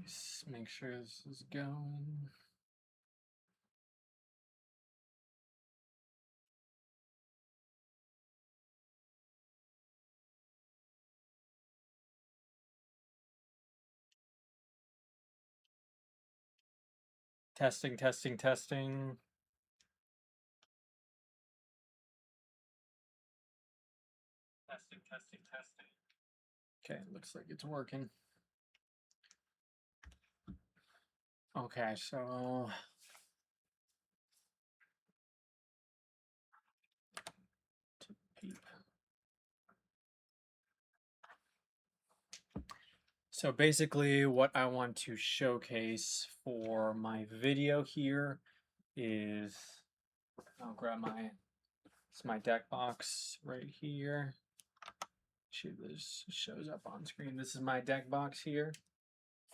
Let's make sure this is going. Testing, testing, testing. Testing, testing, testing. Okay, looks like it's working. Okay, so so basically what I want to showcase for my video here is, I'll grab my deck box right here. This shows up on screen. This is my deck box here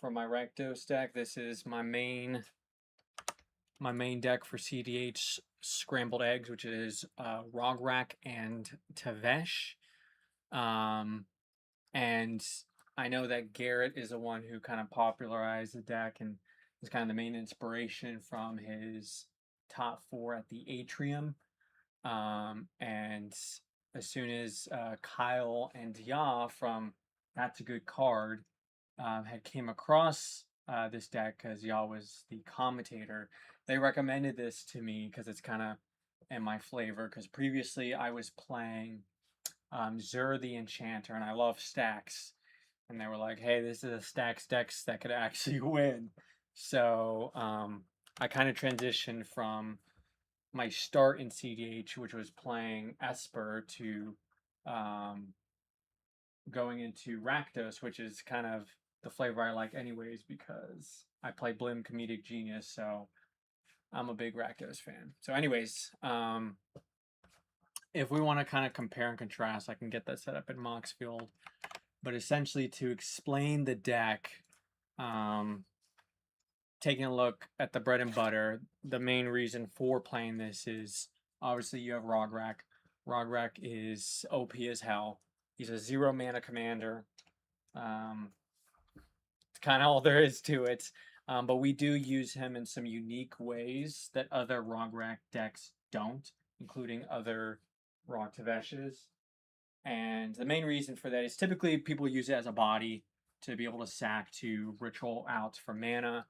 for my Rakdos deck. This is my main deck for CEDH Scrambled Eggs, which is Rograkh and Tevesh. And I know that Garrett is the one who kind of popularized the deck and is kind of the main inspiration from his top 4 at the Atrium. And as soon as Kyle and Ya from That's a Good Card had came across this deck, because Ya was the commentator, they recommended this to me because it's kind of in my flavor, because previously I was playing Zur the Enchanter, and I love stacks. And they were like, hey, this is a stacks deck that could actually win. So I kind of transitioned from my start in CDH, which was playing Esper, to going into Rakdos, which is kind of the flavor I like anyways, because I play Blim Comedic Genius, so I'm a big Rakdos fan. So anyways, if we want to kind of compare and contrast, I can get that set up in Moxfield. But essentially, to explain the deck, taking a look at the bread and butter, the main reason for playing this is obviously you have Rograkh. Rograkh is OP as hell. He's a 0 mana commander. It's kind of all there is to it. But we do use him in some unique ways that other Rograkh decks don't, including other Rog Teveshes. And the main reason for that is typically people use it as a body to be able to sack to ritual out for mana,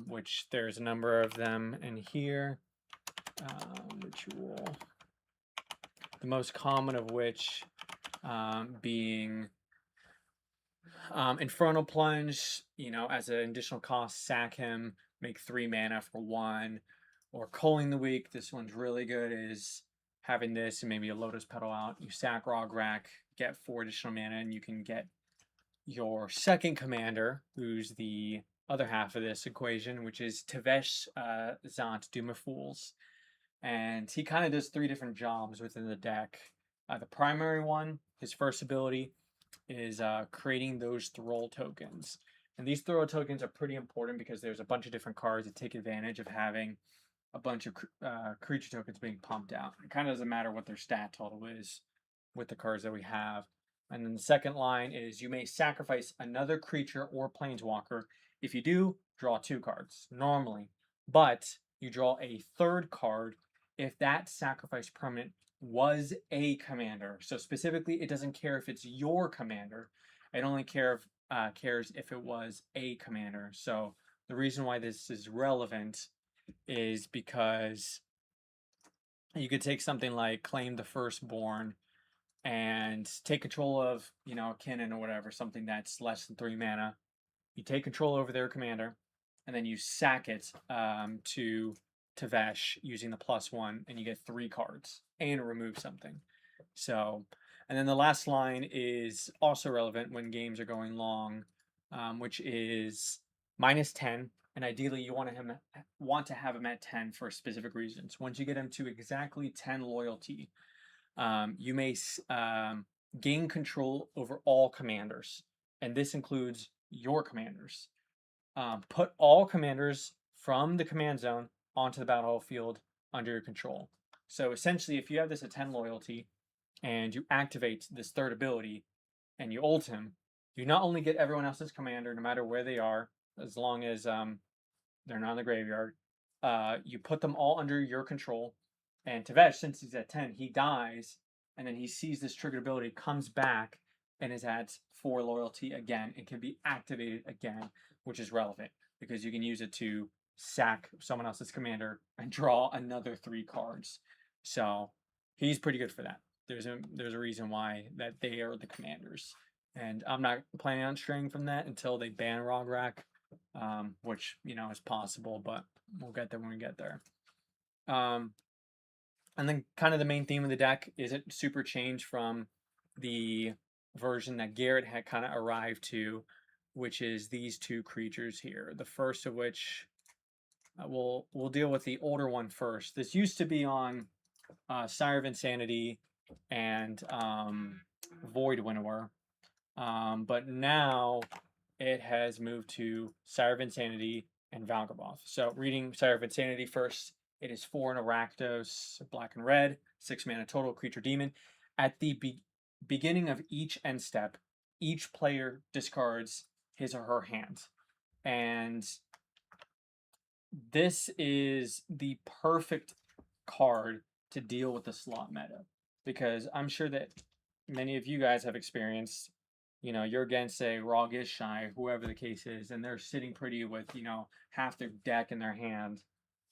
which there's a number of them in here. Ritual. The most common of which being Infernal Plunge, as an additional cost, sack him, make 3 mana for 1. Or Culling the Weak, this one's really good, is having this and maybe a Lotus Petal out. You sack Rograkh, get 4 additional mana, and you can get your second commander, who's the other half of this equation, which is Tevesh Zant, Doom of Fools. And he kind of does 3 different jobs within the deck. The primary one, his first ability, is creating those Thrall tokens. And these Thrall tokens are pretty important because there's a bunch of different cards that take advantage of having a bunch of creature tokens being pumped out. It kind of doesn't matter what their stat total is with the cards that we have. And then the second line is you may sacrifice another creature or planeswalker. If you do, draw 2 cards, normally. But you draw a third card if that sacrifice permanent was a commander. So specifically, it doesn't care if it's your commander. It only cares if it was a commander. So the reason why this is relevant is because you could take something like Claim the Firstborn and take control of, Kinnan or whatever, something that's less than 3 mana. You take control over their commander, and then you sack it to Tevesh using the +1, and you get 3 cards and remove something. So, and then the last line is also relevant when games are going long, which is -10, and ideally you want to have him at 10 for specific reasons. Once you get him to exactly 10 loyalty, you may gain control over all commanders, and this includes your commanders. Put all commanders from the command zone onto the battlefield under your control. So essentially, if you have this at 10 loyalty and you activate this third ability and you ult him, You not only get everyone else's commander, no matter where they are, as long as they're not in the graveyard. You put them all under your control, and Tevesh, since he's at 10, he dies, and then he sees this triggered ability, comes back, and is at 4 loyalty again, and can be activated again, which is relevant because you can use it to sack someone else's commander and draw another 3 cards. So he's pretty good for that. There's a reason why that they are the commanders, and I'm not planning on straying from that until they ban Rograkh, which is possible, but we'll get there when we get there. And then kind of the main theme of the deck isn't super changed from the version that Garrett had kind of arrived to, which is these 2 creatures here. The first of which we'll deal with the older one first. This used to be on Sire of Insanity and Void Winnower, but now it has moved to Sire of Insanity and Valgavoth. So reading Sire of Insanity first, it is 4 in a Rakdos, black and red, 6 mana total, creature demon. At the beginning of each end step, each player discards his or her hand. And this is the perfect card to deal with the slot meta, because I'm sure that many of you guys have experienced, you're against a Rogish Shy, whoever the case is, and they're sitting pretty with, half their deck in their hand.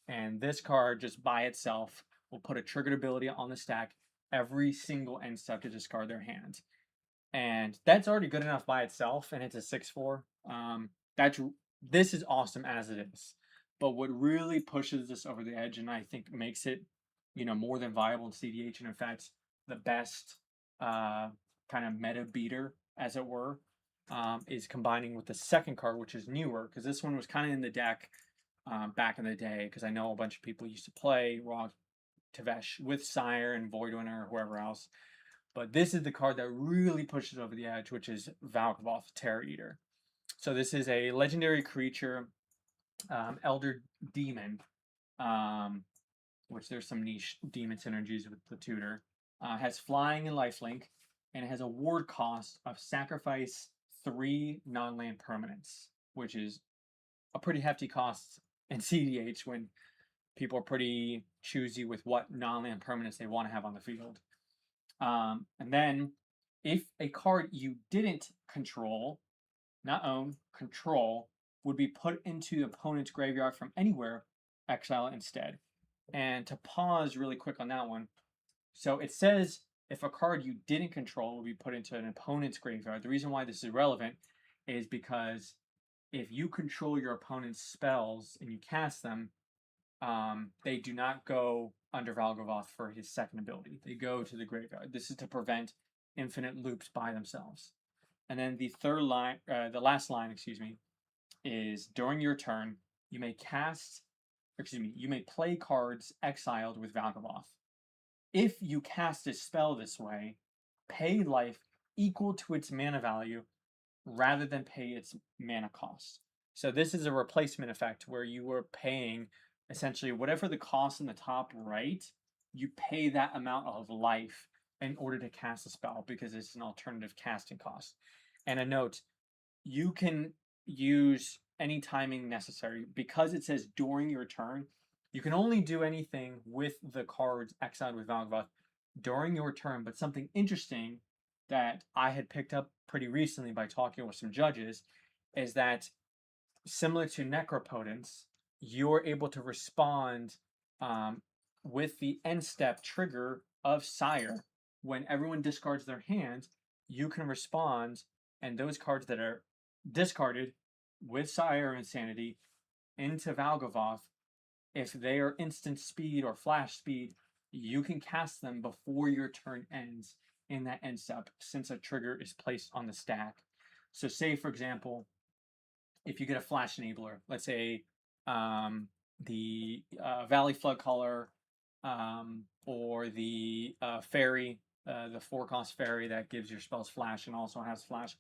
And this card just by itself will put a triggered ability on the stack every single end step to discard their hand. And that's already good enough by itself, and it's a 6/4. This is awesome as it is. But what really pushes this over the edge, and I think makes it, more than viable in CDH, and in fact, the best kind of meta beater, as it were, is combining with the second card, which is newer, because this one was kind of in the deck back in the day, because I know a bunch of people used to play Rog Tevesh with Sire and Voidwinter or whoever else. But this is the card that really pushes over the edge, which is Valgavoth, Terror Eater. So this is a legendary creature, Elder Demon, which there's some niche demon synergies with the tutor. Has flying and lifelink, and it has a ward cost of sacrifice 3 non-land permanents, which is a pretty hefty cost in CDH when people are pretty choosy with what non-land permanents they want to have on the field. And then if a card you didn't control, not own, control, would be put into the opponent's graveyard from anywhere, exile it instead. And to pause really quick on that one, so it says if a card you didn't control will be put into an opponent's graveyard. The reason why this is relevant is because if you control your opponent's spells and you cast them, they do not go under Valgavoth for his second ability. They go to the graveyard. This is to prevent infinite loops by themselves. And then the last line, is during your turn, you may play cards exiled with Valgavoth. If you cast a spell this way, pay life equal to its mana value rather than pay its mana cost. So this is a replacement effect where you were paying essentially whatever the cost in the top right, you pay that amount of life in order to cast a spell because it's an alternative casting cost. And a note, you can use any timing necessary. Because it says during your turn, you can only do anything with the cards exiled with Valgavoth during your turn. But something interesting that I had picked up pretty recently by talking with some judges is that similar to Necropotence, you're able to respond with the end step trigger of Sire. When everyone discards their hand, you can respond, and those cards that are discarded with Sire or Insanity into Valgavoth, if they are instant speed or flash speed, you can cast them before your turn ends in that end step, since a trigger is placed on the stack. So say, for example, if you get a flash enabler, let's say the Valley Flood Color or the fairy, the 4-cost fairy that gives your spells flash and also has flash.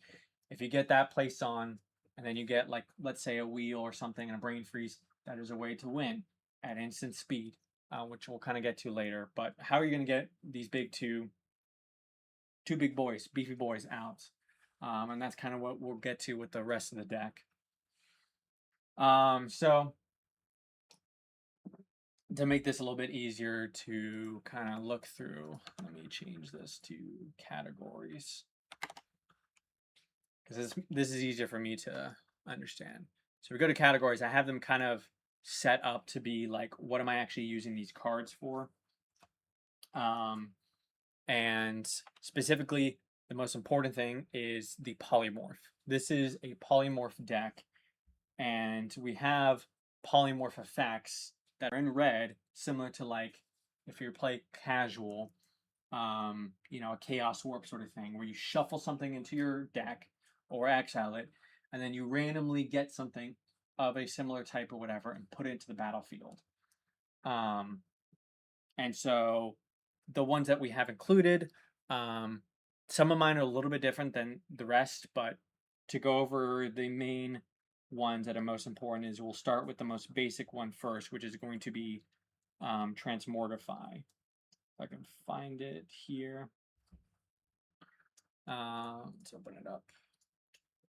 If you get that placed on, and then you get, like, let's say a wheel or something and a brain freeze, that is a way to win at instant speed, which we'll kind of get to later. But how are you going to get these two big boys, beefy boys out? And that's kind of what we'll get to with the rest of the deck. So to make this a little bit easier to kind of look through, let me change this to categories, because this is easier for me to understand. So we go to categories. I have them kind of set up to be like, what am I actually using these cards for? And specifically, the most important thing is the polymorph. This is a polymorph deck, and we have polymorph effects that are in red, similar to like if you play casual, you know, a chaos warp sort of thing, where you shuffle something into your deck or exile it, and then you randomly get something of a similar type or whatever and put it into the battlefield. And so the ones that we have included, some of mine are a little bit different than the rest, but to go over the main ones that are most important is we'll start with the most basic one first, which is going to be Transmortify. If I can find it here. Let's open it up.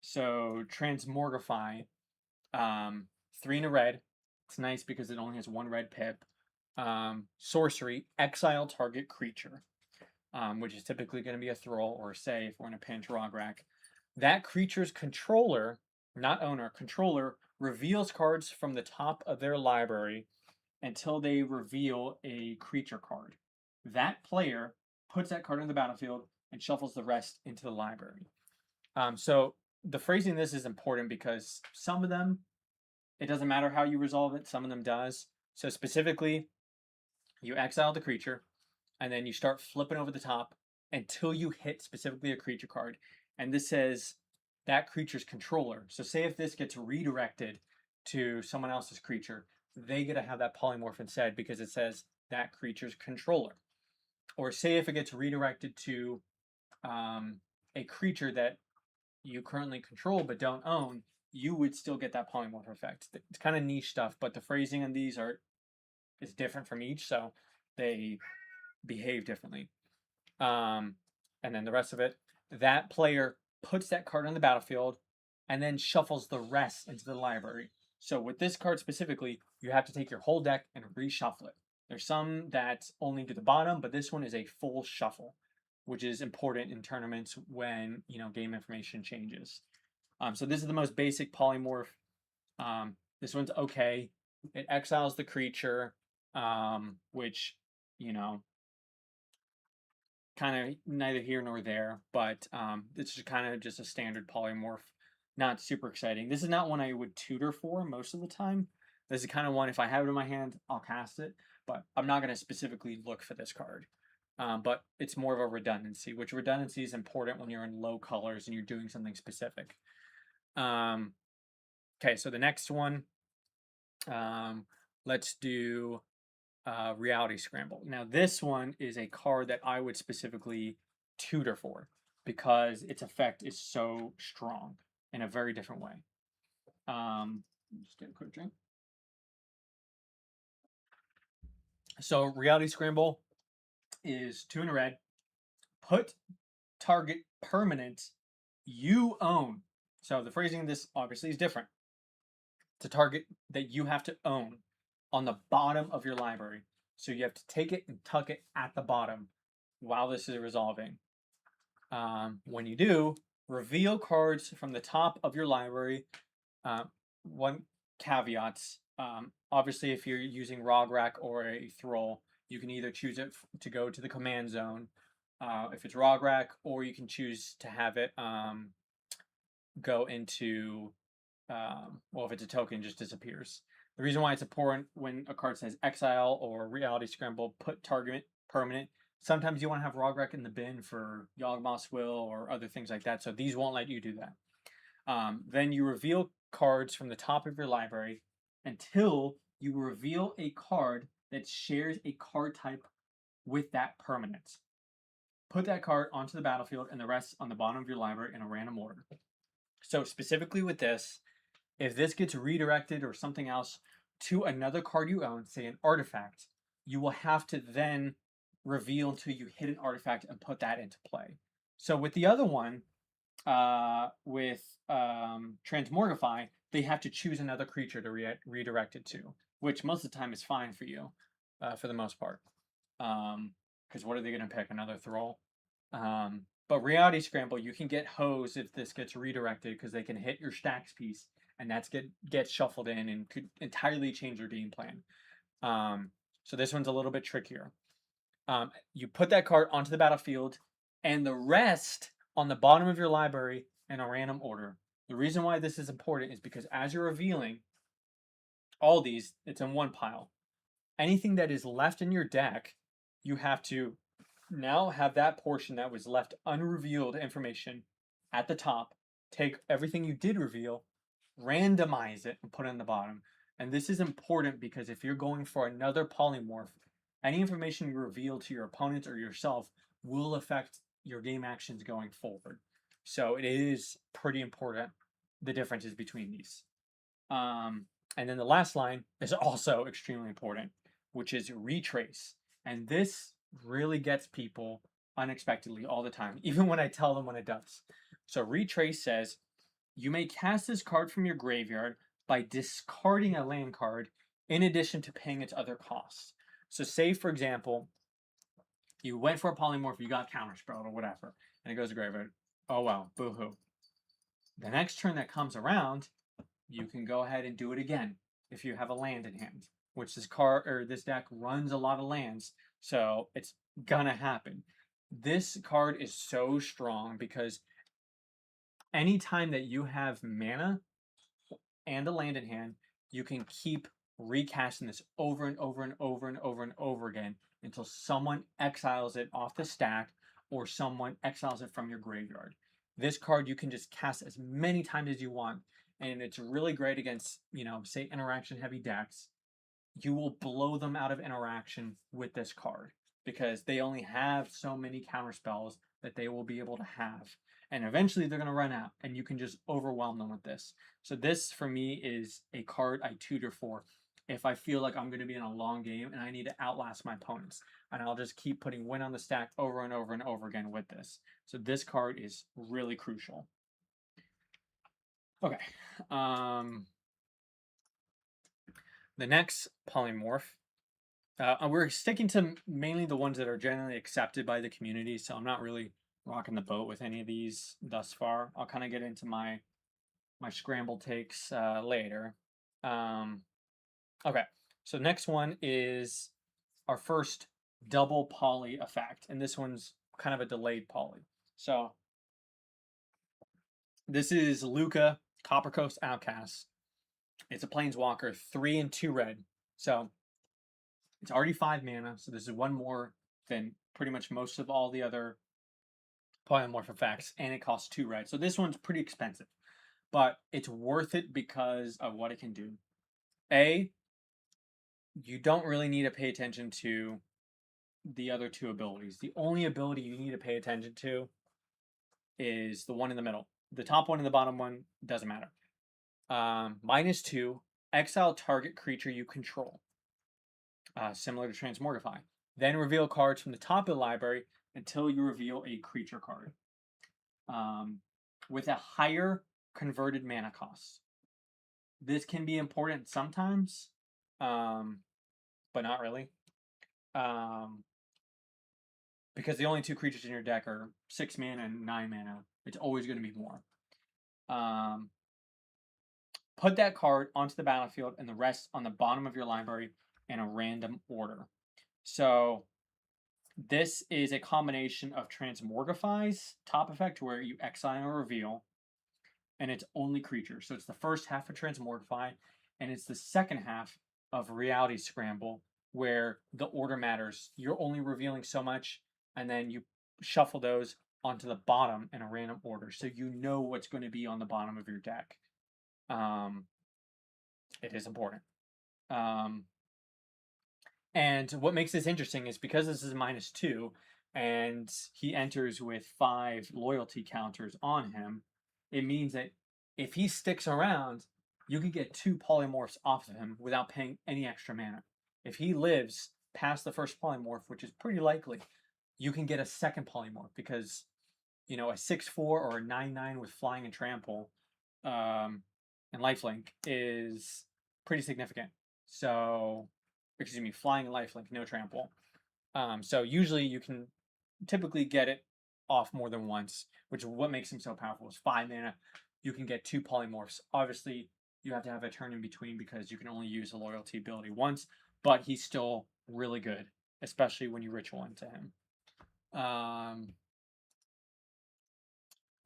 So Transmortify, 3 in a red. It's nice because it only has 1 red pip. Sorcery, exile target creature, which is typically going to be a thrall, or say if we're in a pinch, Rograkh. That creature's controller, not owner, controller, reveals cards from the top of their library until they reveal a creature card. That player puts that card on the battlefield and shuffles the rest into the library. So the phrasing of this is important because some of them, it doesn't matter how you resolve it, some of them does. So specifically, you exile the creature, and then you start flipping over the top until you hit specifically a creature card. And this says that creature's controller. So say if this gets redirected to someone else's creature, they get to have that polymorph instead because it says that creature's controller. Or say if it gets redirected to a creature that you currently control but don't own, you would still get that polymorph effect. It's kind of niche stuff, but the phrasing on these is different from each, so they behave differently. And then the rest of it, that player puts that card on the battlefield and then shuffles the rest into the library. So with this card specifically, you have to take your whole deck and reshuffle it. There's some that only do the bottom, but this one is a full shuffle, which is important in tournaments when, you know, game information changes. So this is the most basic polymorph. This one's okay. It exiles the creature, which, you know, kind of neither here nor there, but it's just kind of just a standard polymorph. Not super exciting. This is not one I would tutor for most of the time. This is kind of one, if I have it in my hand, I'll cast it, but I'm not going to specifically look for this card. But it's more of a redundancy, which redundancy is important when you're in low colors and you're doing something specific. Okay, so the next one, let's do Reality Scramble. Now, this one is a card that I would specifically tutor for because its effect is so strong in a very different way. Just get a quick drink. So, Reality Scramble is 2 in a red. Put target permanent you own. So, the phrasing of this obviously is different. It's a target that you have to own on the bottom of your library. So you have to take it and tuck it at the bottom while this is resolving. When you do, reveal cards from the top of your library. One caveat, obviously if you're using Rograkh or a Thrall, you can either choose it to go to the command zone if it's Rograkh, or you can choose to have it go into, well, if it's a token, it just disappears. The reason why it's important when a card says exile or Reality Scramble, put target permanent. Sometimes you want to have Rograkh in the bin for Yawgmoth's Will or other things like that, so these won't let you do that. Then you reveal cards from the top of your library until you reveal a card that shares a card type with that permanent. Put that card onto the battlefield and the rest on the bottom of your library in a random order. So specifically with this, if this gets redirected or something else to another card you own, say an artifact, you will have to then reveal until you hit an artifact and put that into play. So with the other one, with Transmorgify, they have to choose another creature to redirect it to, which most of the time is fine for you, for the most part. Because what are they going to pick? Another Thrall? But Reality Scramble, you can get hosed if this gets redirected because they can hit your stacks piece and that's gets shuffled in and could entirely change your game plan. So this one's a little bit trickier. You put that card onto the battlefield, and the rest on the bottom of your library in a random order. The reason why this is important is because as you're revealing all these, it's in one pile. Anything that is left in your deck, you have to now have that portion that was left unrevealed information at the top, take everything you did reveal, randomize it, and put it in the bottom. And this is important because if you're going for another polymorph, any information you reveal to your opponents or yourself will affect your game actions going forward. So it is pretty important, the differences between these. And then the last line is also extremely important, which is retrace. And this really gets people unexpectedly all the time, even when I tell them when it does. So retrace says, you may cast this card from your graveyard by discarding a land card in addition to paying its other costs. So say, for example, you went for a polymorph, you got counterspelled or whatever, and it goes to graveyard. Oh well, boo-hoo. The next turn that comes around, you can go ahead and do it again if you have a land in hand, which this card or this deck runs a lot of lands, so it's gonna happen. This card is so strong because anytime that you have mana and a land in hand, you can keep recasting this over and over and over and over and over again until someone exiles it off the stack or someone exiles it from your graveyard. This card you can just cast as many times as you want, and it's really great against, say interaction heavy decks. You will blow them out of interaction with this card because they only have so many counter spells that they will be able to have. And eventually they're going to run out, and you can just overwhelm them with this. So this, for me, is a card I tutor for if I feel like I'm going to be in a long game and I need to outlast my opponents. And I'll just keep putting win on the stack over and over and over again with this. So this card is really crucial. Okay. The next polymorph, we're sticking to mainly the ones that are generally accepted by the community, so I'm not really rocking the boat with any of these thus far. I'll kind of get into my scramble takes later. Okay, so next one is our first double poly effect, and this one's kind of a delayed poly. So this is Luca, Copper Coast Outcast. It's a Planeswalker, 3 and 2 red. So it's already 5 mana, so this is one more than pretty much most of all the other polymorph effects, and it costs 2 red. So this one's pretty expensive, but it's worth it because of what it can do. A, you don't really need to pay attention to the other 2 abilities. The only ability you need to pay attention to is the one in the middle. The top one and the bottom one doesn't matter. -2, exile target creature you control. Similar to Transmorgify. Then reveal cards from the top of the library until you reveal a creature card. With a higher converted mana cost. This can be important sometimes, but not really. Because the only 2 creatures in your deck are 6 mana and 9 mana. It's always going to be more. Put that card onto the battlefield and the rest on the bottom of your library in a random order. So this is a combination of Transmorgify's top effect where you exile or reveal, and it's only creatures. So it's the first half of Transmorgify, and it's the second half of Reality Scramble where the order matters. You're only revealing so much, and then you shuffle those onto the bottom in a random order, so you know what's going to be on the bottom of your deck. It is important. And what makes this interesting is because this is -2, and he enters with 5 loyalty counters on him, it means that if he sticks around, you can get 2 polymorphs off of him without paying any extra mana. If he lives past the first polymorph, which is pretty likely, you can get a second polymorph because you know, a 6/4 or a 9/9 with flying and trample, and lifelink is pretty significant. So, excuse me, flying and lifelink, no trample. So usually you can typically get it off more than once, which is what makes him so powerful. Is 5 mana. You can get 2 polymorphs. Obviously, you have to have a turn in between because you can only use a loyalty ability once, but he's still really good, especially when you ritual into him.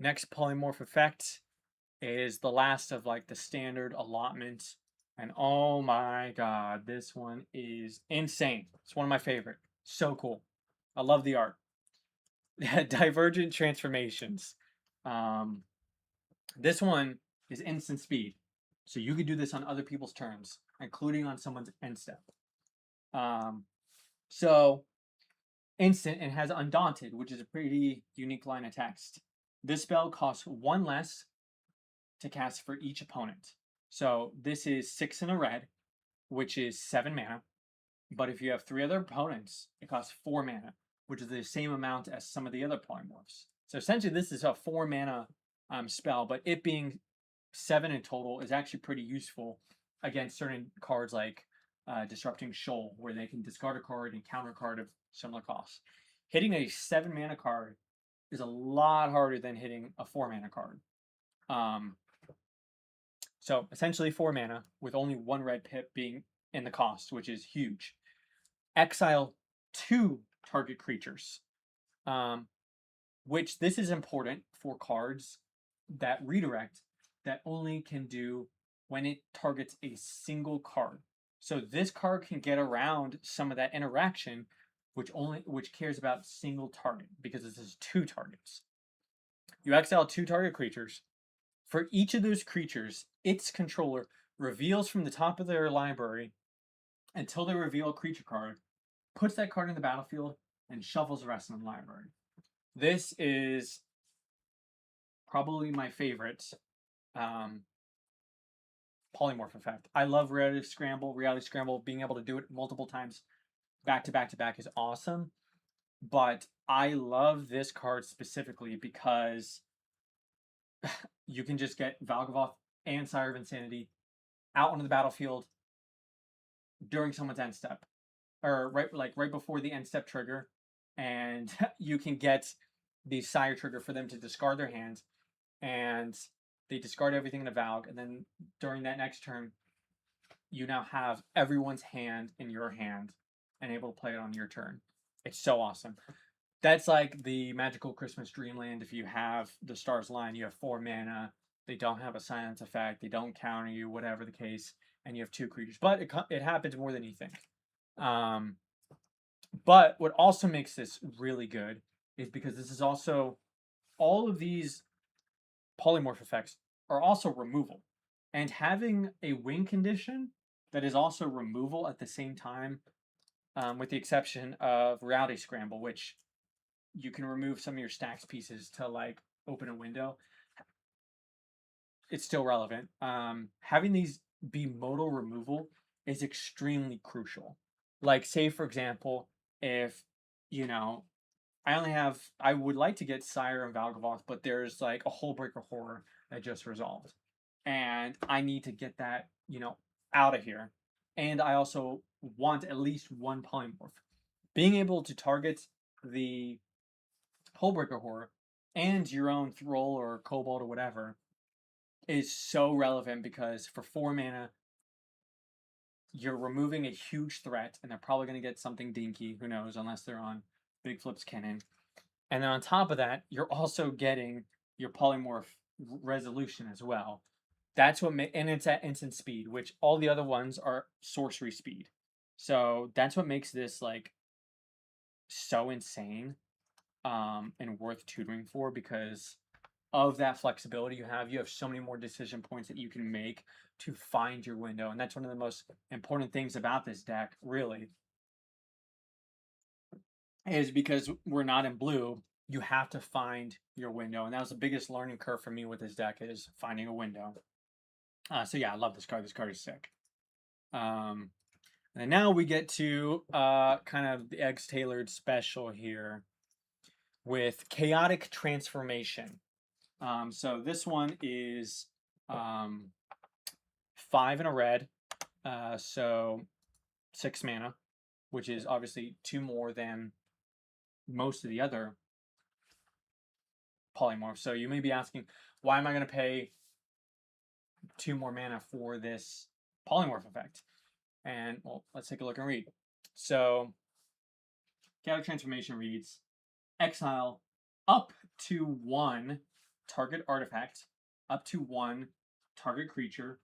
Next polymorph effect is the last of like the standard allotment. And oh my god, this one is insane. It's one of my favorite. So cool. I love the art. Divergent transformations. This one is instant speed. So you could do this on other people's turns, including on someone's end step. So instant and has Undaunted, which is a pretty unique line of text. This spell costs 1 less to cast for each opponent. So this is 6 in a red, which is 7 mana. But if you have 3 other opponents, it costs 4 mana, which is the same amount as some of the other polymorphs. So essentially, this is a 4 mana spell, but it being 7 in total is actually pretty useful against certain cards like Disrupting Shoal, where they can discard a card and counter a card of similar cost. Hitting a 7 mana card is a lot harder than hitting a 4 mana card. So essentially 4 mana with only 1 red pip being in the cost, which is huge. Exile 2 target creatures, which this is important for cards that redirect that only can do when it targets a single card. So this card can get around some of that interaction, which cares about single target because this is 2 targets. You exile 2 target creatures. For each of those creatures, its controller reveals from the top of their library until they reveal a creature card, puts that card in the battlefield, and shuffles the rest in the library. This is probably my favorite polymorph effect. I love Reality Scramble. Reality Scramble, being able to do it multiple times back to back to back is awesome. But I love this card specifically because you can just get Valgavoth and Sire of Insanity out onto the battlefield during someone's end step, or right before the end step trigger, and you can get the Sire trigger for them to discard their hand, and they discard everything in a Valg, and then during that next turn, you now have everyone's hand in your hand and able to play it on your turn. It's so awesome. That's like the Magical Christmas Dreamland. If you have the Stars line, you have 4 mana. They don't have a silence effect. They don't counter you, whatever the case, and you have 2 creatures. But it happens more than you think. But what also makes this really good is because this is also all of these polymorph effects are also removal, and having a win condition that is also removal at the same time, with the exception of Reality Scramble, which you can remove some of your stacks pieces to like open a window. It's still relevant. Having these be modal removal is extremely crucial. Like, say for example, if you know, I would like to get Sire and Valgavoth, but there's like a Hullbreaker Horror that just resolved, and I need to get that out of here, and I also want at least 1 polymorph. Being able to target the Hullbreaker Horror and your own Thrall or Kobold or whatever is so relevant because for 4 mana, you're removing a huge threat, and they're probably going to get something dinky. Who knows, unless they're on Big Flip's Cannon. And then on top of that, you're also getting your polymorph resolution as well. That's what and it's at instant speed, which all the other ones are sorcery speed. So that's what makes this like so insane, and worth tutoring for, because of that flexibility you have. You have so many more decision points that you can make to find your window, and that's one of the most important things about this deck, really, is because we're not in blue, you have to find your window, and that was the biggest learning curve for me with this deck, is finding a window. So yeah, I love this card. This card is sick. And now we get to kind of the Eggs Tailored special here. with Chaotic Transformation. So this one is 5 in a red, so 6 mana, which is obviously 2 more than most of the other polymorphs. So you may be asking, why am I going to pay 2 more mana for this polymorph effect? And well, let's take a look and read. So Chaotic Transformation reads, exile up to 1 target artifact, up to 1 target creature,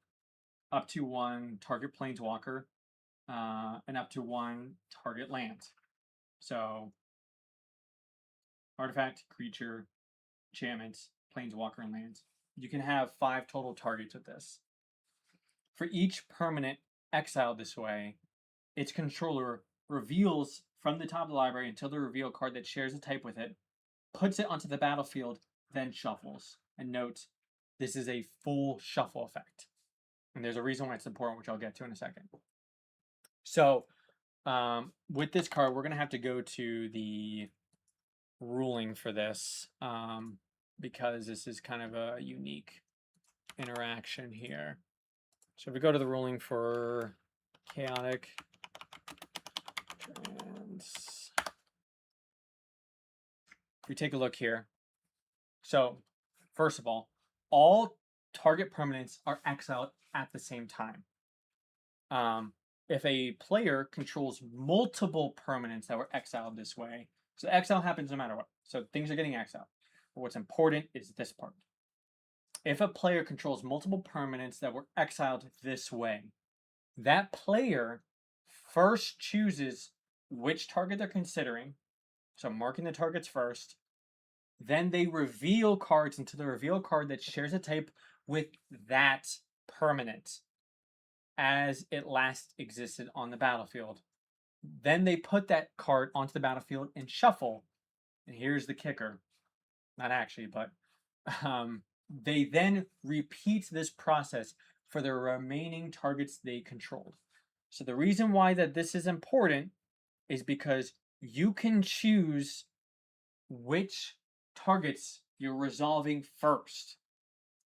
up to 1 target planeswalker, and up to 1 target land. So artifact, creature, enchantment, planeswalker, and lands. You can have 5 total targets with this. For each permanent exiled this way, its controller reveals from the top of the library until the reveal card that shares a type with it, puts it onto the battlefield, then shuffles. And note, this is a full shuffle effect. And there's a reason why it's important, which I'll get to in a second. So, with this card, we're going to have to go to the ruling for this, because this is kind of a unique interaction here. So if we go to the ruling for Chaotic, and if we take a look here. So first of all target permanents are exiled at the same time. If a player controls multiple permanents that were exiled this way, so exile happens no matter what. So things are getting exiled. But what's important is this part. If a player controls multiple permanents that were exiled this way, that player first chooses which target they're considering, so marking the targets first. Then they reveal cards into the reveal card that shares a type with that permanent as it last existed on the battlefield. Then they put that card onto the battlefield and shuffle. And here's the kicker. Not actually, but they then repeat this process for the remaining targets they controlled. So the reason why that this is important is because you can choose which targets you're resolving first.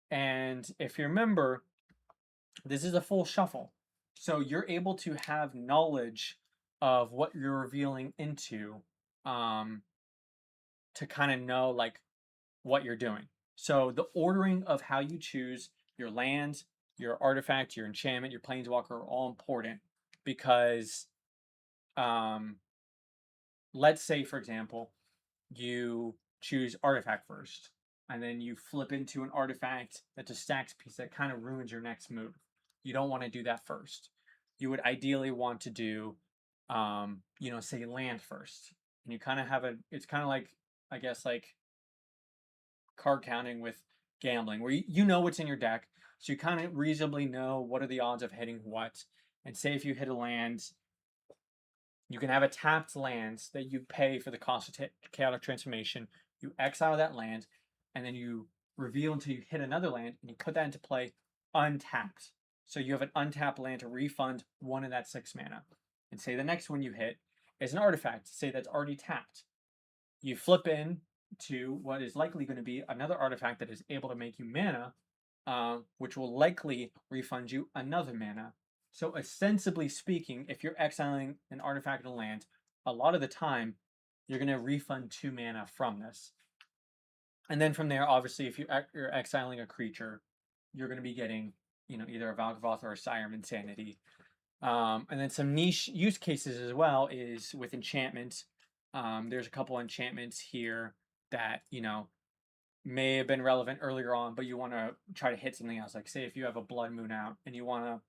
And if you remember, this is a full shuffle. So you're able to have knowledge of what you're revealing into, to kind of know like what you're doing. So the ordering of how you choose your land, your artifact, your enchantment, your planeswalker are all important because let's say, for example, you choose artifact first, and then you flip into an artifact that's a stacked piece that kind of ruins your next move. You don't want to do that first. You would ideally want to do, say land first. And you kind of have it's kind of like, I guess, like card counting with gambling, where you know what's in your deck. So you kind of reasonably know what are the odds of hitting what. And say if you hit a land, you can have a tapped land that you pay for the cost of Chaotic Transformation. You exile that land, and then you reveal until you hit another land, and you put that into play untapped. So you have an untapped land to refund 1 of that 6 mana. And say the next one you hit is an artifact, say that's already tapped. You flip in to what is likely going to be another artifact that is able to make you mana, which will likely refund you another mana. So ostensibly speaking, if you're exiling an artifact and a land, a lot of the time, you're going to refund 2 mana from this. And then from there, obviously, if you're exiling a creature, you're going to be getting, either a Valgavoth or a Sire of Insanity. And then some niche use cases as well is with enchantment. There's a couple enchantments here that, may have been relevant earlier on, but you want to try to hit something else. Like say if you have a Blood Moon out and you want to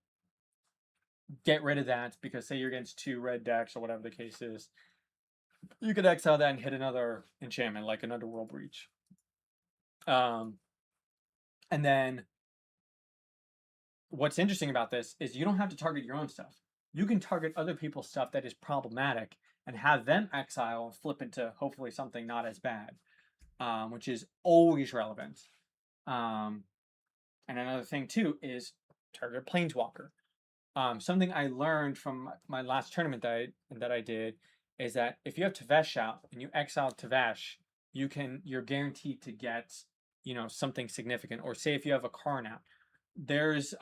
get rid of that because say you're against 2 red decks or whatever the case is, you could exile that and hit another enchantment like an Underworld Breach. And then what's interesting about this is you don't have to target your own stuff. You can target other people's stuff that is problematic and have them exile and flip into hopefully something not as bad, which is always relevant. And another thing too is target Planeswalker. Something I learned from my last tournament that I did is that if you have Tevesh out and you exile Tevesh, you're guaranteed to get, something significant. Or say if you have a car now, there's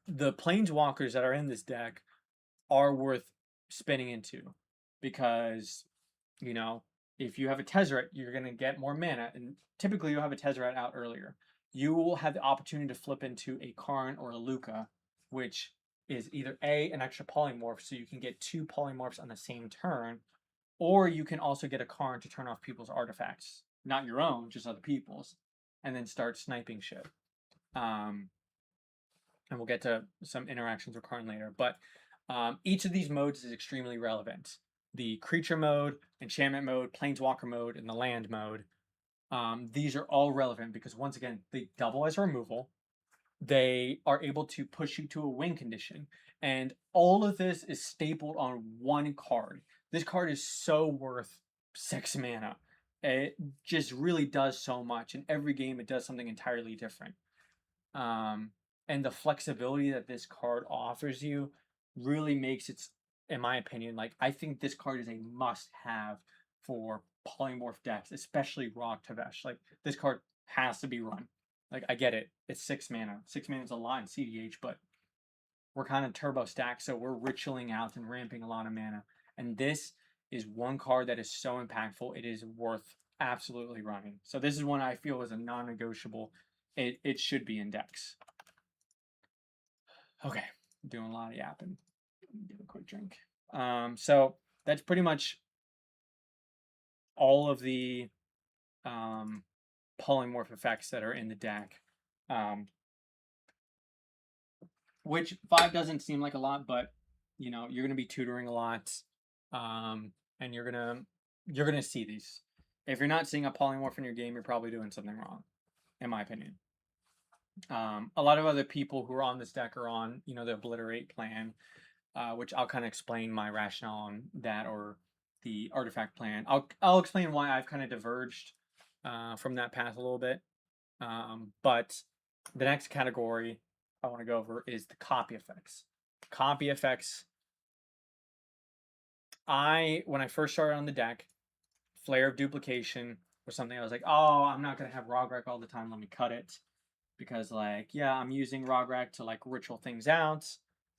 the planeswalkers that are in this deck are worth spinning into, because you know if you have a Tezzeret, you're going to get more mana, and typically you'll have a Tezzeret out earlier. You will have the opportunity to flip into a Karn or a Luca, which is either an extra polymorph, so you can get 2 polymorphs on the same turn, or you can also get a Karn to turn off people's artifacts, not your own, just other people's, and then start sniping shit. And we'll get to some interactions with Karn later. But each of these modes is extremely relevant. The creature mode, enchantment mode, planeswalker mode, and the land mode. These are all relevant because, once again, they double as a removal. They are able to push you to a win condition. And all of this is stapled on one card. This card is so worth 6 mana. It just really does so much. In every game, it does something entirely different. And the flexibility that this card offers you really makes it, in my opinion, like, I think this card is a must-have for polymorph decks, especially Rog Tevesh. Like, this card has to be run. Like, I get it. It's 6 mana. 6 mana is a lot in CEDH, but we're kind of turbo stacked, so we're ritualing out and ramping a lot of mana. And this is one card that is so impactful, it is worth absolutely running. So this is one I feel is a non-negotiable. It should be in decks. Okay, I'm doing a lot of yapping. Give a quick drink. So that's pretty much all of the polymorph effects that are in the deck. Which 5 doesn't seem like a lot, but you're going to be tutoring a lot, and you're gonna see these. If you're not seeing a polymorph in your game, you're probably doing something wrong, in my opinion. A lot of other people who are on this deck are on, the Obliterate plan, which I'll kind of explain my rationale on that, or the Artifact plan. I'll explain why I've kind of diverged from that path a little bit. But the next category I want to go over is the copy effects. Copy effects. When I first started on the deck, Flare of Duplication was something I was like, oh, I'm not going to have Rograkh all the time. Let me cut it. Because, I'm using Rograkh to, ritual things out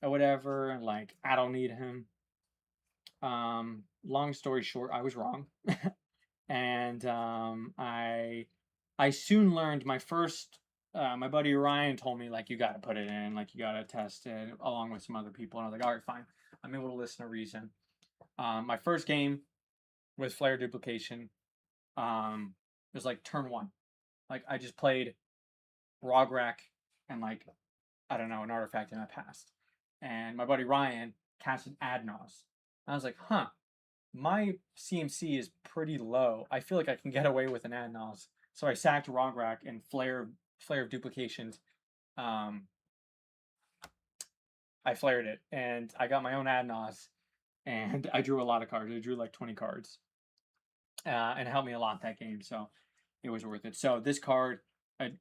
or whatever. And, I don't need him. Long story short, I was wrong. And I soon learned my buddy Ryan told me, you got to put it in. You got to test it along with some other people. And I was like, all right, fine. I'm able to listen to reason. My first game with Flare Duplication was, turn 1. I just played Rograkh and I don't know, an artifact in my past. And my buddy Ryan casted Adnos. I was like, huh, my CMC is pretty low. I feel like I can get away with an Adnos. So I sacked Rograkh and Flare of Duplications. I flared it and I got my own Adnos, and I drew a lot of cards. I drew 20 cards. And it helped me a lot that game, so it was worth it. So this card,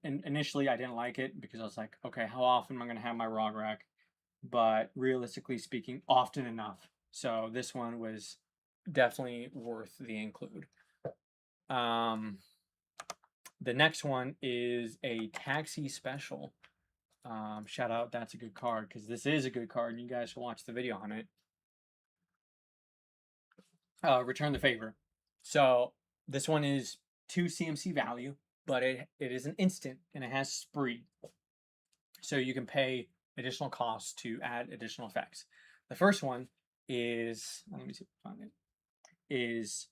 initially I didn't like it because I was like, okay, how often am I going to have my Rograkh? But realistically speaking, often enough. So this one was definitely worth the include. The next one is a Taxi Special. Shout out, that's a good card, because this is a good card, and you guys should watch the video on it. Return the Favor. So this one is 2 CMC value, but it is an instant, and it has Spree. So you can pay additional costs to add additional effects. The first one is, let me see if I can find it, is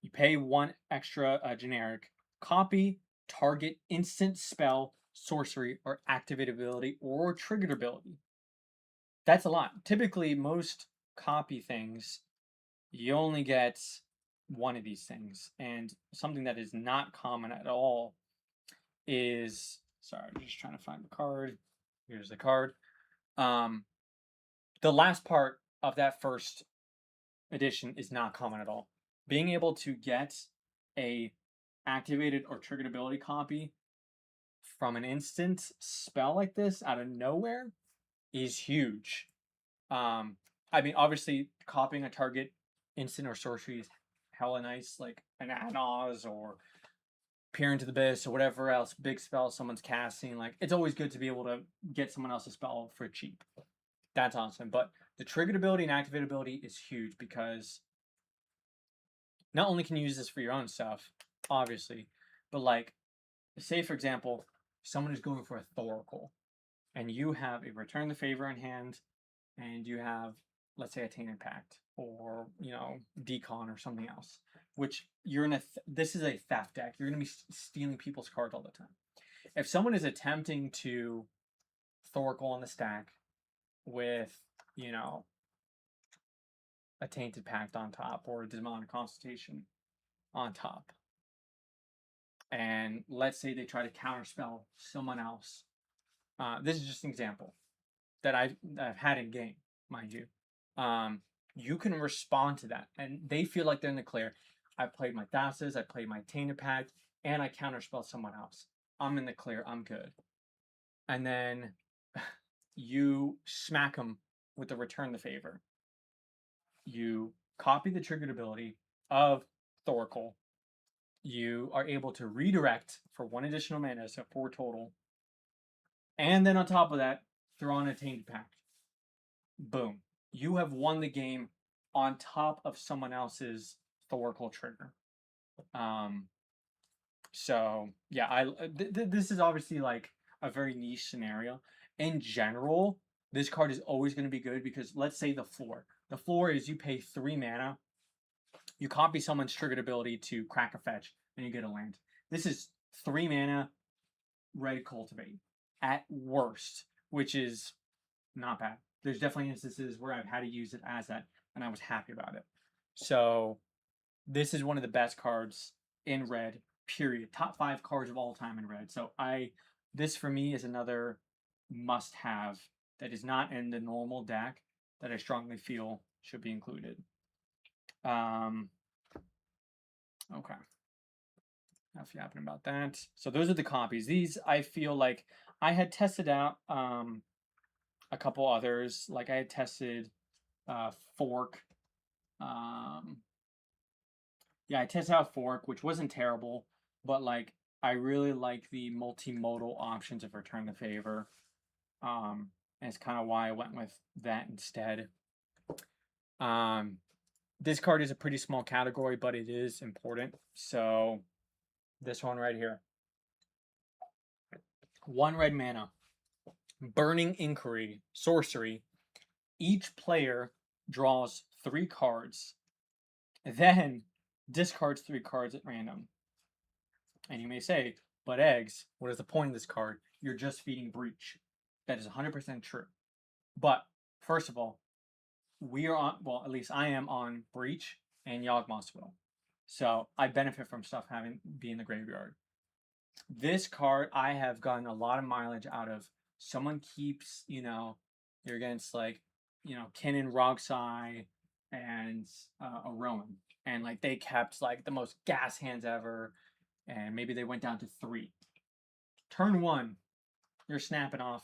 you pay 1 extra generic, copy target instant spell, sorcery, or activate ability, or triggered ability. That's a lot. Typically, most copy things, you only get 1 of these things. And something that is not common at all is, sorry, I'm just trying to find the card. Here's the card. The last part of that first edition is not common at all. Being able to get a activated or triggered ability copy from an instant spell like this out of nowhere is huge. I mean, obviously, copying a target instant or sorcery is hella nice. an Anos or Peer into the Abyss or whatever else big spell someone's casting. Like, it's always good to be able to get someone else's spell for cheap. That's awesome. But the triggered ability and activate ability is huge because not only can you use this for your own stuff, obviously, but like, say for example, someone is going for a Thoracle, and you have a Return the Favor in hand, and you have, let's say, a Tainted Pact, or Decon or something else, which you're in a. This is a theft deck. You're going to be stealing people's cards all the time. If someone is attempting to Thoracle on the stack with, a Tainted Pact on top or a Demonic Consultation on top, and let's say they try to counterspell someone else. This is just an example that I've had in game, mind you. You can respond to that, and they feel like they're in the clear. I played my Thassa's, I played my Tainted Pact, and I counterspell someone else. I'm in the clear, I'm good. And then you smack them with the Return the Favor. You copy the triggered ability of Thoracle. You are able to redirect for 1 additional mana, so 4 total. And then on top of that, throw on a Tainted Pact. Boom. You have won the game on top of someone else's Thoracle trigger. So yeah, this is obviously like a very niche scenario. In general, this card is always going to be good because let's say the floor. The floor is you pay 3 mana, you copy someone's triggered ability to crack a fetch, and you get a land. This is 3 mana, red cultivate at worst, which is not bad. There's definitely instances where I've had to use it as that, and I was happy about it. So this is one of the best cards in red, period. Top 5 cards of all time in red. So this for me is another must-have that is not in the normal deck that I strongly feel should be included. Okay. Enough yapping about that. So those are the copies. These, I feel like I had tested out a couple others. Like I had tested Fork. Yeah, I tested out Fork, which wasn't terrible, but like I really like the multimodal options of Return the Favor. And it's kind of why I went with that instead. This card is a pretty small category, but it is important. So this one right here. 1 red mana. Burning Inquiry. Sorcery. Each player draws 3 cards. Then discards 3 cards at random. And you may say, but Eggs, what is the point of this card? You're just feeding Breach. That is 100% true. But first of all, we are on, well, at least I am on Breach and Yawgmoth's Will. So I benefit from stuff being in the graveyard. This card, I have gotten a lot of mileage out of. Someone keeps, you're against like, Kinnan, Rogsai, and a Rowan. And like they kept like the most gas hands ever. And maybe they went down to 3. Turn 1, you're snapping off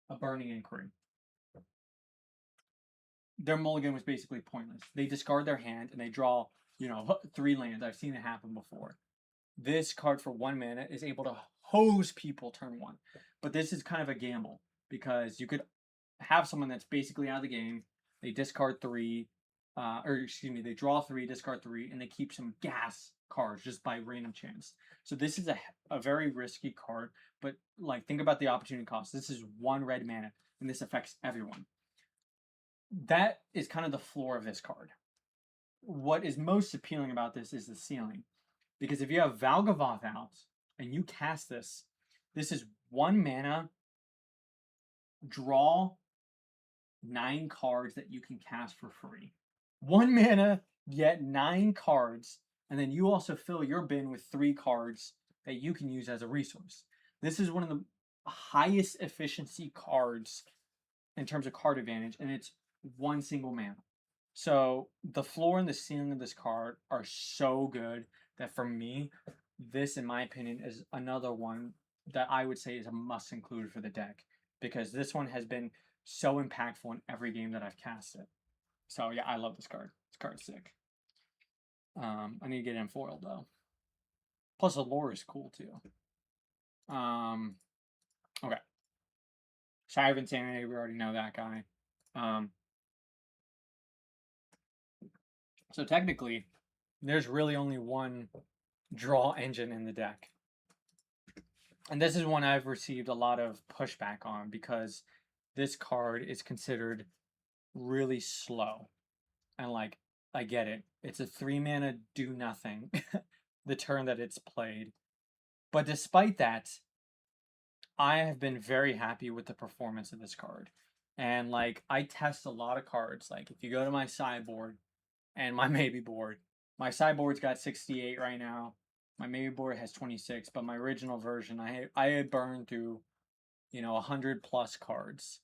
a Burning Inquiry. Their mulligan was basically pointless. They discard their hand and they draw, 3 lands. I've seen it happen before. This card for 1 mana is able to hose people turn 1. But this is kind of a gamble because you could have someone that's basically out of the game. They discard 3, they draw 3, discard 3, and they keep some gas cards just by random chance. So this is a very risky card, but like think about the opportunity cost. This is 1 red mana, and this affects everyone. That is kind of the floor of this card. What is most appealing about this is the ceiling. Because if you have Valgavoth out and you cast this, this is 1 mana, draw 9 cards that you can cast for free. 1 mana, get 9 cards, and then you also fill your bin with 3 cards that you can use as a resource. This is one of the highest efficiency cards in terms of card advantage, and it's 1 single mana. So the floor and the ceiling of this card are so good that for me, this, in my opinion, is another one that I would say is a must include for the deck, because this one has been so impactful in every game that I've cast it. So yeah, I love this card. This card's sick. I need to get it in foil though. Plus the lore is cool too. Okay. Sire of Insanity, we already know that guy. So technically, there's really only one draw engine in the deck. And this is one I've received a lot of pushback on because this card is considered really slow. And like, I get it. It's a 3-mana do nothing the turn that it's played. But despite that, I have been very happy with the performance of this card. And like, I test a lot of cards. Like, if you go to my sideboard and my maybe board, my sideboard's got 68 right now. My maybe board has 26, but my original version, I had burned through, 100 plus cards.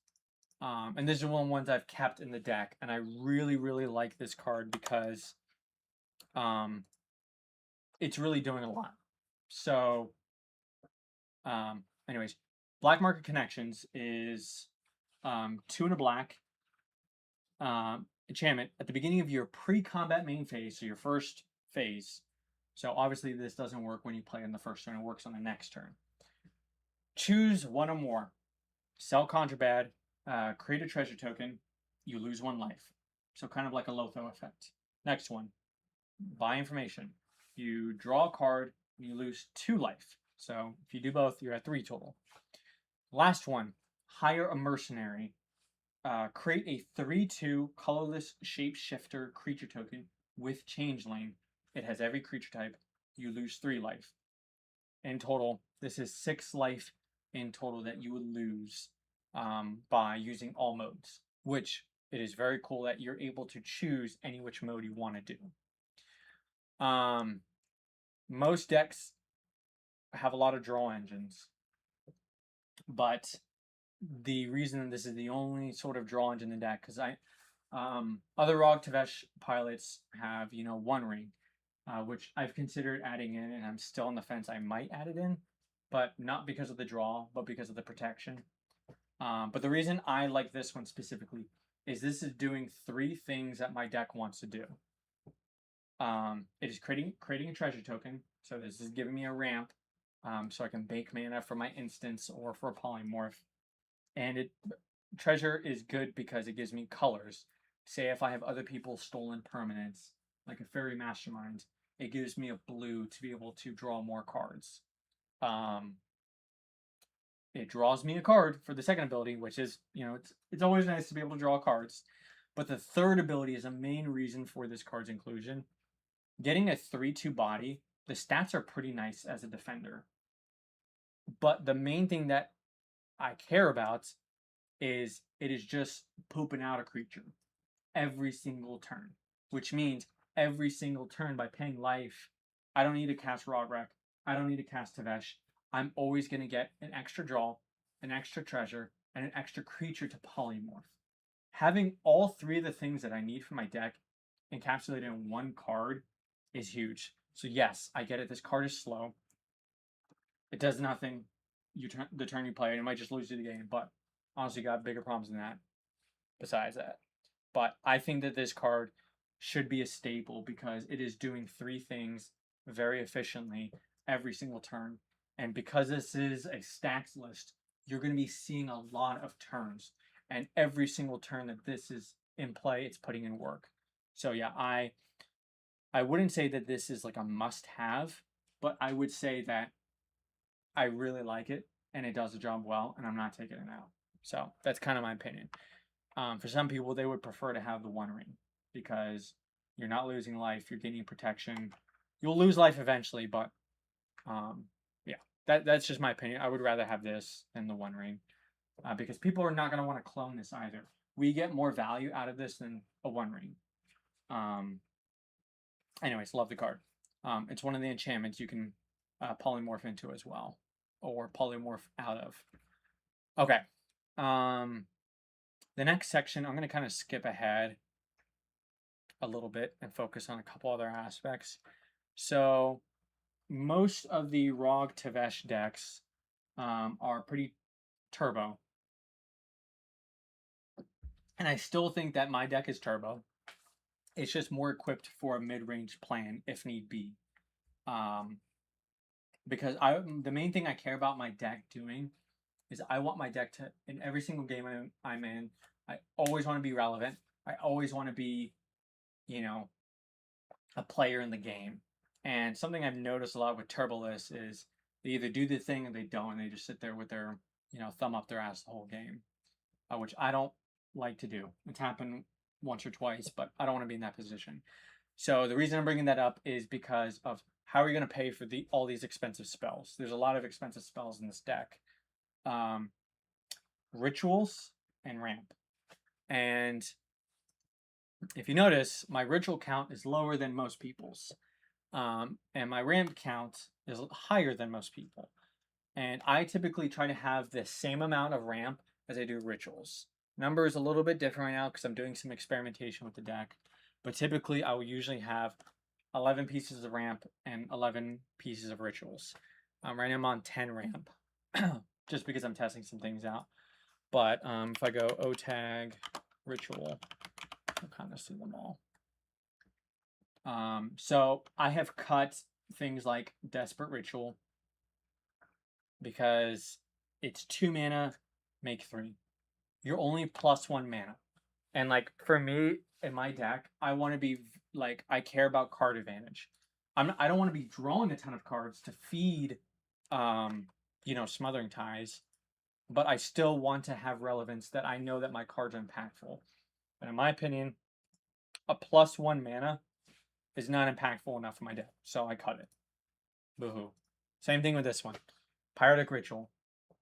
And this is one of the ones I've kept in the deck, and I really, really like this card because it's really doing a lot. So, anyways, Black Market Connections is 2 and a black enchantment at the beginning of your pre-combat main phase, so your first phase. So obviously this doesn't work when you play on the first turn, it works on the next turn. Choose one or more. Sell Contraband, create a treasure token, you lose 1 life. So kind of like a Lotho effect. Next one, buy information. You draw a card, and you lose 2 life. So if you do both, you're at 3 total. Last one, hire a mercenary. Create a 3/2 colorless shapeshifter creature token with Changeling. It has every creature type. You lose 3 life. In total, this is 6 life in total that you would lose by using all modes, which it is very cool that you're able to choose any which mode you want to do. Most decks have a lot of draw engines, but the reason this is the only sort of draw engine in the deck, because other Rog Tevesh pilots have, One Ring, which I've considered adding in, and I'm still on the fence. I might add it in, but not because of the draw, but because of the protection. But the reason I like this one specifically is this is doing 3 things that my deck wants to do. It is creating a treasure token, so this is giving me a ramp, so I can bake mana for my instance or for a polymorph. And treasure is good because it gives me colors. Say if I have other people's stolen permanents, like a fairy mastermind, it gives me a blue to be able to draw more cards. It draws me a card for the second ability, which is, it's always nice to be able to draw cards. But the third ability is a main reason for this card's inclusion. Getting a 3/2 body, the stats are pretty nice as a defender. But the main thing that I care about is it is just pooping out a creature every single turn, which means every single turn by paying life, I don't need to cast Rograkh, I don't need to cast Tevesh. I'm always going to get an extra draw, an extra treasure, and an extra creature to polymorph. Having all 3 of the things that I need for my deck encapsulated in 1 card is huge. So yes, I get it. This card is slow. It does nothing. The turn you play, and it might just lose you the game. But honestly, got bigger problems than that. Besides that, but I think that this card should be a staple because it is doing 3 things very efficiently every single turn. And because this is a stacks list, you're going to be seeing a lot of turns. And every single turn that this is in play, it's putting in work. So yeah, I wouldn't say that this is like a must-have, but I would say that I really like it and it does the job well, and I'm not taking it out. So that's kind of my opinion. For some people, they would prefer to have the One Ring because you're not losing life, you're gaining protection. You'll lose life eventually, but yeah, that's just my opinion. I would rather have this than the One Ring because people are not going to want to clone this either. We get more value out of this than a One Ring. Anyways, love the card. It's one of the enchantments you can polymorph into as well, or polymorph out of. Okay. The next section, I'm going to kind of skip ahead a little bit and focus on a couple other aspects. So most of the Rog Tevesh decks are pretty turbo. And I still think that my deck is turbo. It's just more equipped for a mid-range plan if need be. Um, because the main thing I care about my deck doing is I want my deck to, in every single game I'm in, I always want to be relevant. I always want to be, you know, a player in the game. And something I've noticed a lot with Turbolist is they either do the thing or they don't, and they just sit there with their, thumb up their ass the whole game, which I don't like to do. It's happened once or twice, but I don't want to be in that position. So the reason I'm bringing that up is because of how are you going to pay for all these expensive spells? There's a lot of expensive spells in this deck. Rituals and ramp. And if you notice, my ritual count is lower than most people's. And my ramp count is higher than most people. And I typically try to have the same amount of ramp as I do rituals. Number is a little bit different right now because I'm doing some experimentation with the deck. But typically, I will usually have 11 pieces of ramp and 11 pieces of rituals. Right now, I'm on 10 ramp just because I'm testing some things out. But if I go O-tag, ritual, I'll kind of see them all. So I have cut things like Desperate Ritual because it's 2 mana, make 3. You're only +1 mana. And like for me in my deck, I want to be like I care about card advantage. I don't want to be drawing a ton of cards to feed Smothering Ties, but I still want to have relevance that I know that my cards are impactful. But in my opinion, a +1 mana is not impactful enough for my deck, so I cut it. Boo-hoo. Same thing with this one. Pyretic Ritual.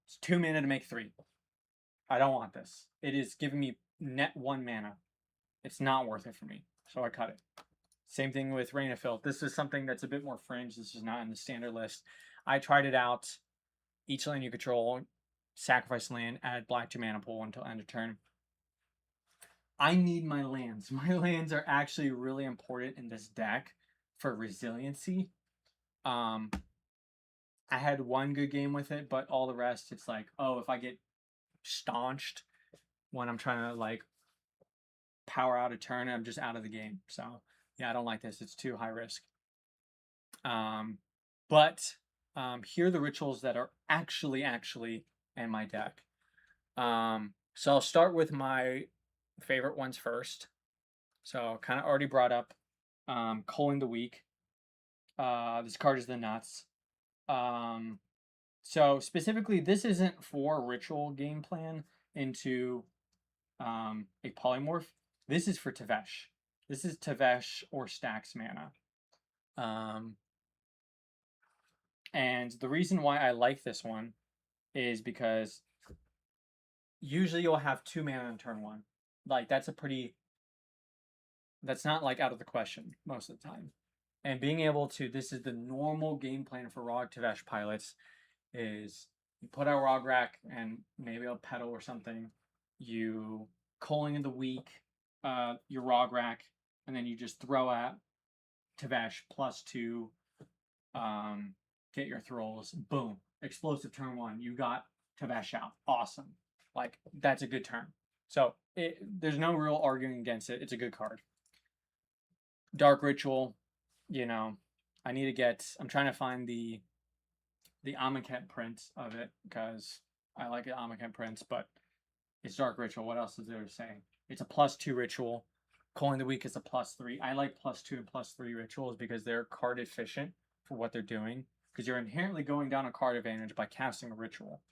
It's 2 mana to make 3. I don't want this. It is giving me net 1 mana. It's not worth it for me, so I cut it. Same thing with Rain of Filth. This is something that's a bit more fringe. This is not in the standard list. I tried it out. Each land you control, sacrifice land, add black to mana pool until end of turn. I need my lands. My lands are actually really important in this deck for resiliency. I had one good game with it, but all the rest, it's like, oh, if I get staunched when I'm trying to like power out a turn, I'm just out of the game. So yeah, I don't like this. It's too high risk. But here are the rituals that are actually in my deck. So I'll start with my favorite ones first. So kind of already brought up Culling the Weak. This card is the nuts. So specifically, this isn't for ritual game plan into a polymorph. This is for Tevesh. This is Tevesh or stacks mana. And the reason why I like this one is because usually you'll have 2 mana on turn 1. Like that's not like out of the question most of the time. And being able to, this is the normal game plan for Rog Tevesh pilots, is you put out Rograkh and maybe a petal or something, you Culling in the Weak, your Rograkh, and then you just throw at Tevesh +2, get your thralls, boom, explosive turn 1, you got Tevesh out, awesome. Like, that's a good turn. So, there's no real arguing against it, it's a good card. Dark Ritual, I need to get, I'm trying to find the Amonkhet print of it, because I like the Amonkhet prints, but it's Dark Ritual. What else is there to say? It's a +2 ritual. Culling the Weak is a +3. I like +2 and +3 rituals because they're card efficient for what they're doing, because you're inherently going down a card advantage by casting a ritual.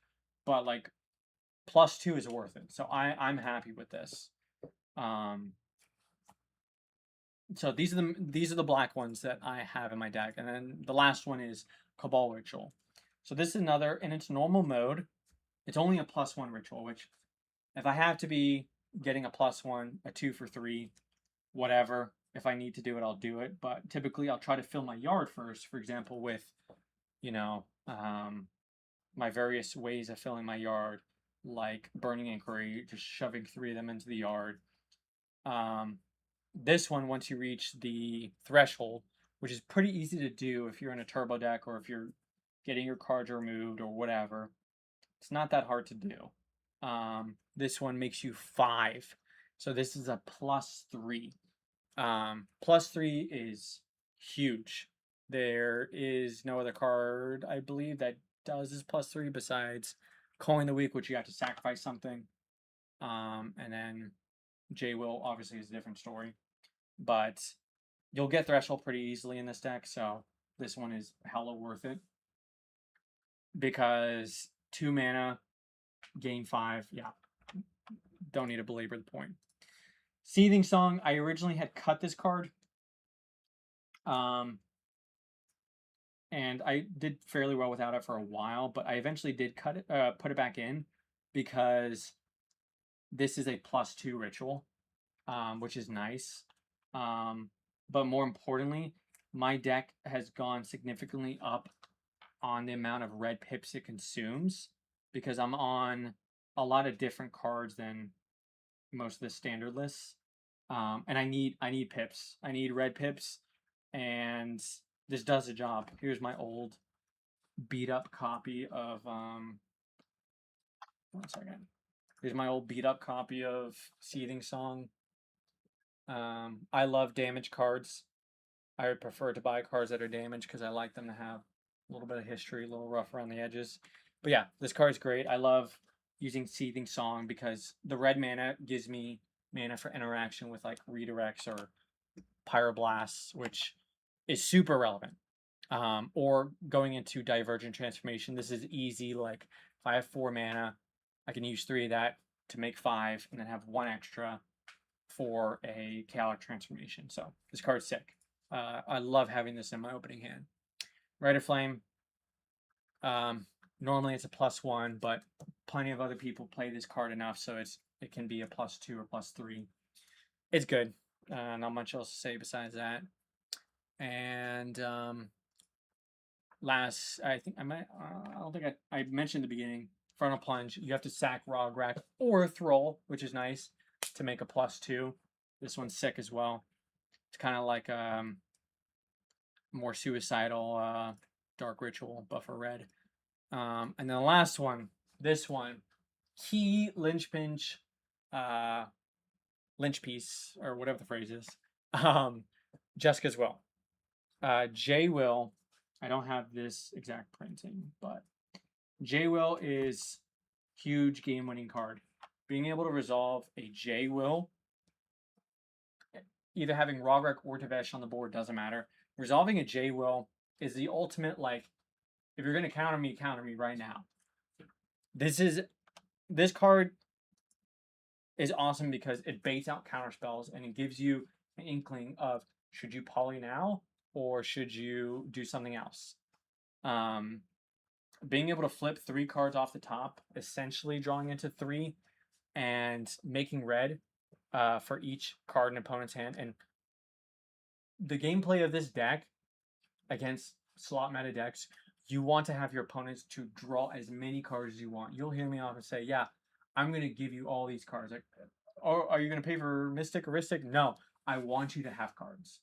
But like +2 is worth it. So I'm happy with this. So these are the black ones that I have in my deck. And then the last one is Cabal Ritual. So this is another, in its normal mode, it's only a +1 ritual, which if I have to be getting a +1, a 2 for 3, whatever, if I need to do it, I'll do it. But typically I'll try to fill my yard first, for example, with, my various ways of filling my yard, like Burning Inquiry, just shoving 3 of them into the yard. This one, once you reach the threshold, which is pretty easy to do if you're in a turbo deck or if you're getting your cards removed or whatever, it's not that hard to do. This one makes you 5. So this is a +3. +3 is huge. There is no other card, I believe, that does this +3 besides Coin the Week, which you have to sacrifice something. And then J Will obviously is a different story. But you'll get Threshold pretty easily in this deck, so this one is hella worth it. Because 2 mana, gain 5, yeah. Don't need to belabor the point. Seething Song, I originally had cut this card. And I did fairly well without it for a while, but I eventually did cut it, put it back in because this is a +2 ritual, which is nice. But more importantly, my deck has gone significantly up on the amount of red pips it consumes because I'm on a lot of different cards than most of the standard lists. And I need pips. I need red pips, and this does the job. Here's my old beat up copy of 1 second. Here's my old beat up copy of Seething Song. I love damage cards. I would prefer to buy cards that are damaged because I like them to have a little bit of history, a little rough around the edges. But yeah, this card is great. I love using Seething Song because the red mana gives me mana for interaction with like redirects or pyroblasts, which is super relevant. Or going into Divergent Transformation. This is easy. Like if I have 4 mana, I can use 3 of that to make 5 and then have 1 extra for a Chaotic Transformation. So this card's sick. I love having this in my opening hand. Rite of Flame. Normally it's a +1, but plenty of other people play this card enough so it can be a +2 or +3. It's good. Not much else to say besides that. And last, I think I might. I don't think I mentioned in the beginning. Frontal Plunge. You have to sack Rograkh or Thrall, which is nice to make a +2. This one's sick as well. It's kind of like more suicidal Dark Ritual buffer red. And then the last one, this one, key Lynchpinch, Lynch piece or whatever the phrase is. Jessica's Will. J Will. I don't have this exact printing, but J Will is huge game-winning card. Being able to resolve a J Will, either having Rograkh or Tevesh on the board doesn't matter. Resolving a J Will is the ultimate, like, if you're gonna counter me right now. This card is awesome because it baits out counter spells and it gives you an inkling of should you poly now or should you do something else. Being able to flip 3 cards off the top, essentially drawing into 3 and making red for each card in an opponent's hand. And the gameplay of this deck against slot meta decks, you want to have your opponents to draw as many cards as you want. You'll hear me often say, yeah, I'm going to give you all these cards. Like, oh, are you going to pay for Mystic or Ristic? No, I want you to have cards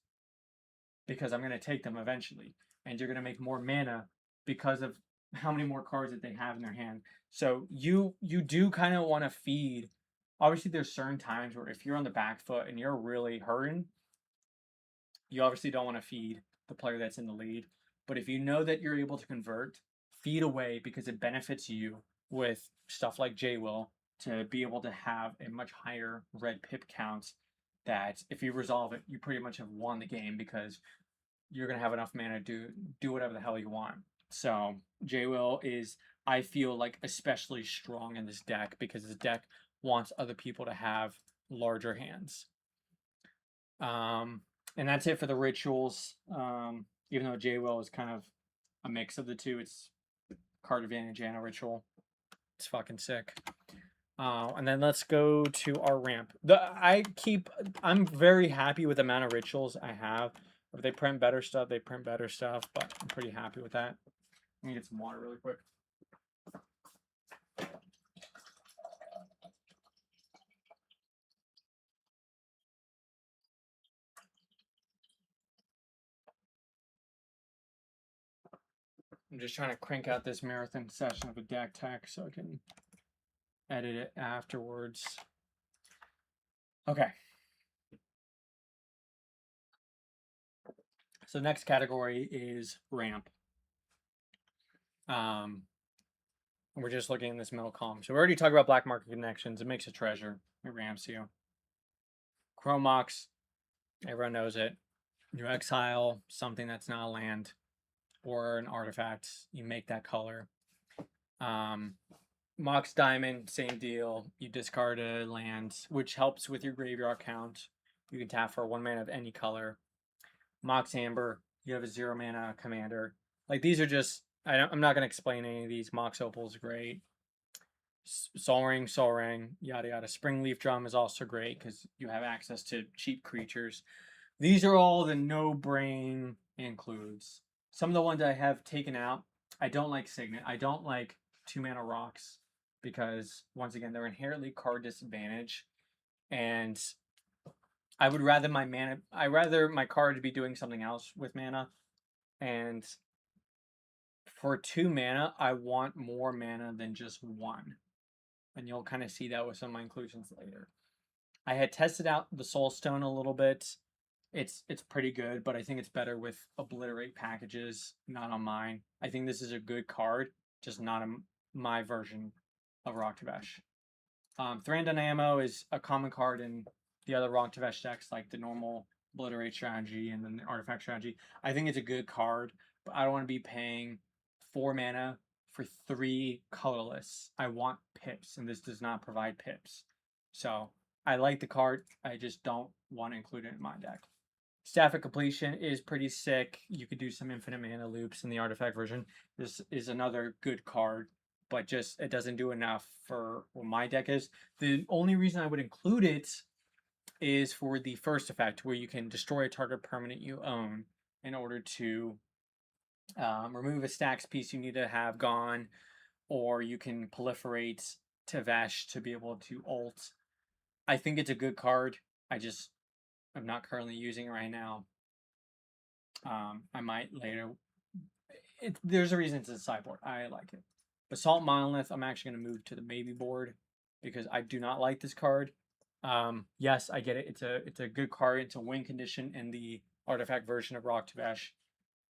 because I'm going to take them eventually. And you're going to make more mana because of how many more cards that they have in their hand. So you do kind of want to feed. Obviously, there's certain times where if you're on the back foot and you're really hurting, you obviously don't want to feed the player that's in the lead. But if you know that you're able to convert, feed away because it benefits you with stuff like J-Will to be able to have a much higher red pip count that if you resolve it, you pretty much have won the game because you're going to have enough mana to do whatever the hell you want. So J-Will is, I feel like, especially strong in this deck because this deck wants other people to have larger hands. And that's it for the rituals. Even though J-Will is kind of a mix of the two, it's card advantage and a ritual. It's fucking sick. And then let's go to our ramp. I'm very happy with the amount of rituals I have. If they print better stuff, they print better stuff, but I'm pretty happy with that. Let me get some water really quick. I'm just trying to crank out this marathon session of a deck tech so I can edit it afterwards. Okay. So next category is ramp. We're just looking in this middle column. So we already talked about black market connections. It makes a treasure. It ramps you. Chromox, everyone knows it. You exile something that's not a land or an artifact. You make that color. Mox Diamond, same deal. You discard a land, which helps with your graveyard count. You can tap for 1 mana of any color. Mox Amber, you have a 0 mana commander. Like, these are just, I'm not going to explain any of these. Mox Opal is great. Sol Ring, yada yada. Springleaf Drum is also great because you have access to cheap creatures. These are all the no-brain includes. Some of the ones I have taken out, I don't like Signet. I don't like 2 mana rocks because, once again, they're inherently card disadvantage. And I would rather my card be doing something else with mana. And for 2 mana, I want more mana than just 1. And you'll kind of see that with some of my inclusions later. I had tested out the Soulstone a little bit. It's pretty good, but I think it's better with Obliterate packages, not on mine. I think this is a good card, just not on my version of Rog Tevesh. Thranduil Ammo is a common card in the other Rog Tevesh decks, like the normal Obliterate strategy and then the Artifact strategy. I think it's a good card, but I don't want to be paying 4 mana for 3 colorless. I want pips, and this does not provide pips. So I like the card. I just don't want to include it in my deck. Staff of Completion is pretty sick. You could do some infinite mana loops in the artifact version. This is another good card, but just it doesn't do enough for what my deck is. The only reason I would include it is for the first effect, where you can destroy a target permanent you own in order to remove a stacks piece you need to have gone, or you can proliferate Tevesh to be able to ult. I think it's a good card. I'm not currently using it right now. I might later. There's a reason it's a sideboard. I like it. Basalt Monolith, I'm actually going to move to the maybe board because I do not like this card. Yes, I get it. It's a good card. It's a win condition in the artifact version of Rog Tevesh.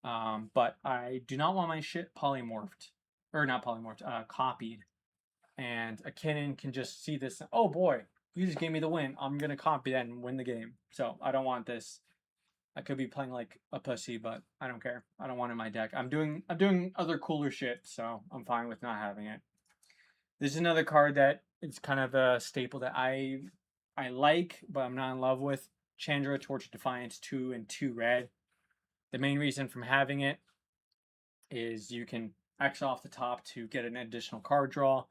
But I do not want my shit polymorphed. Or not polymorphed, copied. And a Kinnan can just see this. Oh boy, you just gave me the win. I'm going to copy that and win the game. So I don't want this. I could be playing like a pussy, but I don't care. I don't want it in my deck. I'm doing other cooler shit, so I'm fine with not having it. This is another card that is kind of a staple that I like, but I'm not in love with. Chandra, Torch of Defiance, 2 and 2 red. The main reason from having it is you can X off the top to get an additional card draw.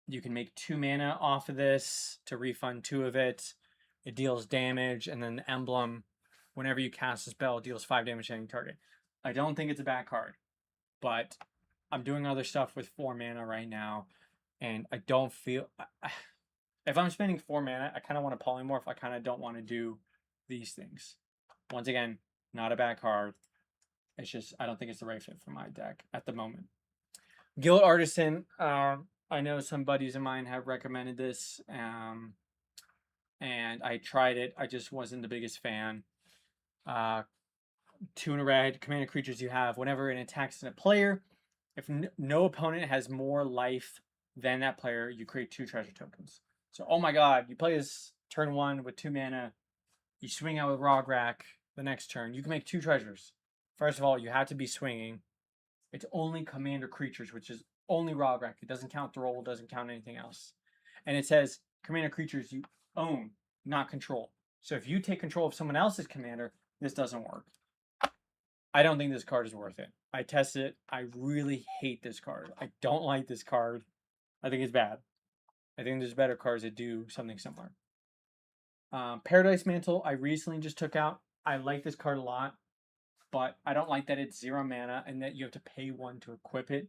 You can make 2 mana off of this to refund 2 of it. It deals damage, and then the emblem, whenever you cast a spell, deals 5 damage to any target. I don't think it's a bad card, but I'm doing other stuff with 4 mana right now, and I don't feel... If I'm spending 4 mana, I kind of want to polymorph. I kind of don't want to do these things. Once again, not a bad card. It's just, I don't think it's the right fit for my deck at the moment. Guild Artisan, I know some buddies of mine have recommended this, and I tried it. I just wasn't the biggest fan. 2 in a red, commanded creatures you have. Whenever it attacks a player, if no opponent has more life than that player, you create 2 treasure tokens. So, oh my god, you play this turn 1 with 2 mana, you swing out with Rograkh the next turn, you can make 2 treasures. First of all, you have to be swinging. It's only commander creatures, which is only Rograkh. It doesn't count the roll, doesn't count anything else. And it says commander creatures you own, not control. So if you take control of someone else's commander, this doesn't work. I don't think this card is worth it. I tested it. I really hate this card. I don't like this card. I think it's bad. I think there's better cards that do something similar. Paradise Mantle, I recently just took out. I like this card a lot, but I don't like that it's 0 mana and that you have to pay 1 to equip it.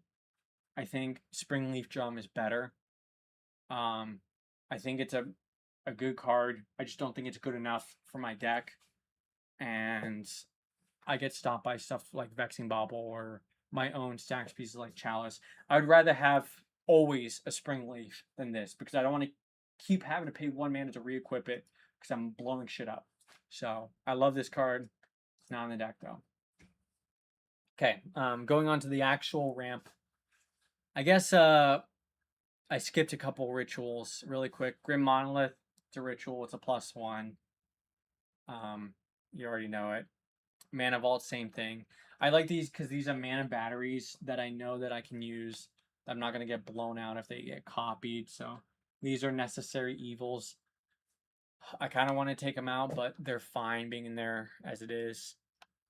I think Springleaf Drum is better. I think it's a good card. I just don't think it's good enough for my deck. And I get stopped by stuff like Vexing Bauble or my own stacks pieces like Chalice. I would rather have always a Springleaf than this because I don't want to keep having to pay 1 mana to re-equip it because I'm blowing shit up. So I love this card. It's not on the deck though. Okay, going on to the actual ramp. I guess I skipped a couple rituals really quick. Grim Monolith, it's a ritual. It's a +1. You already know it. Mana Vault, same thing. I like these because these are mana batteries that I know that I can use. I'm not going to get blown out if they get copied. So these are necessary evils. I kind of want to take them out, but they're fine being in there as it is.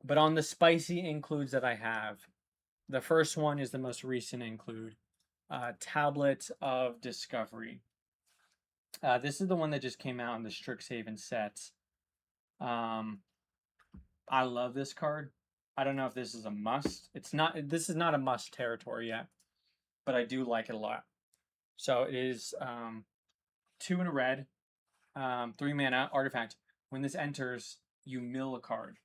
But on the spicy includes that I have, the first one is the most recent include. Tablet of Discovery. This is the one that just came out in the Strixhaven sets. I love this card. I don't know if this is a must. It's not. This is not a must territory yet, but I do like it a lot. So it is 2 in a red, 3 mana artifact. When this enters, you mill a card.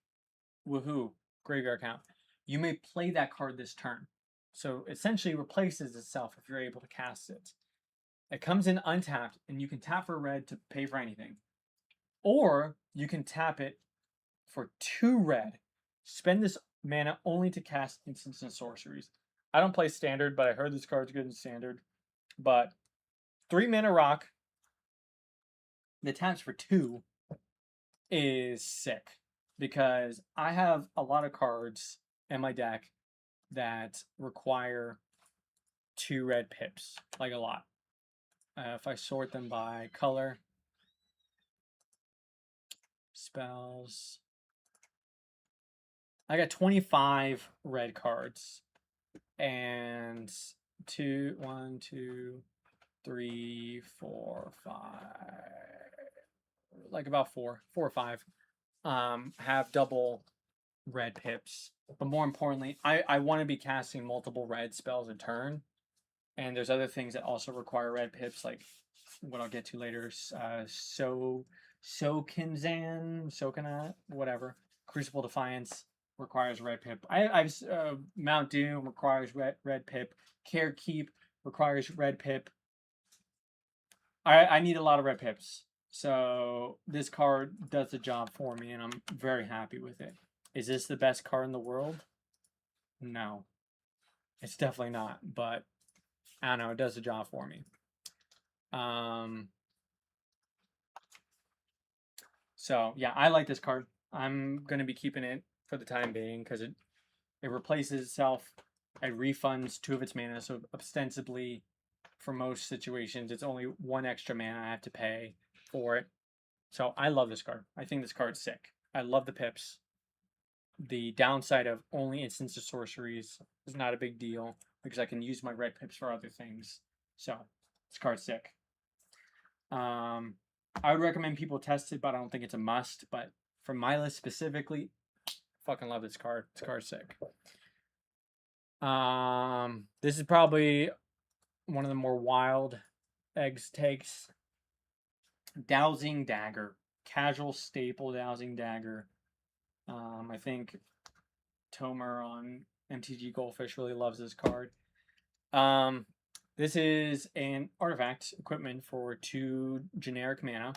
Woohoo! Graveyard count. You may play that card this turn. So essentially replaces itself if you're able to cast it. It comes in untapped, and you can tap for red to pay for anything. Or you can tap it for 2 red. Spend this mana only to cast instants and sorceries. I don't play standard, but I heard this card's good in standard. But 3 mana rock that taps for 2 is sick. Because I have a lot of cards in my deck that require 2 red pips. Like a lot. If I sort them by color. Spells. I got 25 red cards. And 1, 2, 3, 4, 5. Like about 4 or 5. Have double red pips. But more importantly, I want to be casting multiple red spells a turn. And there's other things that also require red pips, like what I'll get to later. Sokana, whatever. Crucible Defiance requires red pip. I've Mount Doom requires red pip. Care Keep requires red pip. I need a lot of red pips. So this card does the job for me, and I'm very happy with it. Is this the best card in the world? No. It's definitely not, but I don't know, it does the job for me. So yeah, I like this card. I'm gonna be keeping it for the time being because it replaces itself. It refunds 2 of its mana, so ostensibly, for most situations, it's only 1 extra mana I have to pay for it. So I love this card. I think this card's sick. I love the pips. The downside of only instants of sorceries is not a big deal because I can use my red pips for other things. So this card's sick. I would recommend people test it, but I don't think it's a must. But for my list specifically, fucking love this card. This card's sick. This is probably one of the more wild eggs takes. Dowsing Dagger. Casual staple Dowsing Dagger. I think Tomer on MTG Goldfish really loves this card. This is an artifact equipment for 2 generic mana.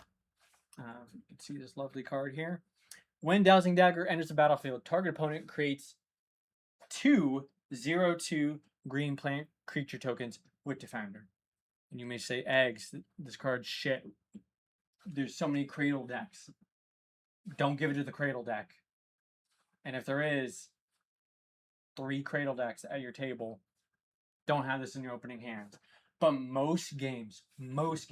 You can see this lovely card here. When Dowsing Dagger enters the battlefield, target opponent creates 2 0/2 green plant creature tokens with Defender. And you may say, eggs, this card's shit. There's so many Cradle decks. Don't give it to the Cradle deck. And if there is 3 Cradle decks at your table, don't have this in your opening hand. But most games, there's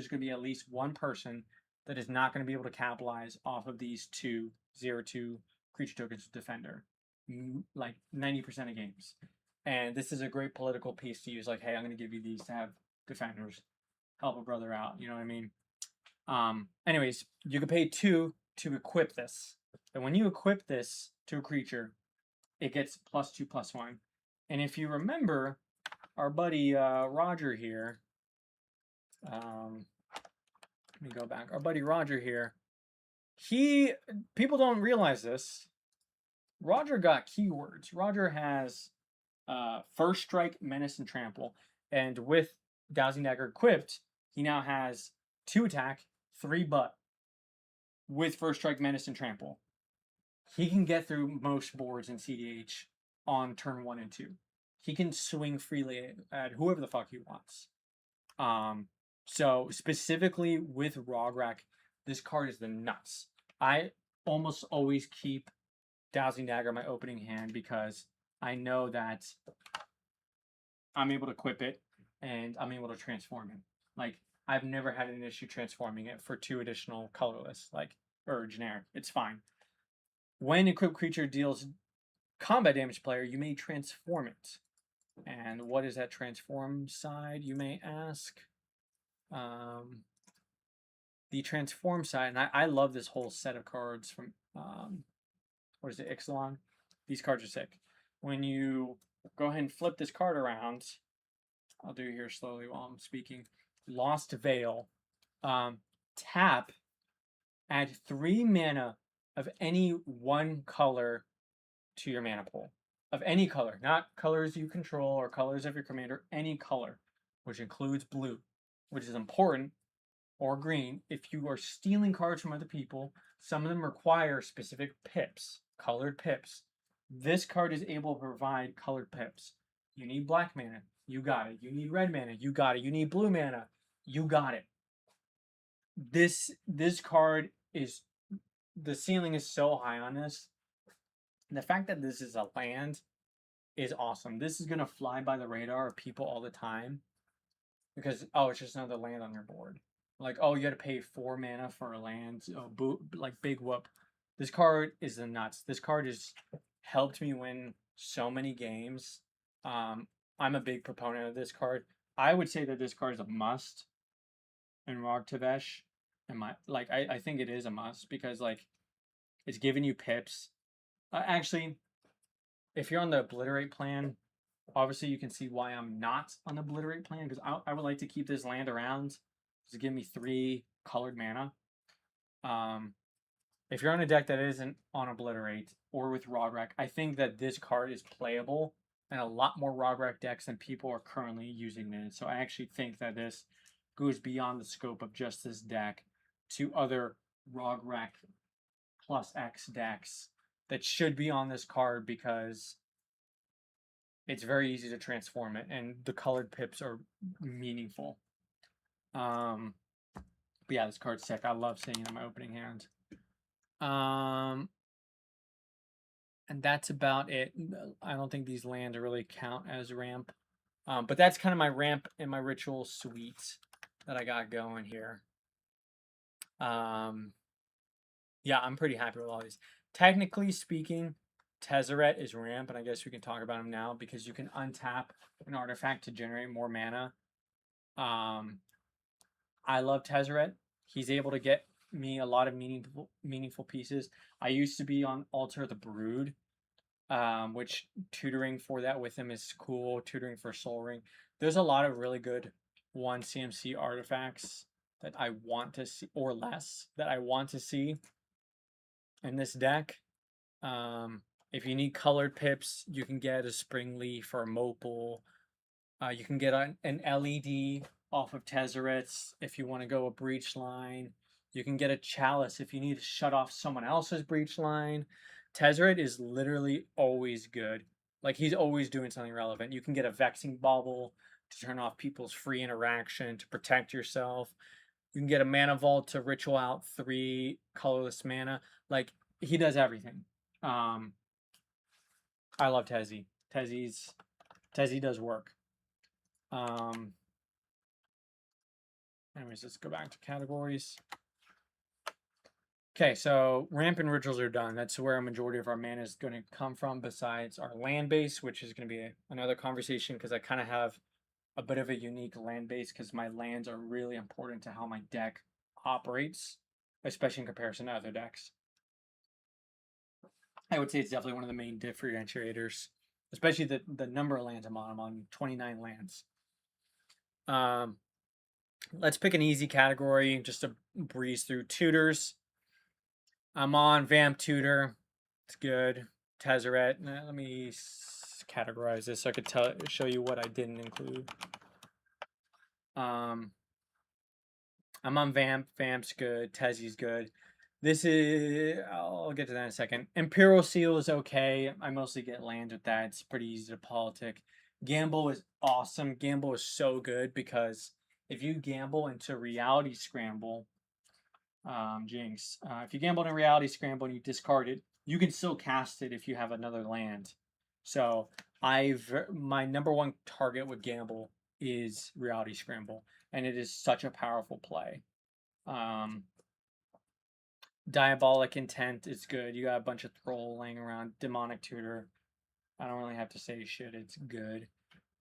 going to be at least one person that is not going to be able to capitalize off of these 2 0/2 creature tokens with Defender. Like 90% of games. And this is a great political piece to use. Like, hey, I'm going to give you these to have Defenders. Help a brother out. You know what I mean? Anyways, you can pay 2 to equip this. And when you equip this to a creature, it gets +2/+1. And if you remember, our buddy Roger here, let me go back. Our buddy Roger here, people don't realize this. Roger got keywords. Roger has First Strike, Menace, and Trample. And with Dowsing Dagger equipped, he now has 2 attack, 3 butt with First Strike, Menace, and Trample. he can get through most boards in CEDH on turn 1 and 2. He can swing freely at whoever the fuck he wants. So specifically with Rograkh, this card is the nuts. I almost always keep Dowsing Dagger in my opening hand because I know that I'm able to equip it and I'm able to transform it. Like, I've never had an issue transforming it for 2 additional colorless, or generic. It's fine. When equipped creature deals combat damage to player, you may transform it. And what is that transform side, you may ask? The transform side, and I love this whole set of cards from, what is it, Ixalan? These cards are sick. When you go ahead and flip this card around, I'll do it here slowly while I'm speaking. Lost Veil. Tap, add 3 mana of any 1 color to your mana pool. Of any color, not colors you control or colors of your commander, any color, which includes blue, which is important, or green. If you are stealing cards from other people, some of them require specific pips, colored pips. This card is able to provide colored pips. You need black mana, you got it. You need red mana, you got it. You need blue mana, you got it. This card is, the ceiling is so high on this. The fact that this is a land is awesome. This is gonna fly by the radar of people all the time because, oh, it's just another land on your board. Like, oh, you got to pay 4 mana for a land. Oh, like, big whoop. This card is the nuts. This card has helped me win so many games. I'm a big proponent of this card. I would say that this card is a must in Rog Tevesh. And I think it is a must because, like, it's giving you pips. Actually, if you're on the Obliterate plan, obviously you can see why I'm not on the Obliterate plan because I would like to keep this land around to give me 3 colored mana. If you're on a deck that isn't on Obliterate or with Rograkh, I think that this card is playable and a lot more Rograkh decks than people are currently using it. So I actually think that this goes beyond the scope of just this deck to other Rograkh plus X decks that should be on this card because it's very easy to transform it and the colored pips are meaningful. But yeah, this card's sick. I love seeing it in my opening hand. And that's about it. I don't think these lands really count as ramp. But that's kind of my ramp and my ritual suite that I got going here. Yeah, I'm pretty happy with all these. Technically speaking, Tezzeret is ramp, and I guess we can talk about him now because you can untap an artifact to generate more mana. I love Tezzeret. He's able to get me a lot of meaningful pieces. I used to be on Altar the Brood, which tutoring for that with him is cool. Tutoring for Soul Ring. There's a lot of really good 1 CMC artifacts that I want to see, or less, that I want to see in this deck. If you need colored pips, you can get a Spring Leaf or a Mopal. You can get an LED off of Tezzeret's if you want to go a breach line. You can get a Chalice if you need to shut off someone else's breach line. Tezzeret is literally always good. Like, he's always doing something relevant. You can get a Vexing Bauble to turn off people's free interaction to protect yourself. You can get a Mana Vault to ritual out 3 colorless mana. Like, he does everything. I love Tezzy. Tezzy does work. Anyways, let's go back to categories. Okay, so ramp and rituals are done. That's where a majority of our mana is going to come from, besides our land base, which is going to be another conversation because I kind of have a bit of a unique land base because my lands are really important to how my deck operates, especially in comparison to other decks. I would say it's definitely one of the main differentiators, especially the number of lands I'm on. I'm on 29 lands. Let's pick an easy category just to breeze through. Tutors. I'm on Vamp Tutor. It's good. Tezzeret. Let me categorize this so I could show you what I didn't include. I'm on Vamp. Vamp's good. Tezzy's good. This is, I'll get to that in a second. Imperial Seal is okay. I mostly get lands with that. It's pretty easy to politic. Gamble is awesome. Gamble is so good because if you gamble into Reality Scramble, Jinx, if you gamble in Reality Scramble and you discard it, you can still cast it if you have another land. So my number one target with Gamble is Reality Scramble, and it is such a powerful play. Diabolic Intent is good. You got a bunch of troll laying around. Demonic Tutor, I don't really have to say shit. It's good.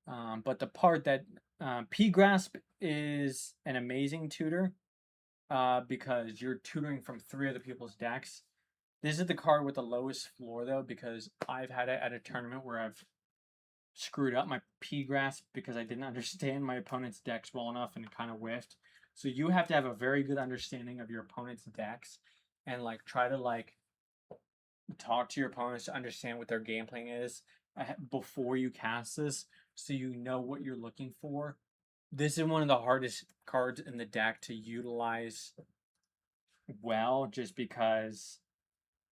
But the part that P Grasp is an amazing tutor because you're tutoring from 3 other people's decks. This is the card with the lowest floor though, because I've had it at a tournament where I've screwed up my P Grasp because I didn't understand my opponent's decks well enough and it kind of whiffed. So you have to have a very good understanding of your opponent's decks and like try to like talk to your opponents to understand what their game plan is before you cast this, so you know what you're looking for. This is one of the hardest cards in the deck to utilize well, just because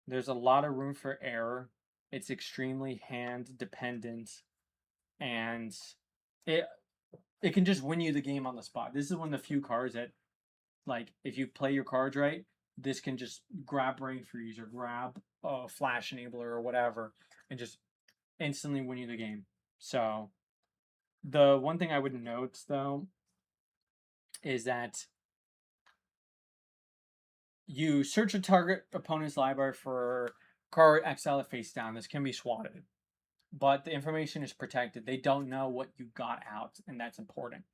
there's a lot of room for error. It's extremely hand dependent, and it can just win you the game on the spot. This is one of the few cards that, like, if you play your cards right, this can just grab Brain Freeze or grab Flash Enabler or whatever, and just instantly win you the game. So, the one thing I would note, though, is that you search a target opponent's library for card exile it face down. This can be swatted, but the information is protected. They don't know what you got out, and that's important.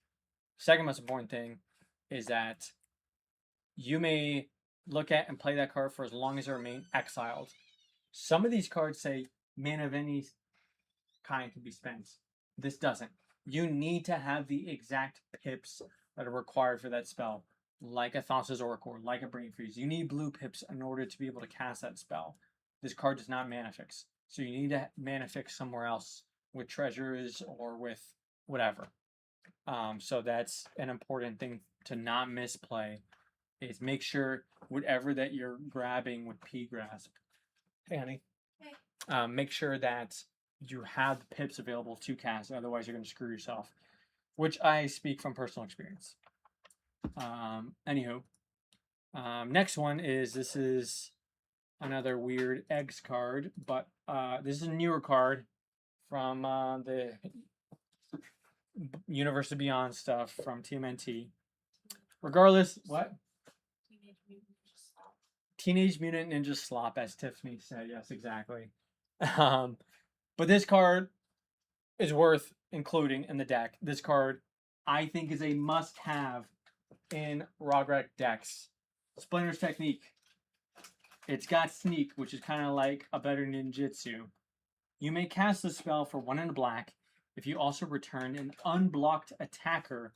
Second most important thing is that you may look at and play that card for as long as it remains exiled. Some of these cards say mana of any kind can be spent. This doesn't. You need to have the exact pips that are required for that spell, like a Thassa's Oracle, like a Brain Freeze. You need blue pips in order to be able to cast that spell. This card does not mana fix, so you need to mana fix somewhere else with treasures or with whatever. So that's an important thing to not misplay, is make sure whatever that you're grabbing with P Grasp, Annie, make sure that you have the pips available to cast, otherwise you're going to screw yourself, which I speak from personal experience. Anywho, next one is, this is another weird eggs card, but this is a newer card from the Universe of Beyond stuff from TMNT. Regardless, what? Teenage Mutant Ninja Slop, as Tiffany said. Yes, exactly. But this card is worth including in the deck. This card, I think, is a must-have in Rograkh decks. Splinter's Technique. It's got Sneak, which is kind of like a better ninjutsu. You may cast the spell for 1 in black if you also return an unblocked attacker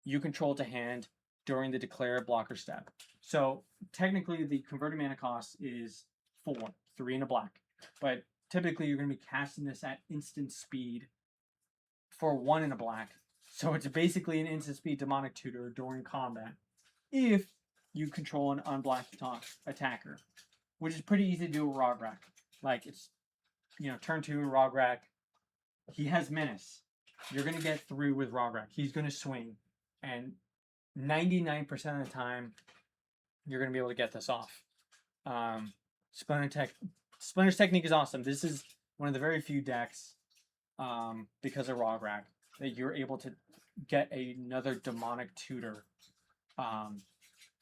you control to hand during the declare blocker step. So technically the converted mana cost is 4, 3 in a black. But typically you're going to be casting this at instant speed for 1 in a black. So it's basically an instant speed demonic tutor during combat if you control an unblocked attacker, which is pretty easy to do with Rograkh. Like, it's, turn 2 Rograkh, he has menace. You're going to get through with Rograkh. He's going to swing, and 99% of the time you're going to be able to get this off. Splinter's Technique is awesome. This is one of the very few decks, because of Rograkh, that you're able to get another demonic tutor, and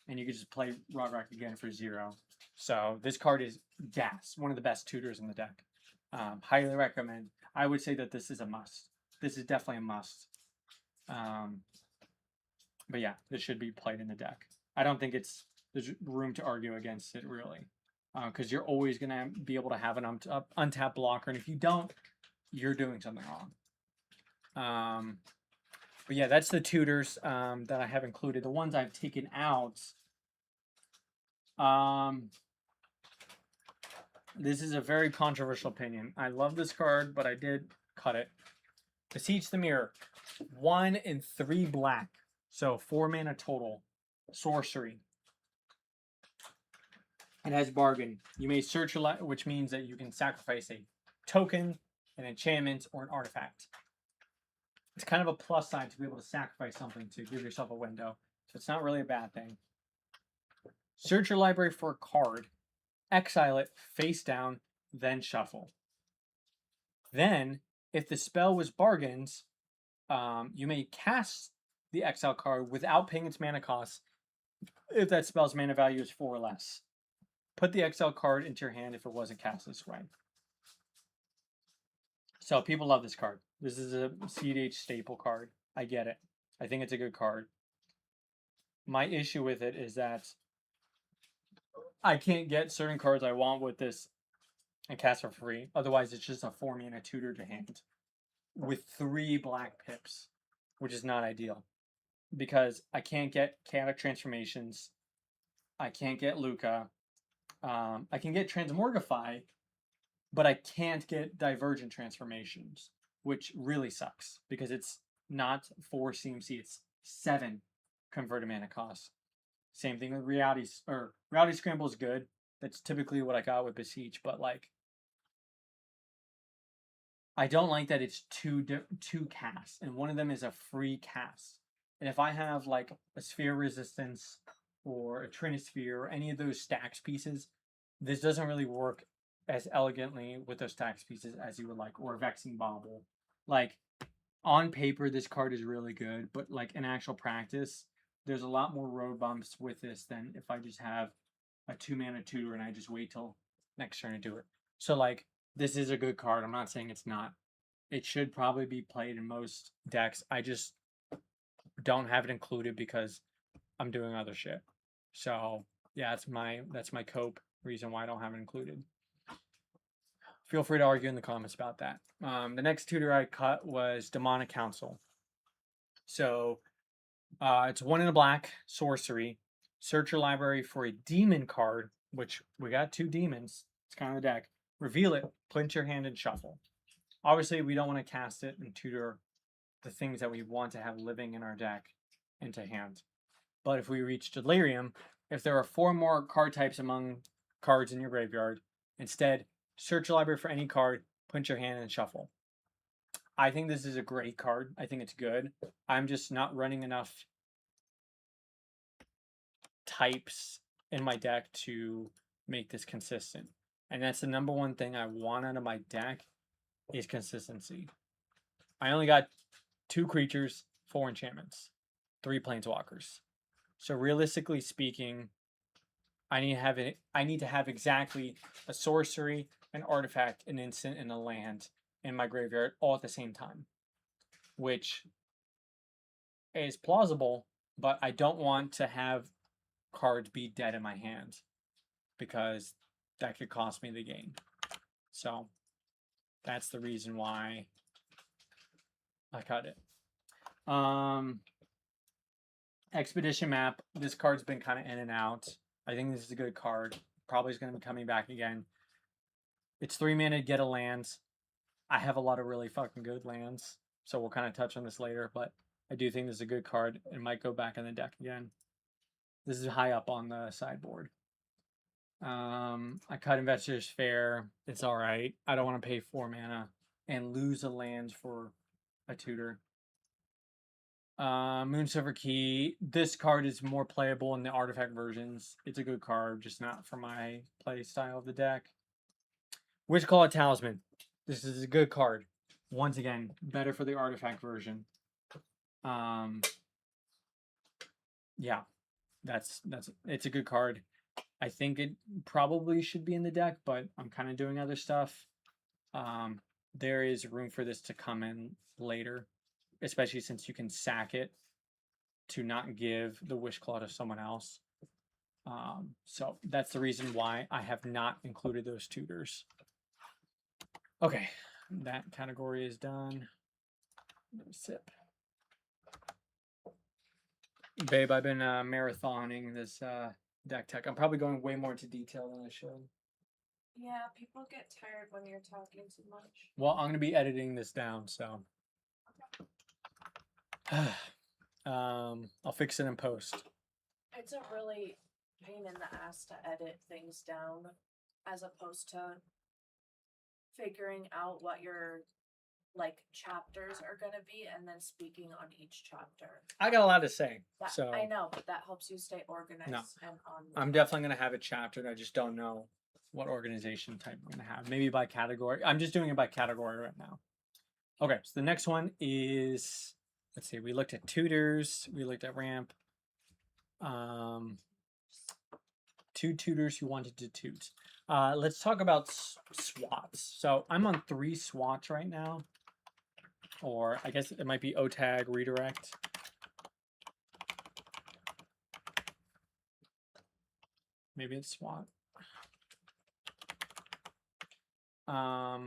you can just play Rograkh again for 0. So this card is gas, one of the best tutors in the deck. Highly recommend. I would say that this is a must. This is definitely a must. But yeah, this should be played in the deck. I don't think there's room to argue against it, really, because you're always going to be able to have an untapped blocker, and if you don't, you're doing something wrong. But yeah, that's the tutors that I have included. The ones I've taken out. This is a very controversial opinion. I love this card, but I did cut it. Beseech the Mirror. 1 in 3 black. So 4 mana total. Sorcery. It has bargain. You may search a lot, which means that you can sacrifice a token, an enchantment, or an artifact. It's kind of a plus side to be able to sacrifice something to give yourself a window. So it's not really a bad thing. Search your library for a card, exile it face down, then shuffle. Then, if the spell was bargains, you may cast the exile card without paying its mana cost if that spell's mana value is 4 or less. Put the exile card into your hand if it wasn't cast this way. So people love this card. This is a CEDH staple card. I get it. I think it's a good card. My issue with it is that I can't get certain cards I want with this and cast for free. Otherwise, it's just a 4-mana tutor to hand with 3 black pips, which is not ideal. Because I can't get chaotic transformations. I can't get Luca. I can get Transmorgify, but I can't get Divergent transformations, which really sucks because it's not 4 CMC, it's 7 converted mana cost. Same thing with Reality Scramble is good. That's typically what I got with Beseech, but like, I don't like that it's two casts, and one of them is a free cast. And if I have like a Sphere Resistance or a Trinisphere or any of those stacks pieces, this doesn't really work as elegantly with those stacks pieces as you would like, or a Vexing Bauble. Like, on paper, this card is really good, but like in actual practice, there's a lot more road bumps with this than if I just have a 2-mana tutor and I just wait till next turn to do it. So like, this is a good card. I'm not saying it's not. It should probably be played in most decks. I just don't have it included because I'm doing other shit. So yeah, that's my cope reason why I don't have it included. Feel free to argue in the comments about that. The next tutor I cut was Demonic Council. So it's 1 in a black sorcery. Search your library for a demon card, which we got 2 demons. It's kind of the deck. Reveal it, clinch your hand, and shuffle. Obviously, we don't want to cast it and tutor the things that we want to have living in our deck into hand. But if we reach Delirium, if there are 4 more card types among cards in your graveyard, instead, search your library for any card, punch your hand, and shuffle. I think this is a great card. I think it's good. I'm just not running enough types in my deck to make this consistent. And that's the number one thing I want out of my deck is consistency. I only got 2 creatures, 4 enchantments, 3 planeswalkers. So realistically speaking, I need to have exactly a sorcery, an artifact, an instant, and a land in my graveyard all at the same time, which is plausible, but I don't want to have cards be dead in my hand because that could cost me the game. So that's the reason why I cut it. Expedition Map. This card's been kind of in and out. I think this is a good card. Probably is going to be coming back again. It's 3 mana, get a land. I have a lot of really fucking good lands, so we'll kind of touch on this later, but I do think this is a good card. It might go back in the deck again. This is high up on the sideboard. I cut Investor's Fair. It's alright. I don't want to pay 4 mana and lose a land for a tutor. Moonsilver Key. This card is more playable in the artifact versions. It's a good card, just not for my play style of the deck. Witchclaw Talisman. This is a good card. Once again, better for the artifact version. Yeah, it's a good card. I think it probably should be in the deck, but I'm kind of doing other stuff. There is room for this to come in later, especially since you can sack it to not give the Wishclaw to someone else. So that's the reason why I have not included those tutors. Okay, that category is done. Sip. Babe, I've been marathoning this deck tech. I'm probably going way more into detail than I should. Yeah, people get tired when you're talking too much. Well, I'm going to be editing this down, so. Okay. I'll fix it in post. It's a really pain in the ass to edit things down, as opposed to figuring out what your like chapters are gonna be and then speaking on each chapter. I got a lot to say, That, so I know, but that helps you stay organized and on. I'm definitely gonna have it chaptered. I just don't know what organization type I'm gonna have. Maybe by category. I'm just doing it by category right now. Okay, so the next one is, let's see, we looked at tutors, we looked at ramp. 2 tutors who wanted to toot. Let's talk about swats. So I'm on 3 swats right now, or I guess it might be OTAG redirect. Maybe it's SWAT. I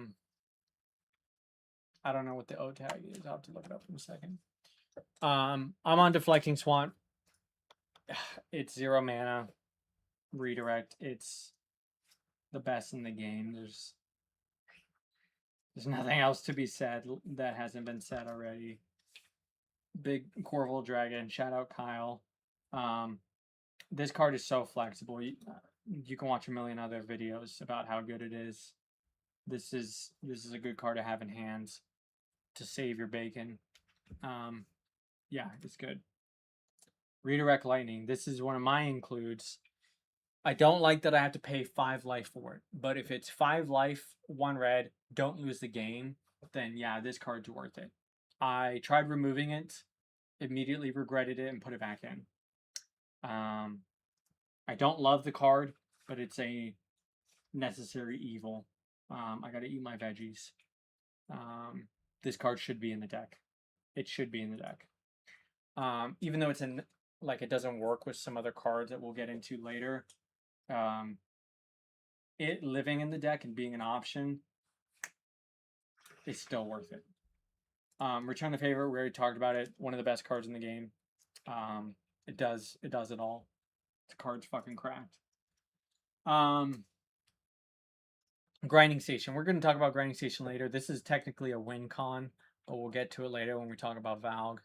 don't know what the OTAG is. I'll have to look it up in a second. I'm on deflecting SWAT. It's 0 mana. Redirect. It's the best in the game. There's nothing else to be said that hasn't been said already. Big Corval Dragon. Shout out Kyle. This card is so flexible. You can watch a million other videos about how good it is. This is a good card to have in hands to save your bacon. Yeah, it's good. Redirect Lightning. This is one of my includes. I don't like that I have to pay 5 life for it, but if it's 5 life, 1 red, don't lose the game, then yeah, this card's worth it. I tried removing it, immediately regretted it, and put it back in. I don't love the card, but it's a necessary evil. I gotta eat my veggies. This card should be in the deck. It should be in the deck. Even though it's in, like, it doesn't work with some other cards that we'll get into later. It living in the deck and being an option is still worth it. Return the Favor, we already talked about it. One of the best cards in the game. It does it all. The card's fucking cracked. Grinding Station. We're going to talk about Grinding Station later. This is technically a win con, but we'll get to it later when we talk about Valg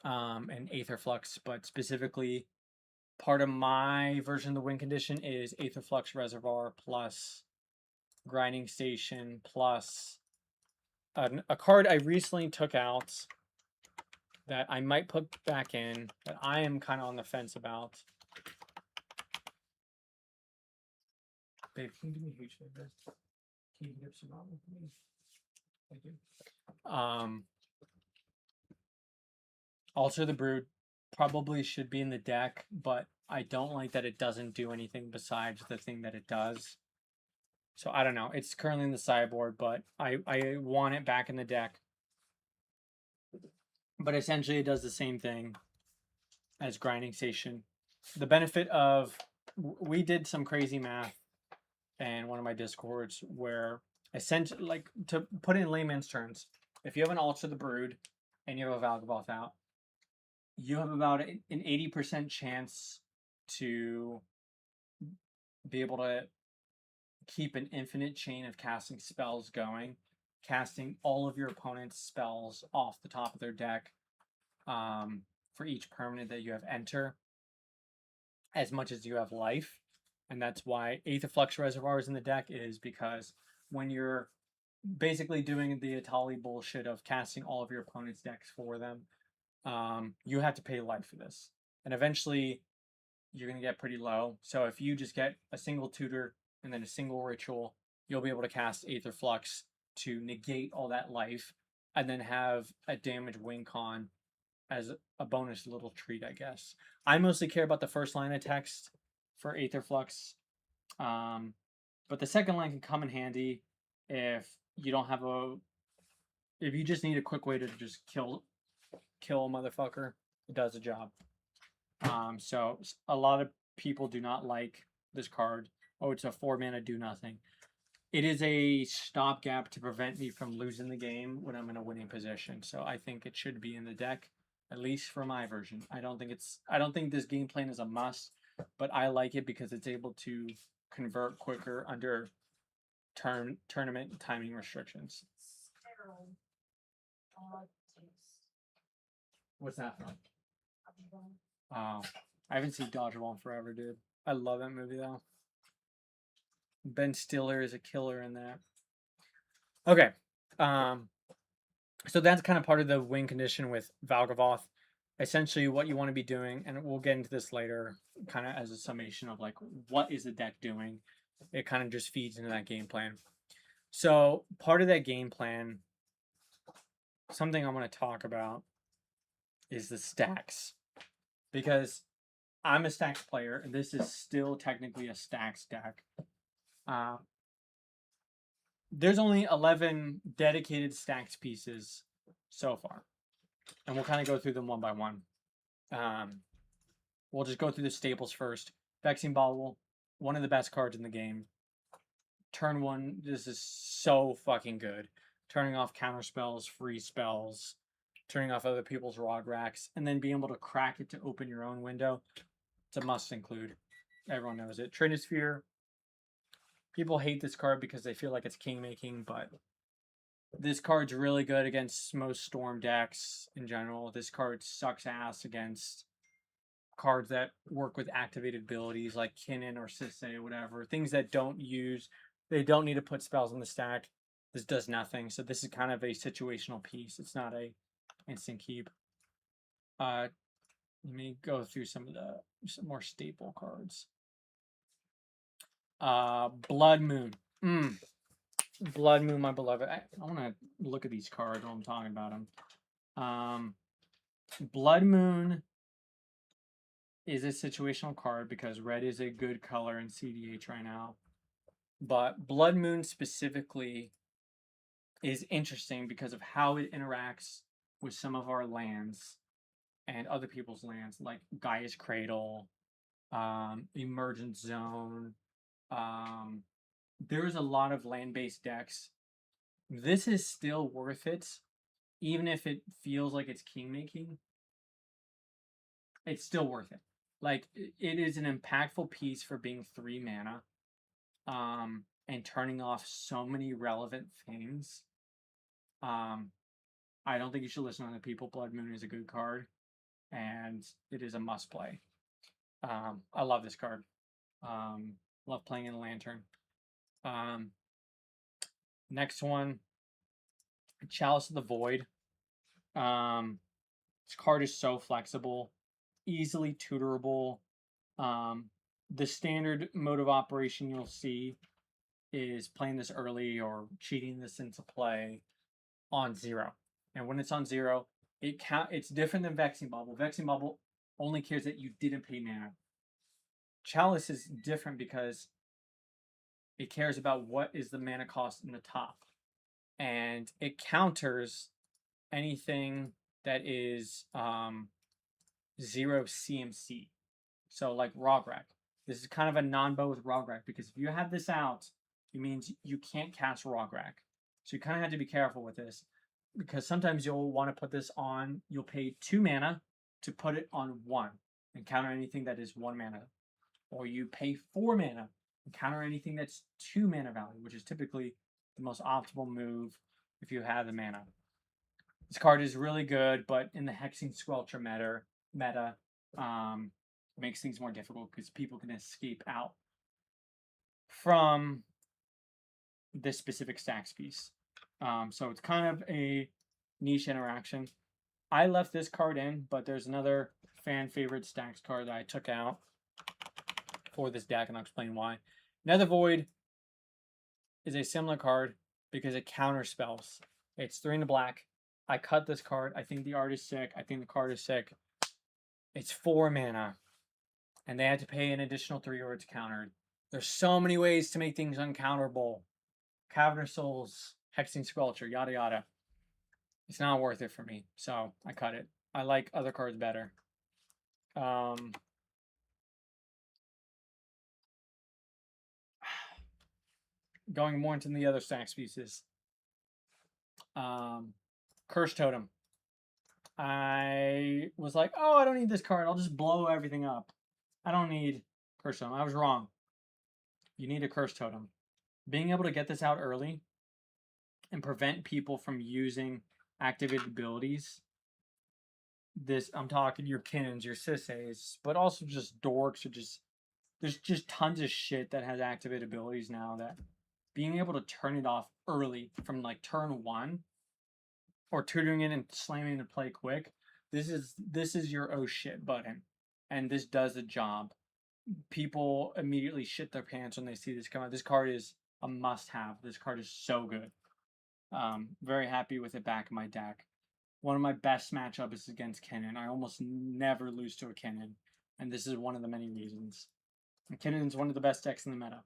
and Aether Flux. But specifically, part of my version of the win condition is Aether Flux Reservoir plus Grinding Station plus a card I recently took out that I might put back in that I am kind of on the fence about. Babe, can you do me a huge favor? Can you get some ramen for me? Thank you. Alter the Brood probably should be in the deck, but I don't like that it doesn't do anything besides the thing that it does. So I don't know. It's currently in the sideboard, but I want it back in the deck. But essentially it does the same thing as Grinding Station. The benefit of, we did some crazy math in one of my discords where essentially, like, to put it in layman's terms, if you have an Alter the Brood and you have a Valgavoth out, you have about an 80% chance to be able to keep an infinite chain of casting spells going, casting all of your opponent's spells off the top of their deck for each permanent that you have enter, as much as you have life. And that's why Aether Flux Reservoir is in the deck, is because when you're basically doing the Atali bullshit of casting all of your opponent's decks for them, you have to pay life for this. And eventually, you're going to get pretty low. So if you just get a single tutor and then a single ritual, you'll be able to cast Aether Flux to negate all that life and then have a damage win con as a bonus little treat, I guess. I mostly care about the first line of text for Aether Flux. But the second line can come in handy if you don't have if you just need a quick way to just kill a motherfucker. It does the job. So a lot of people do not like this card. Oh, it's a 4 mana do nothing. It is a stopgap to prevent me from losing the game when I'm in a winning position. So I think it should be in the deck, at least for my version. I don't think this game plan is a must, but I like it because it's able to convert quicker under tournament timing restrictions. What's that from? Oh. I haven't seen Dodgeball in forever, dude. I love that movie though. Ben Stiller is a killer in that. Okay. So that's kind of part of the win condition with Valgavoth. Essentially, what you want to be doing, and we'll get into this later, kind of as a summation of like what is the deck doing. It kind of just feeds into that game plan. So part of that game plan, something I want to talk about, is the stacks, because I'm a stacks player, and this is still technically a stacks deck. There's only 11 dedicated stacks pieces so far, and we'll kind of go through them one by one. We'll just go through the staples first. Vexing Bobble, one of the best cards in the game. Turn 1, this is so fucking good. Turning off counter spells, free spells, turning off other people's Rograkhs, and then being able to crack it to open your own window. It's a must include. Everyone knows it. Trinisphere. People hate this card because they feel like it's king making, but this card's really good against most Storm decks in general. This card sucks ass against cards that work with activated abilities like Kinnan or Sisse or whatever. Things that they don't need to put spells in the stack. This does nothing. So this is kind of a situational piece. It's not a instant keep. Let me go through some more staple cards. Blood Moon. Blood Moon, my beloved. I want to look at these cards while I'm talking about them. Blood Moon is a situational card because red is a good color in CEDH right now. But Blood Moon specifically is interesting because of how it interacts with some of our lands and other people's lands, like Gaia's Cradle, Emergent Zone. There's a lot of land-based decks. This is still worth it, even if it feels like it's king making. It's still worth it. Like, it is an impactful piece for being 3 mana, and turning off so many relevant things. I don't think you should listen to other people. Blood Moon is a good card, and it is a must play. I love this card. Love playing in the Lantern. Next one, Chalice of the Void. This card is so flexible, easily tutorable. The standard mode of operation you'll see is playing this early or cheating this into play on 0. And when it's on 0, it's different than Vexing Bubble. Vexing Bubble only cares that you didn't pay mana. Chalice is different because it cares about what is the mana cost in the top. And it counters anything that is 0 CMC. So like Rograkh. This is kind of a non-bow with Rograkh because if you have this out, it means you can't cast Rograkh. So you kind of have to be careful with this because sometimes you'll want to put this on, you'll pay 2 mana to put it on 1 and counter anything that is 1 mana. Or you pay 4 mana and counter anything that's 2 mana value, which is typically the most optimal move if you have the mana. This card is really good, but in the Hexing Squelcher meta makes things more difficult because people can escape out from this specific stacks piece. So it's kind of a niche interaction. I left this card in, but there's another fan favorite stacks card that I took out for this deck, and I'll explain why. Nether Void is a similar card because it counters spells. It's 3 in the black. I cut this card. I think the art is sick. I think the card is sick. It's 4 mana. And they had to pay an additional 3 or it's countered. There's so many ways to make things uncounterable. Cavernous Souls, Hexing Squelcher, yada yada. It's not worth it for me, so I cut it. I like other cards better. Going more into the other stacks pieces. Curse Totem. I was like, oh, I don't need this card. I'll just blow everything up. I don't need Curse Totem. I was wrong. You need a Curse Totem. Being able to get this out early and prevent people from using activated abilities this, I'm talking your Kinnons, your Sisseys, but also just dorks or just there's just tons of shit that has activate abilities now that being able to turn it off early from like turn one or tutoring it and slamming into play quick. This is your oh shit button, and this does the job. People immediately shit their pants when they see this come out. This card is a must-have. This card is so good. Very happy with it back in my deck. One of my best matchups is against Kinnan. I almost never lose to a Kinnan, and this is one of the many reasons. And Kinnan's one of the best decks in the meta.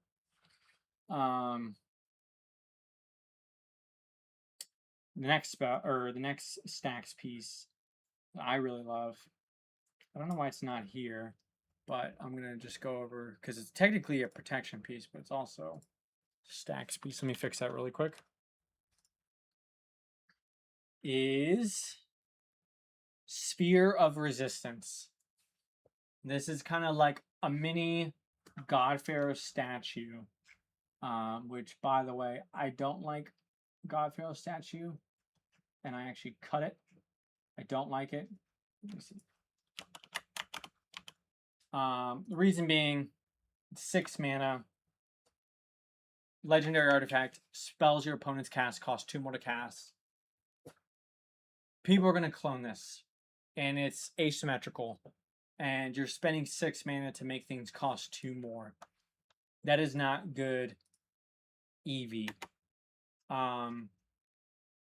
The next spell or the next stacks piece that I really love. I don't know why it's not here, but I'm gonna just go over because it's technically a protection piece, but it's also stacks piece. Let me fix that really quick. Is Sphere of Resistance. This is kind of like a mini God Pharaoh statue, which, by the way, I don't like God Pharaoh statue, and I actually cut it. I don't like it. Let me see. The reason being, 6 mana, legendary artifact, spells your opponent's cast cost 2 more to cast. People are going to clone this, and it's asymmetrical, and you're spending 6 mana to make things cost 2 more. That is not good EV.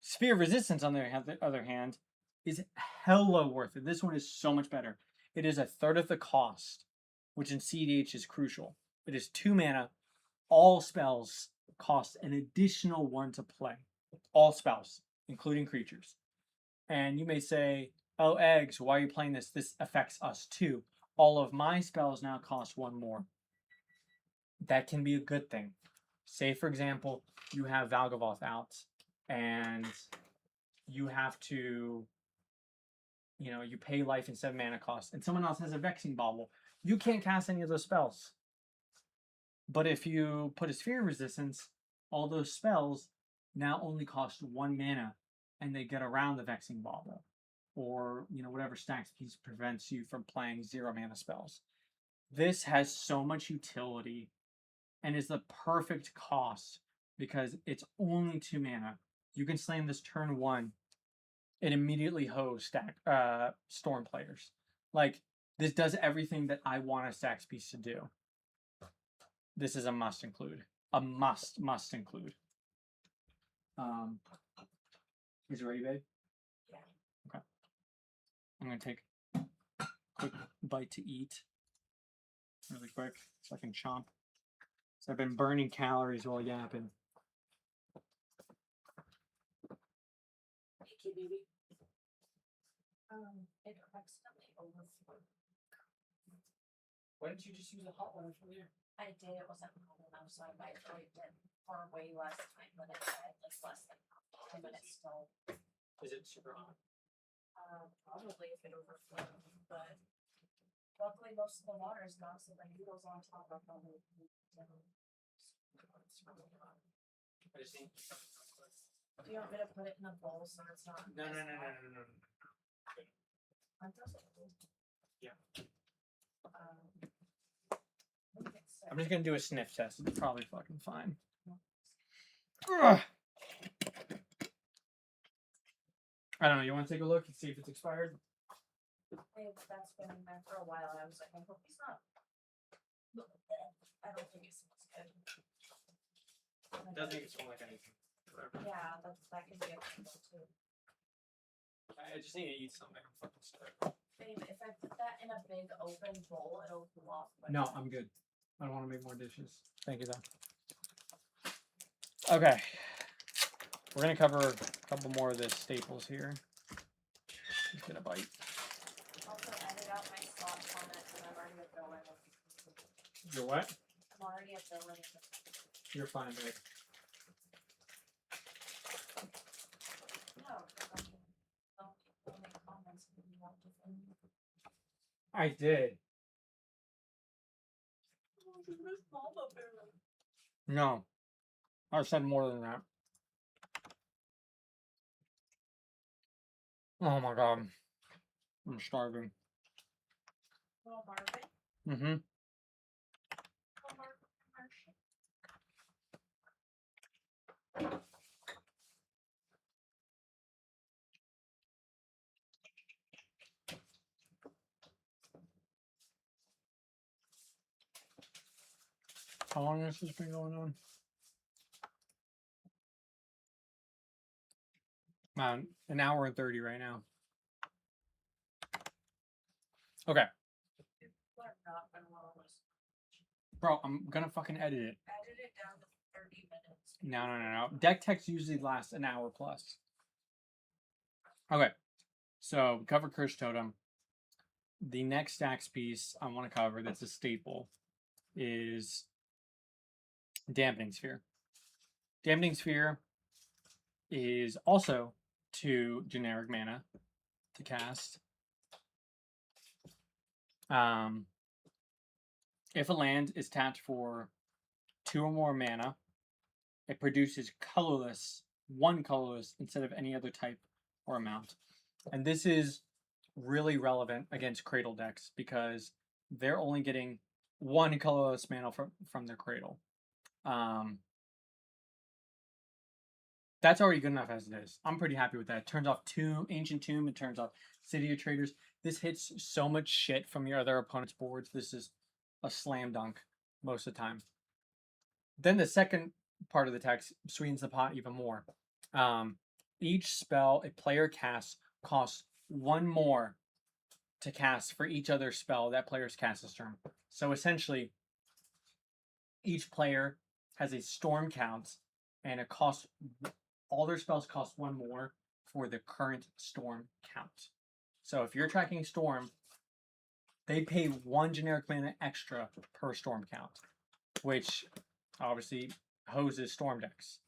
Sphere of Resistance, on the other hand, is hella worth it. This one is so much better. It is a third of the cost, which in CEDH is crucial. It is 2 mana. All spells cost an additional 1 to play. All spells, including creatures. And you may say, oh, Eggs, why are you playing this? This affects us too. All of my spells now cost 1 more. That can be a good thing. Say, for example, you have Valgavoth out, and you have to, you pay life and 7 mana cost, and someone else has a Vexing Bauble. You can't cast any of those spells. But if you put a Sphere of Resistance, all those spells now only cost 1 mana, and they get around the Vexing Bauble, or whatever stacks piece prevents you from playing 0 mana spells. This has so much utility, and is the perfect cost because it's only 2 mana. You can slam this turn 1. It immediately hose Storm players. Like, this does everything that I want a stacks piece to do. This is a must include. A must include. Is it ready, babe? Yeah. Okay. I'm gonna take a quick bite to eat. Really quick, so I can chomp. So I've been burning calories while yapping. Thank you, baby. It accidentally overflowed. Why didn't you just use the hot water from there? I did. It wasn't cold enough, so I microwaved it for way less time than it said. Like less than 10 minutes still. Is it super hot? Probably if it overflowed, but luckily most of the water is gone, so the noodles on top are probably. I just think. Do you want me to put it in a bowl so it's not? No. Yeah. I'm just gonna do a sniff test. It's probably fucking fine. Ugh. I don't know. You want to take a look and see if it's expired? That's been in there for a while. I was like, I hope he's not. I don't think it smells good. It doesn't even smell like anything. Yeah, that can be a thing too. I just need to eat something. I'm fucking starved. Babe, if I put that in a big open bowl, it'll cool off. No, I'm good. I don't want to make more dishes. Thank you, though. Okay. We're going to cover a couple more of the staples here. Just get a bite. Also, edit out my slot comments, and I'm already a villain. You're what? I'm already a villain. You're fine, babe. No, don't make comments if you want to. I did. No. I said more than that. Oh my god. I'm starving. Little Marvin. Mm-hmm. Little Marvin commercial. How long has this been going on? An hour and 30 right now. Okay. People are not gonna wanna listen. Bro, I'm gonna fucking edit it. Edit it down to 30 minutes. No. Deck text usually lasts an hour plus. Okay. So we covered Curse Totem. The next stacks piece I want to cover that's a staple is Dampening Sphere. Dampening Sphere is also 2 generic mana to cast. If a land is tapped for 2 or more mana, it produces colorless, 1 colorless instead of any other type or amount. And this is really relevant against Cradle decks because they're only getting 1 colorless mana from their Cradle. That's already good enough as it is. I'm pretty happy with that. It turns off Ancient Tomb. It turns off City of Traders. This hits so much shit from your other opponent's boards. This is a slam dunk most of the time. Then the second part of the text sweetens the pot even more. Each spell a player casts costs 1 more to cast for each other spell that player's cast this turn. So essentially, each player has a storm count, and it costs all their spells cost 1 more for the current storm count. So if you're tracking storm, they pay 1 generic mana extra per storm count, which obviously hoses storm decks.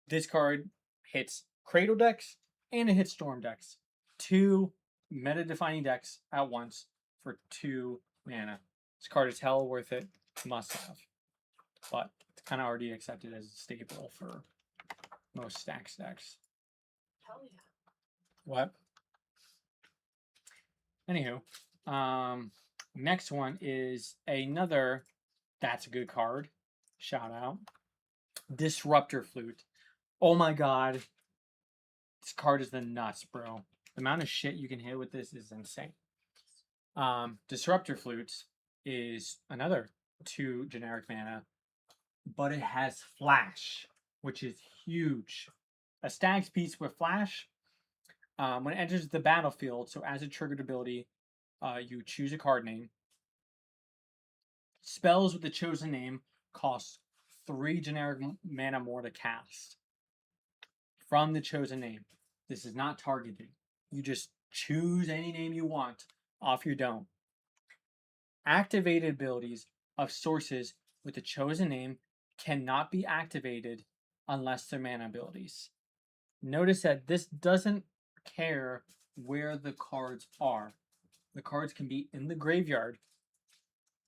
This card hits Cradle decks and it hits storm decks. 2 meta-defining decks at once for 2 mana. This card is hell worth it, must have. But it's kind of already accepted as a staple for most stacks decks. Hell yeah. What? Anywho, next one is another that's a good card. Shout out. Disruptor Flute. Oh my god. This card is the nuts, bro. The amount of shit you can hit with this is insane. Disruptor Flute is another 2 generic mana, but it has Flash, which is huge. A stacks piece with Flash, when it enters the battlefield, so as a triggered ability, you choose a card name. Spells with the chosen name cost 3 generic mana more to cast from the chosen name. This is not targeted. You just choose any name you want off your dome. Activated abilities of sources with the chosen name cannot be activated unless they're mana abilities. Notice that this doesn't care where the cards are. The cards can be in the graveyard,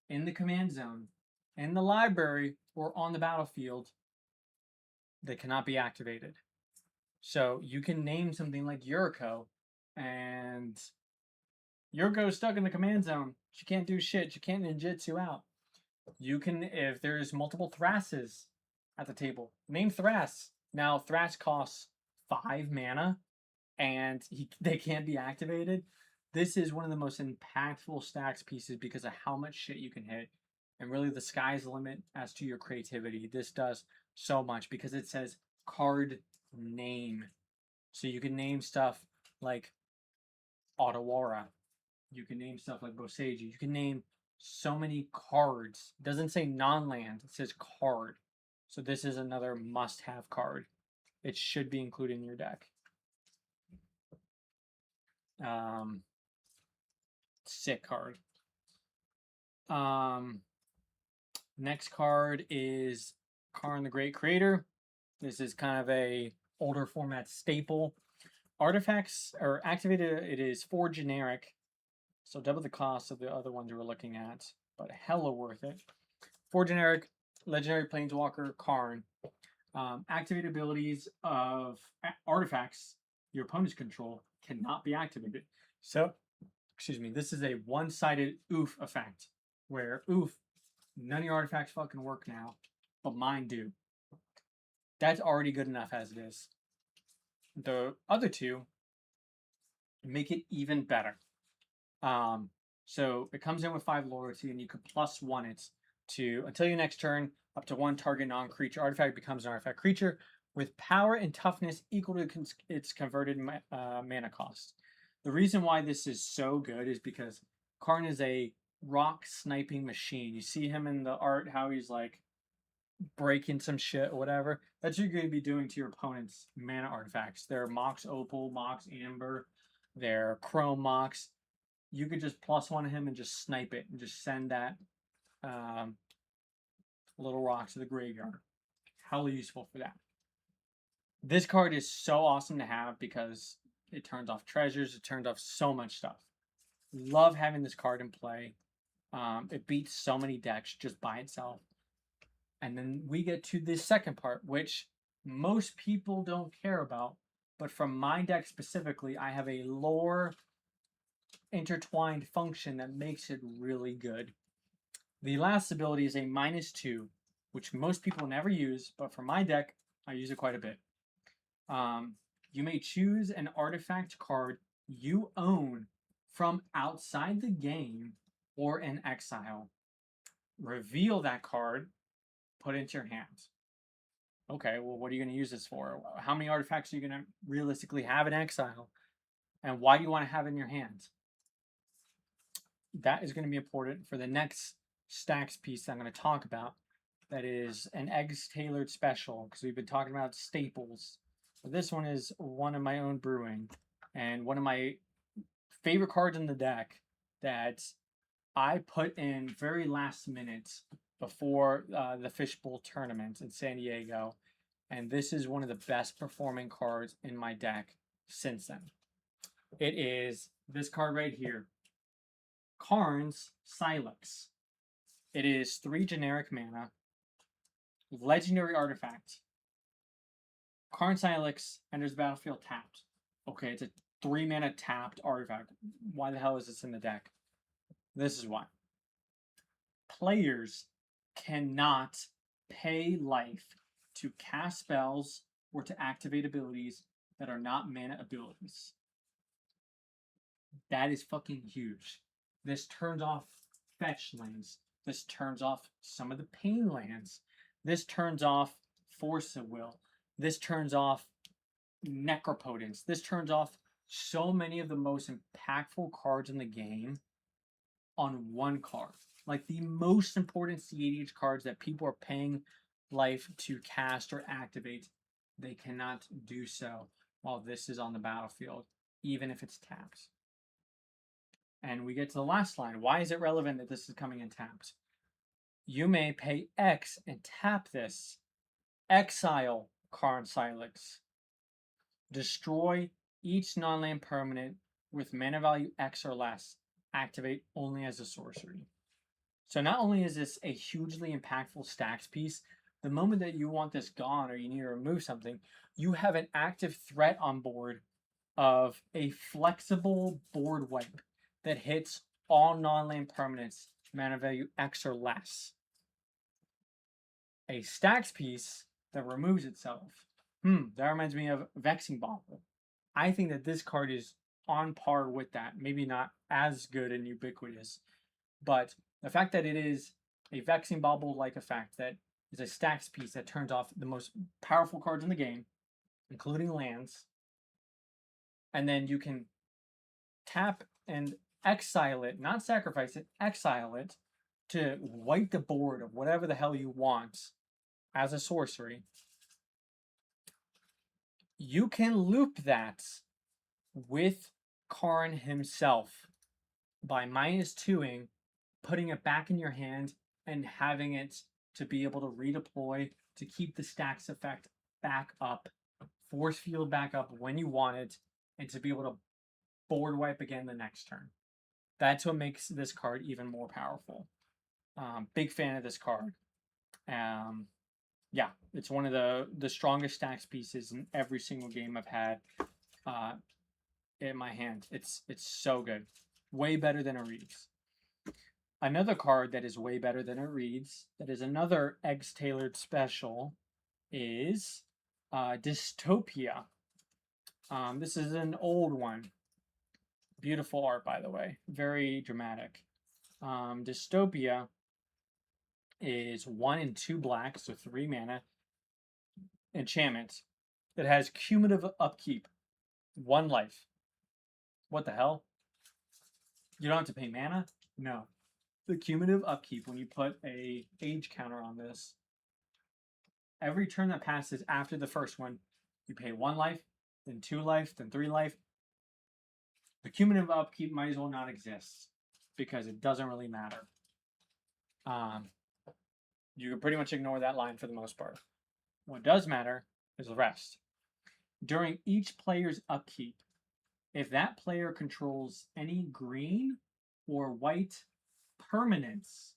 in the command zone, in the library, or on the battlefield. They cannot be activated. So you can name something like Yuriko, and Yuriko's stuck in the command zone. She can't do shit. She can't ninjutsu out. You can, if there's multiple Thrases at the table, name Thras. Now Thras costs 5 mana, and they can't be activated. This is one of the most impactful stacks pieces because of how much shit you can hit. And really the sky's the limit as to your creativity. This does so much because it says card name. So you can name stuff like Otawara. You can name stuff like Boseiji. You can name so many cards. It doesn't say non-land. It says card. So this is another must-have card. It should be included in your deck. Sick card. Next card is Karn the Great Creator. This is kind of a older format staple. Artifacts are activated. It is 4 generic, so double the cost of the other ones we're looking at, but hella worth it. 4 generic, legendary planeswalker Karn. Activated abilities of artifacts your opponents control cannot be activated. So excuse me, this is a one-sided oof effect, where oof, none of your artifacts fucking work now, but mine do. That's already good enough as it is. The other two make it even better. So it comes in with 5 loyalty, and you can +1 it to until your next turn. Up to 1 target non-creature artifact becomes an artifact creature with power and toughness equal to its converted mana cost. The reason why this is so good is because Karn is a rock sniping machine. You see him in the art, how he's like breaking some shit or whatever. That's what you're going to be doing to your opponent's mana artifacts. They're Mox Opal, Mox Amber, they're Chrome Mox. You could just +1 him and just snipe it and just send that little rock to the graveyard. Hella useful for that. This card is so awesome to have because it turns off treasures, it turns off so much stuff. Love having this card in play. It beats so many decks just by itself. And then we get to the second part, which most people don't care about. But from my deck specifically, I have a lore intertwined function that makes it really good. The last ability is a -2, which most people never use, but for my deck, I use it quite a bit. You may choose an artifact card you own from outside the game or in exile. Reveal that card, put it into your hands. Okay, well, what are you going to use this for? How many artifacts are you going to realistically have in exile? And why do you want to have it in your hands? That is going to be important for the next stacks piece that I'm going to talk about. That is an eggs tailored special, because we've been talking about staples. But this one is one of my own brewing, and one of my favorite cards in the deck that I put in very last minute before the Fishbowl tournament in San Diego. And this is one of the best performing cards in my deck since then. It is this card right here, Karn's Silex. It is 3 generic mana, legendary artifact. Karn Silex enters the battlefield tapped. Okay, it's a 3 mana tapped artifact. Why the hell is this in the deck? This is why. Players cannot pay life to cast spells or to activate abilities that are not mana abilities. That is fucking huge. This turns off fetch lands. This turns off some of the pain lands. This turns off Force of Will. This turns off Necropotence. This turns off so many of the most impactful cards in the game on one card. Like the most important CEDH cards that people are paying life to cast or activate, they cannot do so while this is on the battlefield, even if it's tapped. And we get to the last line. Why is it relevant that this is coming in tapped? You may pay X and tap this. Exile Karn Silex. Destroy each non-land permanent with mana value X or less. Activate only as a sorcery. So not only is this a hugely impactful stacks piece, the moment that you want this gone or you need to remove something, you have an active threat on board of a flexible board wipe that hits all non-land permanents, mana value X or less. A stacks piece that removes itself. That reminds me of Vexing Bauble. I think that this card is on par with that. Maybe not as good and ubiquitous, but the fact that it is a Vexing Bauble-like effect that is a stacks piece that turns off the most powerful cards in the game, including lands, and then you can tap and exile it, not sacrifice it, exile it to wipe the board of whatever the hell you want as a sorcery. You can loop that with Karn himself by -2ing, putting it back in your hand, and having it to be able to redeploy to keep the stacks effect back up, force field back up when you want it, and to be able to board wipe again the next turn. That's what makes this card even more powerful. Big fan of this card. Yeah, it's one of the strongest stacks pieces in every single game I've had in my hand. It's so good. Way better than it reads. Another card that is way better than it reads, that is another Eggs Tailored special, is Dystopia. This is an old one. Beautiful art, by the way. Very dramatic. Dystopia is 1 and 2 black, so 3 mana. Enchantment. It has cumulative upkeep. 1 life. What the hell? You don't have to pay mana? No. The cumulative upkeep, when you put a age counter on this, every turn that passes after the first one, you pay 1 life, then 2 life, then 3 life. The cumulative upkeep might as well not exist because it doesn't really matter. You can pretty much ignore that line for the most part. What does matter is the rest. During each player's upkeep, if that player controls any green or white permanents,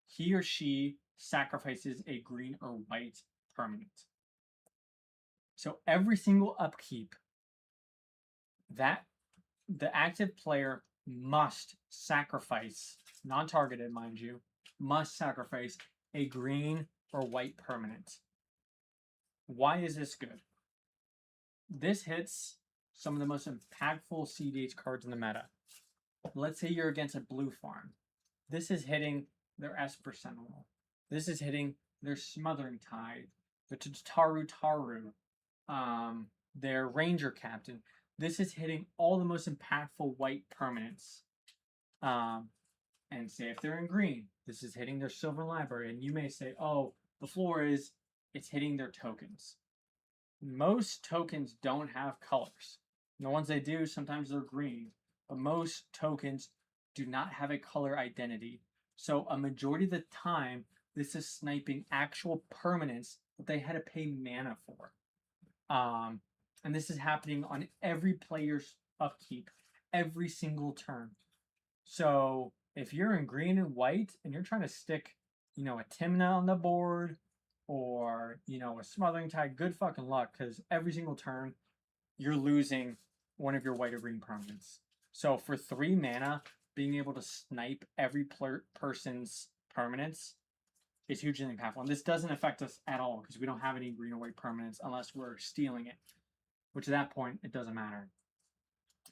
he or she sacrifices a green or white permanent. So every single upkeep, that the active player must sacrifice, non-targeted mind you, must sacrifice a green or white permanent. Why is this good? This hits some of the most impactful CEDH cards in the meta. Let's say you're against a blue farm. This is hitting their Esper Sentinel. This is hitting their Smothering Tide, their Taru, their Ranger Captain. This is hitting all the most impactful white permanents. And say if they're in green, this is hitting their Silver Library. And you may say, oh, the floor is, it's hitting their tokens. Most tokens don't have colors. The ones they do, sometimes they're green. But most tokens do not have a color identity. So a majority of the time, this is sniping actual permanents that they had to pay mana for. And this is happening on every player's upkeep, every single turn. So if you're in green and white and you're trying to stick, a Timna on the board or, a Smothering Tide, good fucking luck, because every single turn you're losing one of your white or green permanents. So for 3 mana, being able to snipe every person's permanents is hugely impactful. And this doesn't affect us at all because we don't have any green or white permanents unless we're stealing it, which at that point, it doesn't matter.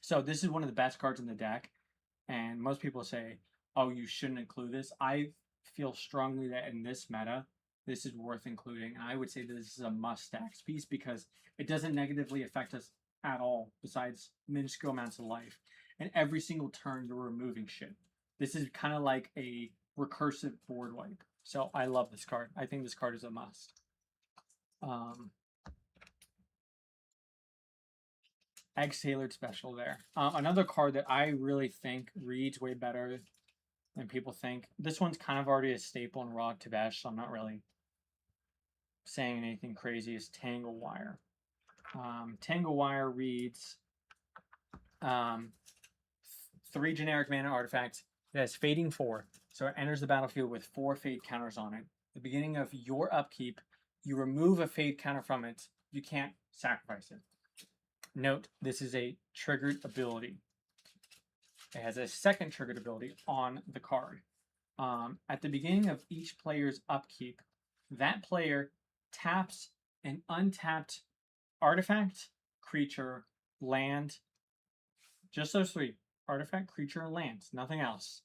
So this is one of the best cards in the deck. And most people say, oh, you shouldn't include this. I feel strongly that in this meta, this is worth including. And I would say that this is a must-stacks piece because it doesn't negatively affect us at all, besides minuscule amounts of life. And every single turn, you're removing shit. This is kind of like a recursive board wipe. So I love this card. I think this card is a must. Eggs Tailored special there. Another card that I really think reads way better than people think. This one's kind of already a staple in Rog Tevesh, so I'm not really saying anything crazy, is Tangle Wire. Tangle Wire reads 3 generic mana artifacts. It has Fading 4, so it enters the battlefield with 4 fade counters on it. At the beginning of your upkeep, you remove a fade counter from it. You can't sacrifice it. Note, this is a triggered ability. It has a second triggered ability on the card. At the beginning of each player's upkeep, that player taps an untapped artifact, creature, land. Just those 3. Artifact, creature, and land. Nothing else.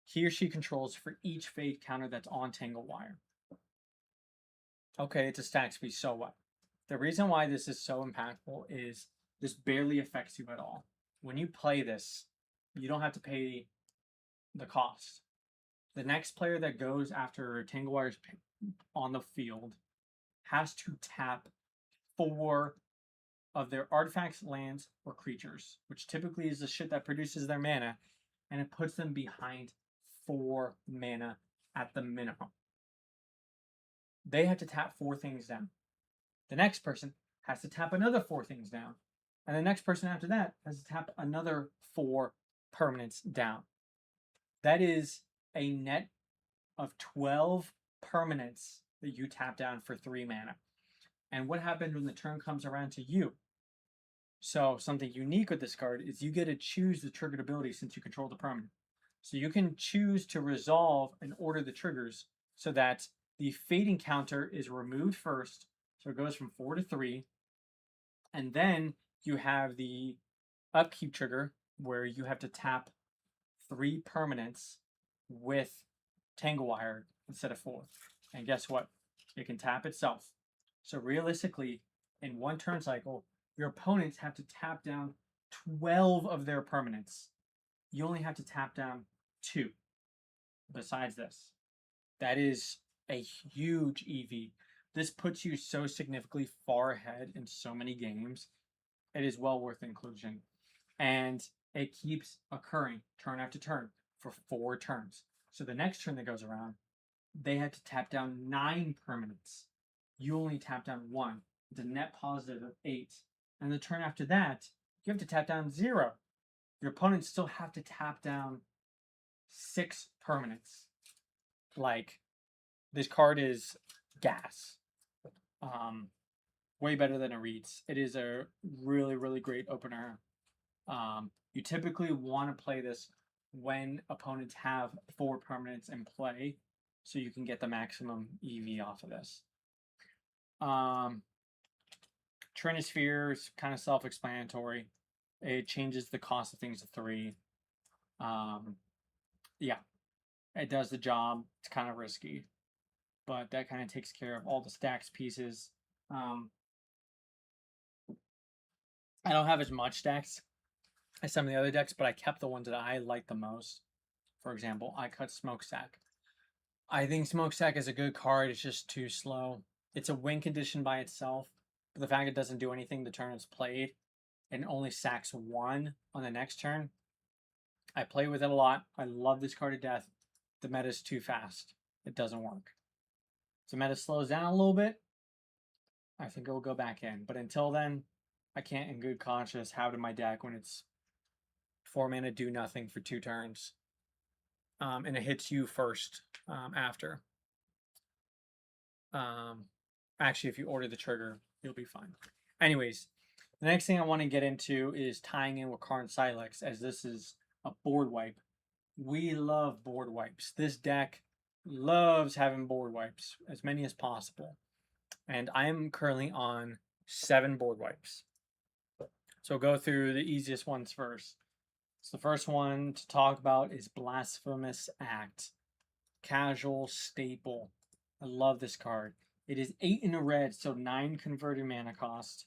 He or she controls for each fade counter that's on Tangle Wire. Okay, it's a stacks piece, so what? The reason why this is so impactful is this barely affects you at all. When you play this, you don't have to pay the cost. The next player that goes after Tangle Wire's on the field has to tap 4 of their artifacts, lands, or creatures, which typically is the shit that produces their mana, and it puts them behind 4 mana at the minimum. They have to tap 4 things down. The next person has to tap another 4 things down. And the next person after that has to tap another 4 permanents down. That is a net of 12 permanents that you tap down for 3 mana. And what happens when the turn comes around to you? So something unique with this card is you get to choose the triggered ability since you control the permanent. So you can choose to resolve and order the triggers so that the fading counter is removed first. So it goes from 4 to 3. And then you have the upkeep trigger where you have to tap 3 permanents with Tangle Wire instead of 4. And guess what? It can tap itself. So realistically, in one turn cycle, your opponents have to tap down 12 of their permanents. You only have to tap down 2 besides this. That is a huge EV. This puts you so significantly far ahead in so many games. It is well worth inclusion. And it keeps occurring turn after turn for 4 turns. So the next turn that goes around, they have to tap down 9 permanents. You only tap down 1. It's a net positive of 8. And the turn after that, you have to tap down 0. Your opponents still have to tap down 6 permanents. Like, this card is gas. Way better than it reads. It is a really, really great opener. You typically want to play this when opponents have 4 permanents in play, so you can get the maximum EV off of this. Trinisphere is kind of self-explanatory. It changes the cost of things to 3. Yeah, it does the job. It's kind of risky, but that kind of takes care of all the stacks pieces. I don't have as much stacks as some of the other decks, but I kept the ones that I like the most. For example, I cut Smokestack. I think Smokestack is a good card. It's just too slow. It's a win condition by itself, but the fact it doesn't do anything the turn it's played and only sacks 1 on the next turn. I play with it a lot. I love this card to death. The meta is too fast. It doesn't work. If the meta slows down a little bit, I think it will go back in. But until then, I can't in good conscience have it in my deck when it's 4 mana do nothing for 2 turns. And it hits you first after. Actually, if you order the trigger, you'll be fine. Anyways, the next thing I want to get into is tying in with Karn Silex, as this is a board wipe. We love board wipes. This deck loves having board wipes, as many as possible. And I am currently on 7 board wipes. So go through the easiest ones first. So the first one to talk about is Blasphemous Act. Casual staple. I love this card. It is 8 in a red, so 9 converted mana cost.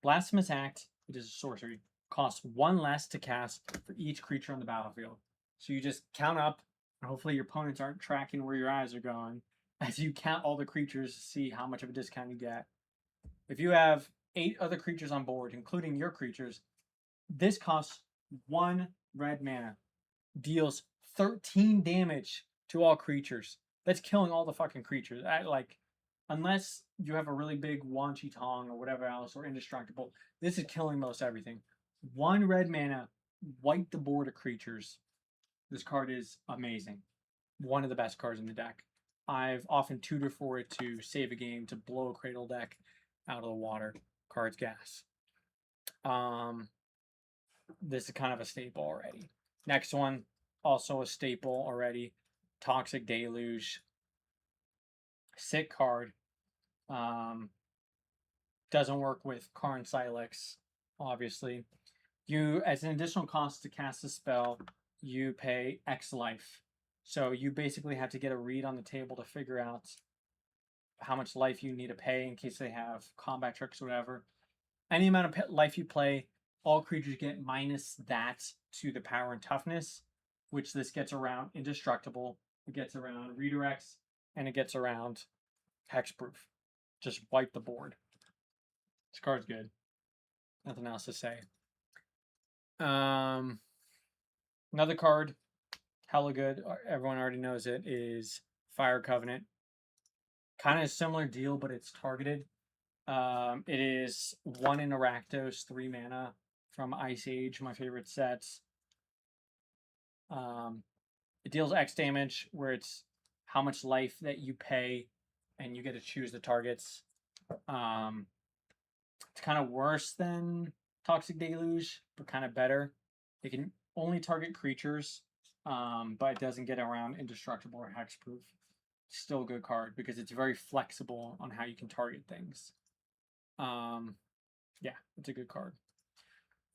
Blasphemous Act, it is a sorcery. Costs 1 less to cast for each creature on the battlefield. So you just count up, and hopefully your opponents aren't tracking where your eyes are going as you count all the creatures to see how much of a discount you get. If you have 8 other creatures on board, including your creatures, this costs 1 red mana. Deals 13 damage to all creatures. That's killing all the fucking creatures. Unless you have a really big Wan Chi Tong or whatever else, or indestructible, this is killing most everything. 1 red mana, wipe the board of creatures. This card is amazing. One of the best cards in the deck. I've often tutored for it to save a game, to blow a Cradle deck out of the water. Card's gas. This is kind of a staple already. Next one, also a staple already. Toxic Deluge. Sick card. Doesn't work with Karn Silex, obviously. You, as an additional cost to cast a spell, you pay X life. So you basically have to get a read on the table to figure out how much life you need to pay in case they have combat tricks or whatever. Any amount of life you play, all creatures get minus that to the power and toughness, which this gets around indestructible, it gets around redirects, and it gets around hexproof. Just wipe the board. This card's good. Nothing else to say. Another card, hella good. Everyone already knows it, is Fire Covenant. Kind of similar deal, but it's targeted. It is 1 in Rakdos, 3 mana from Ice Age, my favorite sets. It deals X damage, where it's how much life that you pay, and you get to choose the targets. It's kind of worse than Toxic Deluge, but kind of better. It can only target creatures, but it doesn't get around indestructible or hexproof. Still a good card because it's very flexible on how you can target things. Yeah, it's a good card.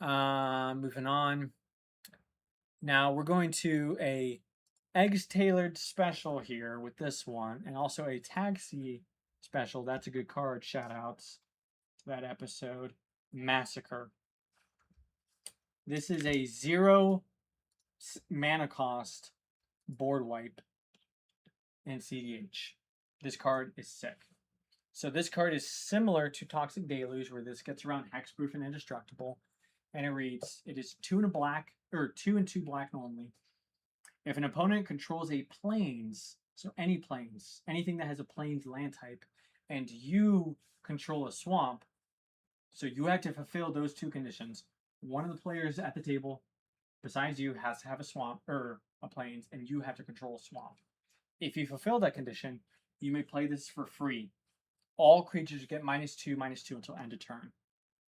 Moving on. Now we're going to a eggs tailored special here with this one, and also a taxi special. That's a good card. Shout outs to that episode. Massacre. This is a 0 mana cost board wipe in CEDH. This card is sick. So this card is similar to Toxic Deluge, where this gets around hexproof and indestructible. And it reads, it is 2 and a black, or 2 and 2 black only. If an opponent controls a plains, so any plains, anything that has a plains land type, and you control a swamp, so you have to fulfill those 2 conditions. One of the players at the table, besides you, has to have a swamp, or a plains, and you have to control a swamp. If you fulfill that condition, you may play this for free. All creatures get -2/-2 until end of turn.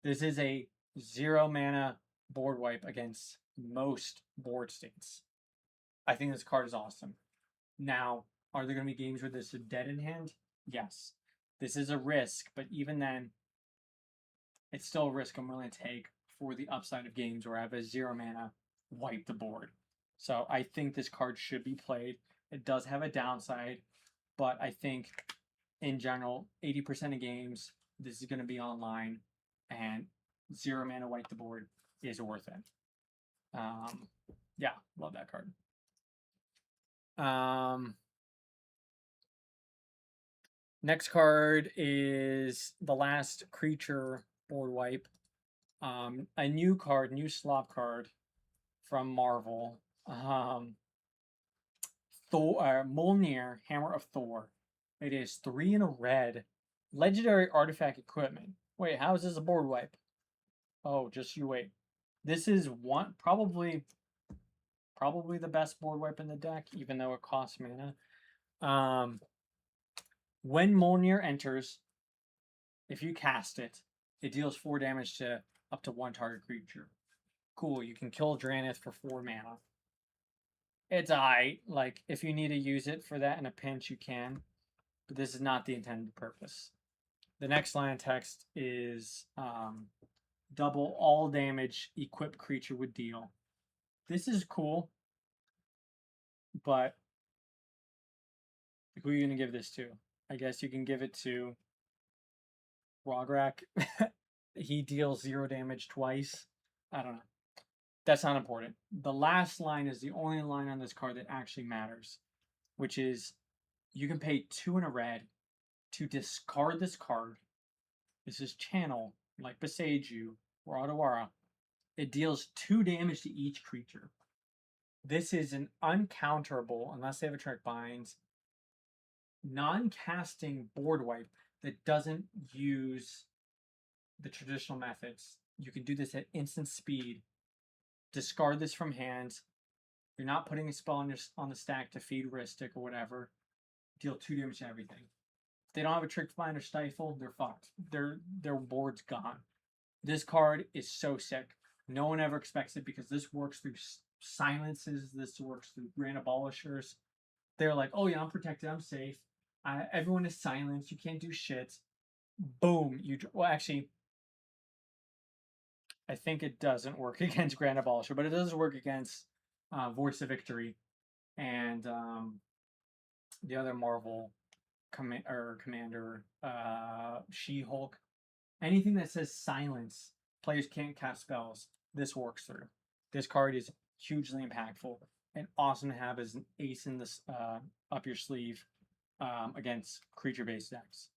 This is a 0 mana board wipe against most board states. I think this card is awesome. Now, are there going to be games where this is dead in hand? Yes. This is a risk, but even then, it's still a risk I'm willing to take for the upside of games where I have a 0 mana wipe the board. So I think this card should be played. It does have a downside, but I think in general, 80% of games, this is going to be online, and 0 mana wipe the board is worth it. Yeah, love that card. Next card is the last creature board wipe. A new card, new slop card from Marvel. Mjolnir, Hammer of Thor. It is 3 in a red. Legendary artifact equipment. Wait, how is this a board wipe? Oh, just you wait. This is one probably the best board wipe in the deck, even though it costs mana. When Mjolnir enters, if you cast it, it deals 4 damage to up to 1 target creature. Cool, you can kill Drannith for 4 mana. It's alright. Like, if you need to use it for that in a pinch, you can. But this is not the intended purpose. The next line of text is double all damage equipped creature would deal. This is cool, but who are you going to give this to? I guess you can give it to Rograkh. He deals 0 damage twice. I don't know. That's not important. The last line is the only line on this card that actually matters, which is you can pay 2 in a red to discard this card. This is Channel, like Beseiju or Otawara. It deals 2 damage to each creature. This is an uncounterable, unless they have a trick binds, non-casting board wipe that doesn't use the traditional methods. You can do this at instant speed. Discard this from hand. You're not putting a spell on the stack to feed Ristic or whatever. Deal 2 damage to everything. If they don't have a trick bind or stifle, they're fucked. Their board's gone. This card is so sick. No one ever expects it because this works through silences. This works through grand abolishers. They're like, oh yeah, I'm protected. I'm safe. Everyone is silenced. You can't do shit. Boom. Well, actually, I think it doesn't work against Grand Abolisher, but it does work against Voice of Victory and the other Marvel commander, She-Hulk. Anything that says silence, players can't cast spells. This works through. This card is hugely impactful and awesome to have as an ace in this up your sleeve against creature-based decks.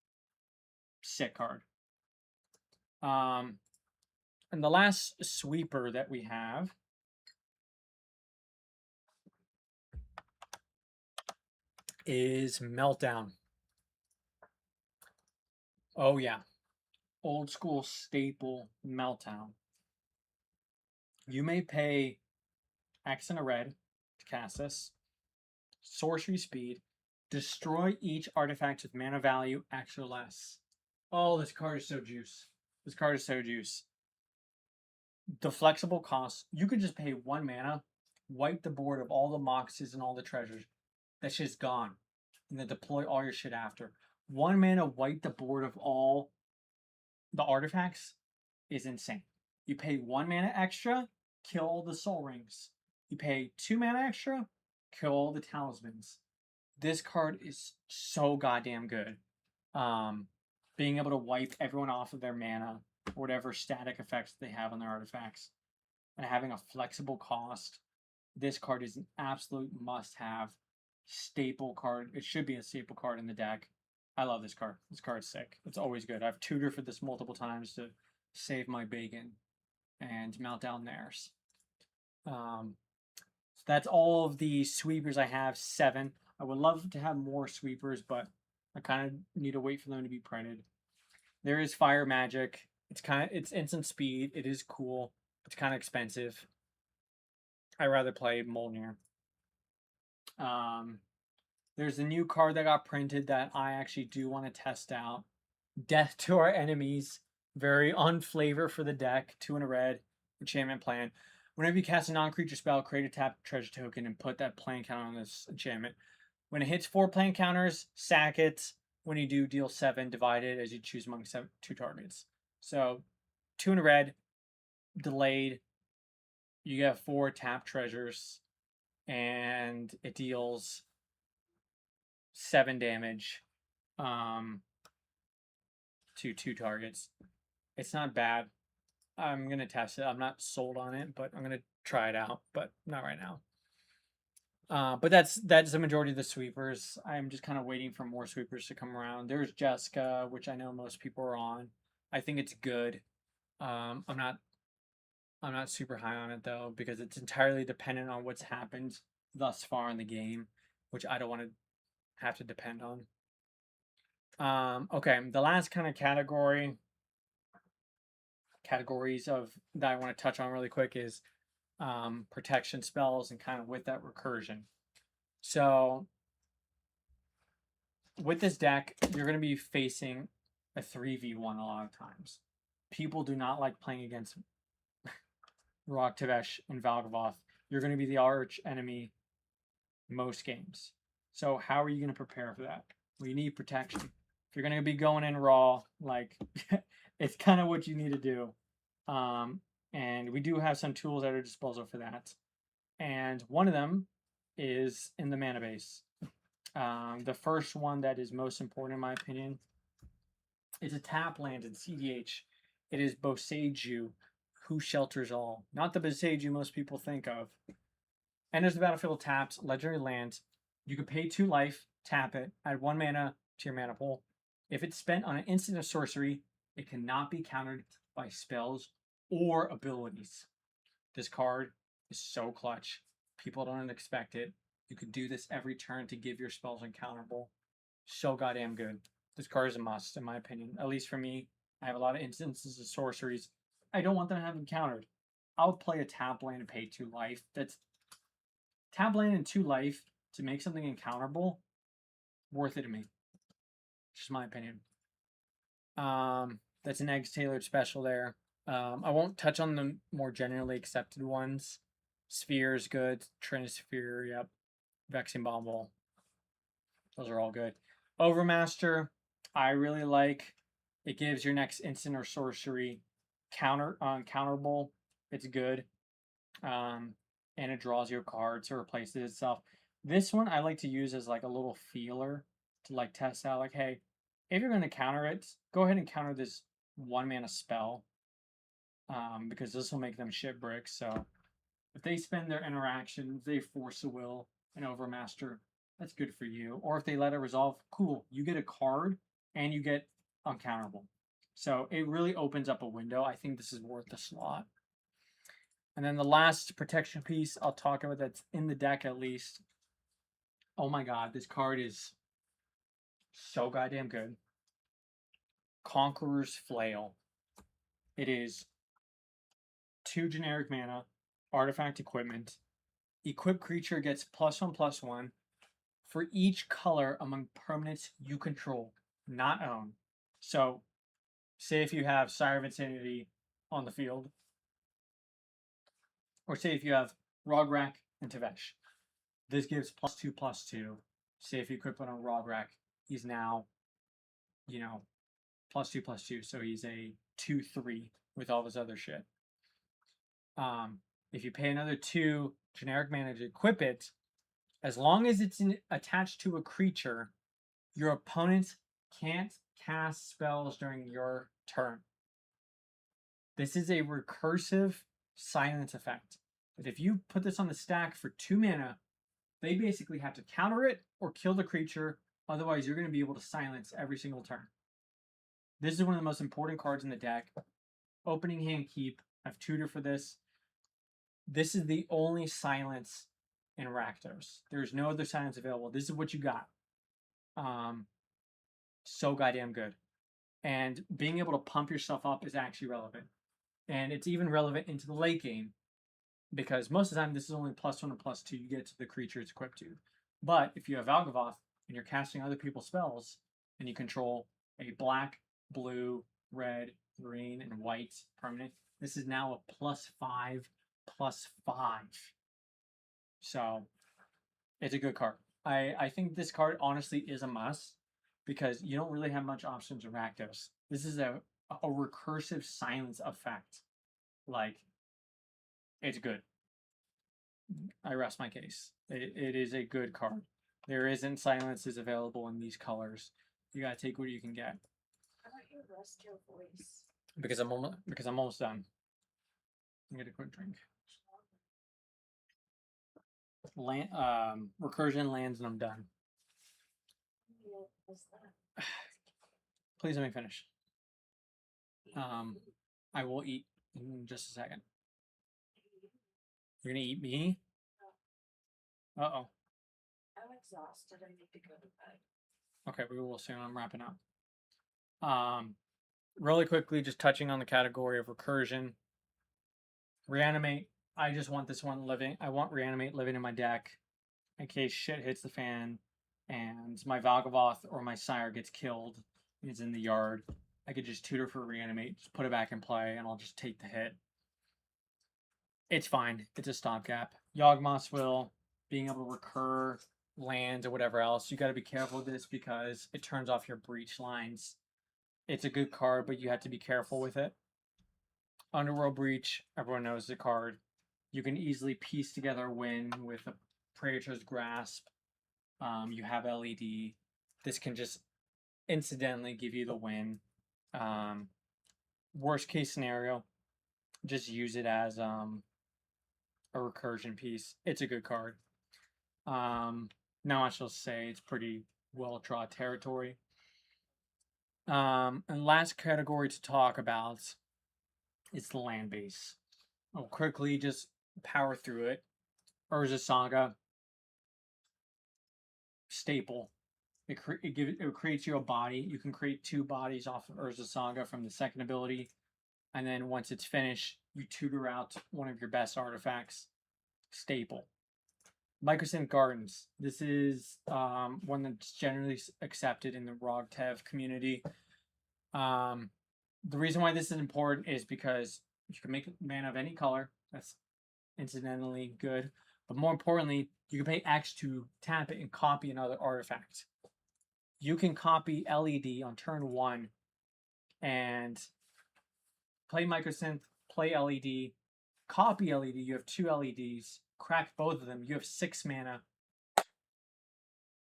Sick card. And the last sweeper that we have is Meltdown. Oh yeah, old school staple Meltdown. You may pay X and a red to cast this. Sorcery speed. Destroy each artifact with mana value X or less. Oh, this card is so juice. This card is so juice. The flexible cost, you could just pay 1 mana, wipe the board of all the moxes and all the treasures. That shit's gone. And then deploy all your shit after. 1 mana, wipe the board of all the artifacts is insane. You pay 1 mana extra, kill all the soul rings. You pay 2 mana extra, kill all the talismans. This card is so goddamn good. Being able to wipe everyone off of their mana, whatever static effects they have on their artifacts, and having a flexible cost. This card is an absolute must-have staple card. It should be a staple card in the deck. I love this card. This card's sick. It's always good. I've tutored for this multiple times to save my bacon and melt down theirs. So that's all of the sweepers I have. 7. I would love to have more sweepers, but I kind of need to wait for them to be printed. There is fire magic. It's instant speed. It is cool. It's kind of expensive. I'd rather play Molnir. There's a new card that got printed that I actually do want to test out. Death to Our Enemies. Very on flavor for the deck. 2 and a red. Enchantment plan. Whenever you cast a non-creature spell, create a tap treasure token and put that plan counter on this enchantment. When it hits 4 plan counters, sack it. When you do, deal 7, divide it as you choose among 2 targets. So 2 and a red, delayed. You get 4 tap treasures, and it deals 7 damage to 2 targets. It's not bad. I'm gonna test it. I'm not sold on it, but I'm gonna try it out, but not right now. But that's the majority of the sweepers. I'm just kind of waiting for more sweepers to come around. There's Jessica, which I know most people are on. I think it's good. I'm not super high on it though, because it's entirely dependent on what's happened thus far in the game, which I don't want to have to depend on. Okay, the last kind of categories of that I want to touch on really quick is protection spells and kind of with that recursion. So with this deck, you're going to be facing a 3v1 a lot of times. People do not like playing against Rog Tevesh and Valgavoth. You're going to be the arch enemy most games. So how are you going to prepare for that? Well, you need protection. If you're going to be going in raw, like it's kind of what you need to do. And we do have some tools at our disposal for that. And one of them is in the mana base. The first one that is most important in my opinion is a tap land in CEDH. It is Boseiju, Who Shelters All. Not the Boseiju most people think of. Enters the battlefield tapped, legendary land. You can pay 2 life, tap it, add 1 mana to your mana pool. If it's spent on an instant or sorcery, it cannot be countered by spells or abilities. This card is so clutch. People don't expect it. You could do this every turn to give your spells uncounterable. So goddamn good. This card is a must, in my opinion. At least for me, I have a lot of instances of sorceries. I don't want them to have them countered. I'll play a tap land and pay 2 life. That's tap land and 2 life to make something uncounterable. Worth it to me. Just my opinion. That's an Eggs Tailored special there. I won't touch on the more generally accepted ones. Sphere is good. Trinisphere, yep. Vexing Bomb. Those are all good. Overmaster, I really like. It gives your next instant or sorcery counterable. It's good. And it draws you a card to replace it itself. This one I like to use as like a little feeler to like test out, like, hey, if you're going to counter it, go ahead and counter this 1 mana spell. Because this will make them shit bricks. So if they spend their interaction, they force a will and Overmaster, that's good for you. Or if they let it resolve, cool. You get a card and you get uncounterable. So it really opens up a window. I think this is worth the slot. And then the last protection piece I'll talk about that's in the deck at least. Oh my god, this card is so goddamn good. Conqueror's Flail. It is 2 generic mana, artifact equipment. Equipped creature gets +1/+1 for each color among permanents you control, not own. So say if you have Sire of Insanity on the field, or say if you have Rograkh and Tevesh. This gives +2/+2. Say if you equip it on Rograkh, he's now, +2/+2. So he's a 2/3 with all this other shit. If you pay another 2 generic mana to equip it, as long as it's attached to a creature, your opponent can't cast spells during your turn. This is a recursive silence effect. But if you put this on the stack for 2 mana, they basically have to counter it or kill the creature. Otherwise, you're going to be able to silence every single turn. This is one of the most important cards in the deck. Opening hand keep. I've tutored for this. This is the only silence in Rakdos. There's no other silence available. This is what you got. So goddamn good. And being able to pump yourself up is actually relevant. And it's even relevant into the late game, because most of the time this is only +1 or +2 you get to the creature it's equipped to. But if you have Valgavoth and you're casting other people's spells and you control a black, blue, red, green, and white permanent, this is now a +5/+5. So it's a good card. I think this card honestly is a must because you don't really have much options in Rakdos. This is a recursive silence effect. Like, it's good. I rest my case. It is a good card. There isn't silences available in these colors. You gotta take what you can get. How about you rest your voice? Because I'm almost done. I'm gonna quick drink. Recursion lands and I'm done. What was that? Please let me finish. I will eat in just a second. You're gonna eat me? Uh-oh. I'm exhausted. I need to go to bed. Okay, we will soon. I'm wrapping up. Really quickly, just touching on the category of recursion. Reanimate. I just want this one living. I want Reanimate living in my deck in case shit hits the fan and my Valgavoth or my Sire gets killed and it's in the yard. I could just tutor for Reanimate, just put it back in play, and I'll just take the hit. It's fine. It's a stopgap. Yawgmoth's Will, being able to recur lands or whatever else. You got to be careful with this because it turns off your breach lines. It's a good card, but you have to be careful with it. Underworld Breach, everyone knows the card. You can easily piece together a win with a Praetor's Grasp. You have LED. This can just incidentally give you the win. Worst case scenario, just use it as a recursion piece. It's a good card. Now I shall say it's pretty well trod territory. And last category to talk about is the land base. I'll quickly just power through it. Urza Saga, staple. It creates you a body. You can create 2 bodies off of Urza Saga from the second ability. And then once it's finished, you tutor out one of your best artifacts. Staple. Mycosynth Gardens. This is one that's generally accepted in the Rog Tev community. The reason why this is important is because you can make mana of any color. That's incidentally good. But more importantly, you can pay X to tap it and copy another artifact. You can copy LED on turn 1 and play Mycosynth, play LED, copy LED. You have 2 LEDs, crack both of them. You have 6 mana.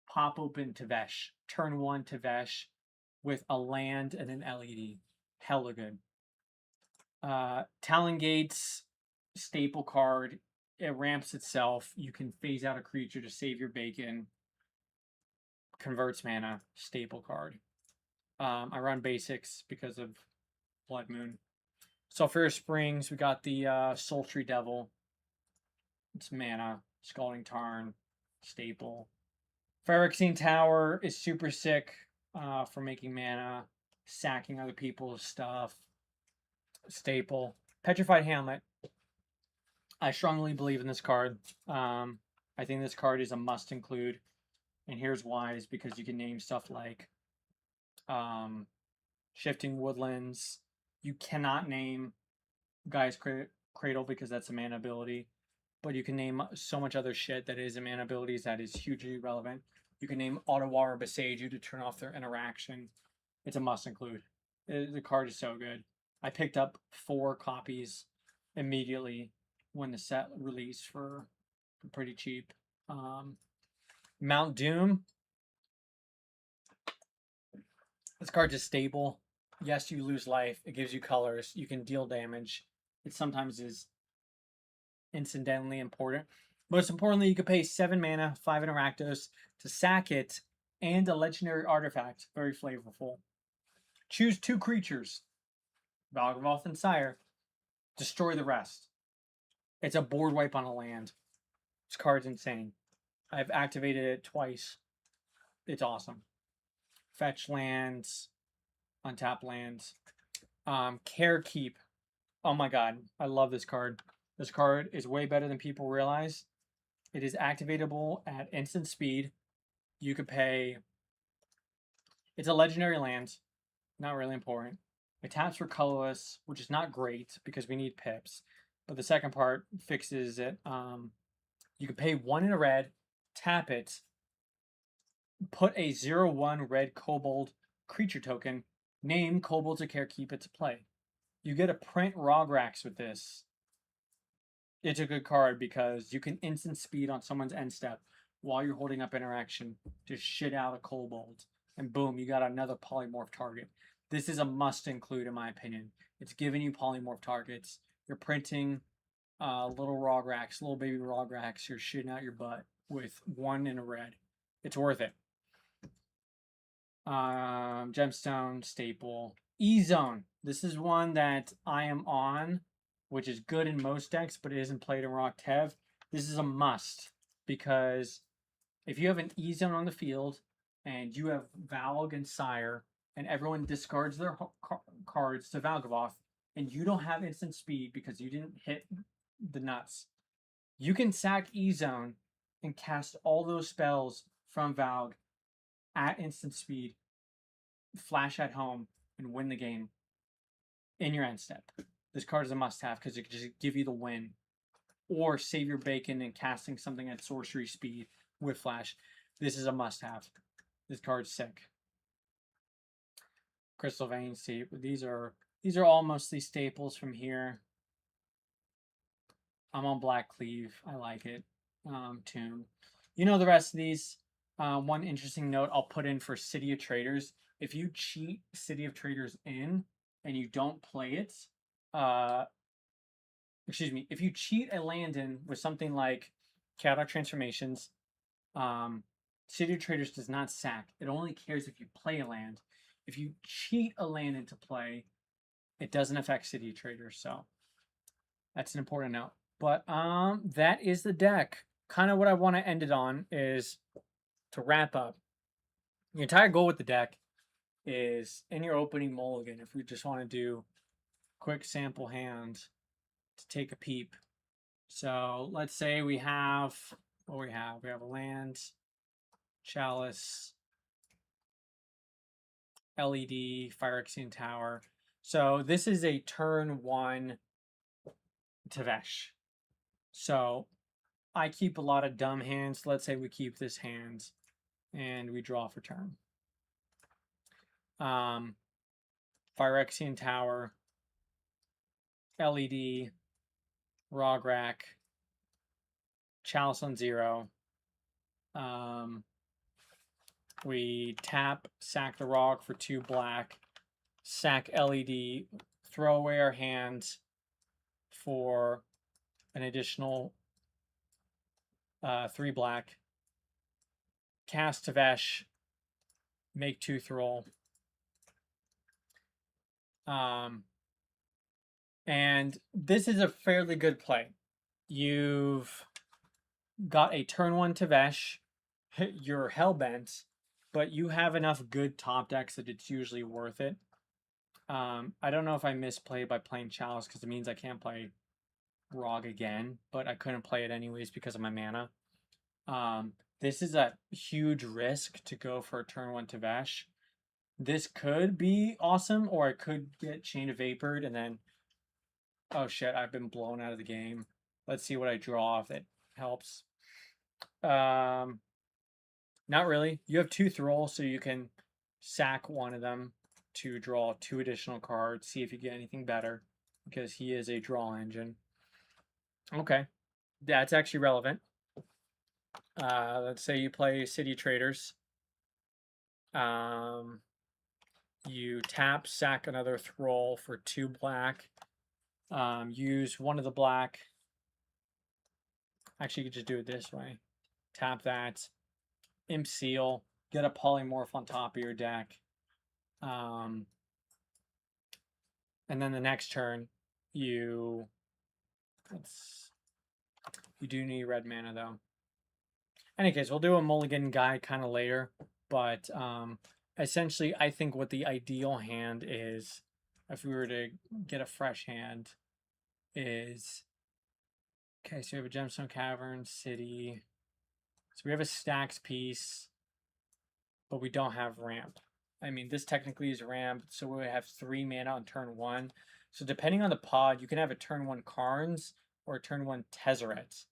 Pop open Tevesh. Turn 1 Tevesh with a land and an LED. Hella good. Talon Gates, staple card. It ramps itself. You can phase out a creature to save your bacon. Converts mana. Staple card. I run basics because of Blood Moon. Sulphurous Springs, we got the Sultry Devil. It's mana. Scalding Tarn. Staple. Phyrexian Tower is super sick for making mana. Sacking other people's stuff. Staple. Petrified Hamlet. I strongly believe in this card. I think this card is a must include. And here's why, is because you can name stuff like Shifting Woodlands. You cannot name Guy's Cradle because that's a mana ability, but you can name so much other shit that is a mana abilities that is hugely relevant. You can name Ottawa or Beseiju to turn off their interaction. It's a must include. The card is so good. I picked up 4 copies immediately when the set released for pretty cheap. Mount Doom. This card's just stable. Yes, you lose life. It gives you colors. You can deal damage. It sometimes is incidentally important. Most importantly, you can pay 7 mana, 5 Interactos to sack it, and a legendary artifact. Very flavorful. Choose 2 creatures, Valgavoth and Sire. Destroy the rest. It's a board wipe on a land. This card's insane. I've activated it twice. It's awesome. Fetch lands, untap lands. Carekeep. Oh my god, I love this card. This card is way better than people realize. It is activatable at instant speed. You could pay. It's a legendary land. Not really important. It taps for colorless, which is not great because we need pips. But the second part fixes it. You can pay 1 in a red, tap it, put a 0/1 red kobold creature token, name Kobold to Carekeep it to play. You get to print Rograkhs with this. It's a good card because you can instant speed on someone's end step while you're holding up interaction to shit out a kobold. And boom, you got another polymorph target. This is a must include in my opinion. It's giving you polymorph targets. You're printing little Rograkhs, little baby Rograkhs. You're shitting out your butt with 1 in a red. It's worth it. Gemstone, staple. E-Zone. This is one that I am on, which is good in most decks, but it isn't played in Rog Tev. This is a must, because if you have an E-Zone on the field, and you have Valg and Sire, and everyone discards their cards to Valgavoth, and you don't have instant speed because you didn't hit the nuts, you can sack E-Zone and cast all those spells from Valg at instant speed, flash at home, and win the game in your end step. This card is a must-have because it can just give you the win. Or save your bacon and casting something at sorcery speed with flash. This is a must-have. This card's sick. Crystal Vein Staple. These are all mostly staples from here. I'm on Black Cleave. I like it. Tomb. You know the rest of these. One interesting note I'll put in for City of Traders. If you cheat City of Traders in and you don't play it, if you cheat a land in with something like Chaotic Transformations, City of Traders does not sack. It only cares if you play a land. If you cheat a land into play, it doesn't affect City of Traders, so that's an important note. But that is the deck. Kind of what I want to end it on is to wrap up. Your entire goal with the deck is in your opening mulligan. If we just want to do quick sample hand to take a peep. So let's say we have what we have. We have a land, Chalice, LED, Phyrexian Tower. So this is a turn 1 Tevesh. So I keep a lot of dumb hands. Let's say we keep this hand and we draw for turn. Phyrexian Tower, LED, Rograkh, Chalice on 0. We tap, sack the Rog for 2 black, sack LED, throw away our hands for an additional 3 black, cast Tevesh, make 2 throw. And this is a fairly good play. You've got a turn 1 Tevesh, you're hellbent, but you have enough good top decks that it's usually worth it. I don't know if I misplayed by playing Chalice because it means I can't play Rog again, but I couldn't play it anyways because of my mana. This is a huge risk to go for a turn 1 Tevesh. This could be awesome, or I could get Chain of Vapored and then, oh shit, I've been blown out of the game. Let's see what I draw if it helps. Not really. You have 2 Thrall, so you can sack one of them to draw 2 additional cards, see if you get anything better, because he is a draw engine. Okay, that's actually relevant. Let's say you play City Traders. You tap, sack another Thrall for 2 black. Use one of the black. Actually, you could just do it this way. Tap that. Imp Seal. Get a polymorph on top of your deck. And then the next turn, you do need red mana though. Any case, we'll do a mulligan guide kind of later, but essentially, I think what the ideal hand is, if we were to get a fresh hand, is okay. So we have a Gemstone Cavern, City. So we have a Stacks piece, but we don't have ramp. I mean, this technically is ramp, so we have 3 mana on turn 1. So depending on the pod, you can have a turn 1 Karns or a turn 1 Tezzeret,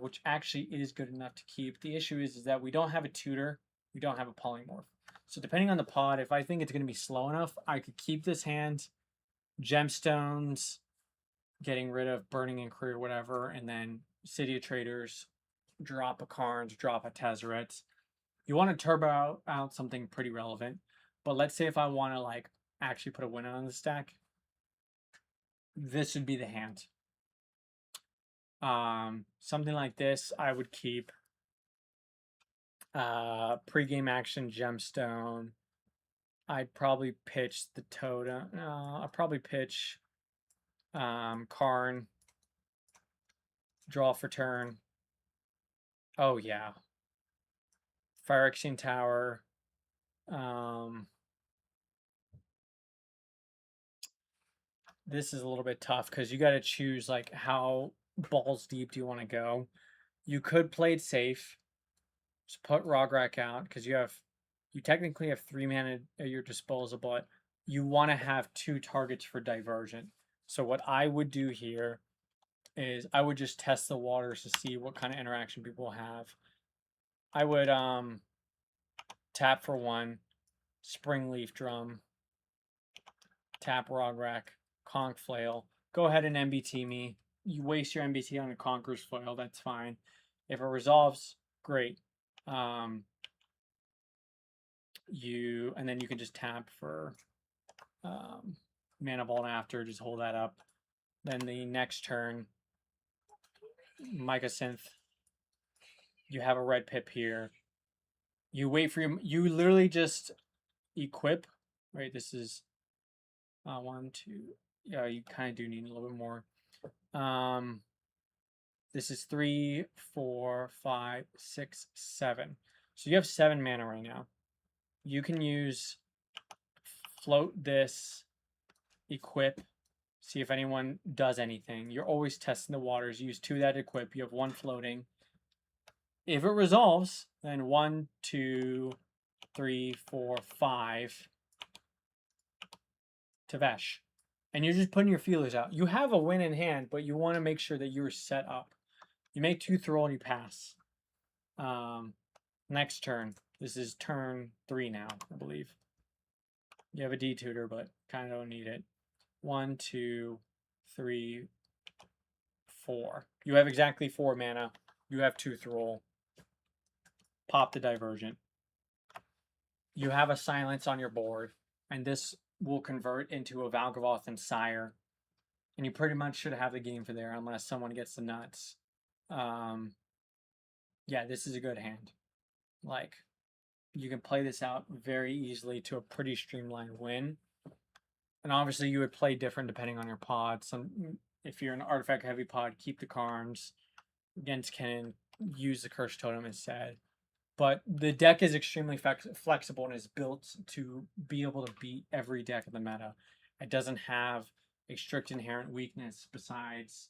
which actually is good enough to keep. The issue is that we don't have a tutor, we don't have a polymorph. So depending on the pod, if I think it's going to be slow enough, I could keep this hand, Gemstones, getting rid of Burning Inquiry or whatever, and then City of Traders, drop a Karns, drop a Tezzeret. You want to turbo out something pretty relevant, but let's say if I want to like actually put a winner on the stack, this would be the hand. Something like this, I would keep pre-game action Gemstone. I'd probably pitch the Totem. I'll probably pitch Karn. Draw for turn. Oh yeah. Phyrexian Tower. This is a little bit tough because you got to choose like how balls deep do you want to go. You could play it safe. Just put Rograkh out because you technically have 3 mana at your disposal, but you want to have 2 targets for diversion. So what I would do here is I would just test the waters to see what kind of interaction people have. I would tap for 1, Springleaf Drum, tap Rograkh, Conch Flail. Go ahead and MBT me. You waste your MBT on a Conqueror's Flail, that's fine. If it resolves, great. And then you can just tap for Mana Vault after, just hold that up. Then the next turn, Mycosynth. You have a red pip here. You wait for you literally just equip, right? This is 1, 2. Yeah, you kind of do need a little bit more. This is 3, 4, 5, 6, 7. So you have 7 mana right now. You can use float this, equip, see if anyone does anything. You're always testing the waters. Use 2 that equip. You have 1 floating. If it resolves, then 1, 2, 3, 4, 5. Tevesh. And you're just putting your feelers out. You have a win in hand, but you want to make sure that you're set up. You make 2 throw and you pass. Next turn. This is turn 3 now, I believe. You have a D-tutor, but kind of don't need it. 1, 2, 3, 4. You have exactly 4 mana. You have 2 throw. Pop the Divergent. You have a silence on your board, and this will convert into a Valgavoth and Sire. And you pretty much should have the game for there unless someone gets the nuts. Yeah, this is a good hand. Like, you can play this out very easily to a pretty streamlined win. And obviously you would play different depending on your pod. If you're an artifact heavy pod, keep the Karns. Against Kennen, use the Cursed Totem instead. But the deck is extremely flexible and is built to be able to beat every deck of the meta. It doesn't have a strict inherent weakness besides,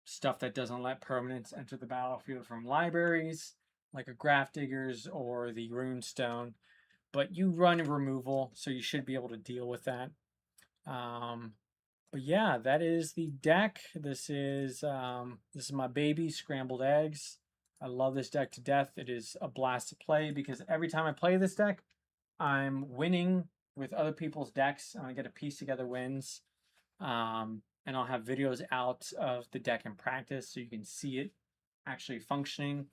stuff that doesn't let permanents enter the battlefield from libraries, like a Graph Diggers or the Runestone. but you run a removal, so you should be able to deal with that. But yeah, that is the deck. This is my baby, Scrambled Eggs. I love this deck to death. It is a blast to play because every time I play this deck, I'm winning with other people's decks, and I get to piece together wins. And I'll have videos out of the deck in practice so you can see it actually functioning.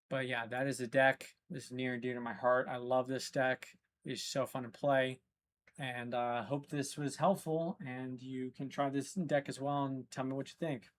But yeah, that is a deck. This is near and dear to my heart. I love this deck. It's so fun to play. And hope this was helpful and you can try this deck as well and tell me what you think.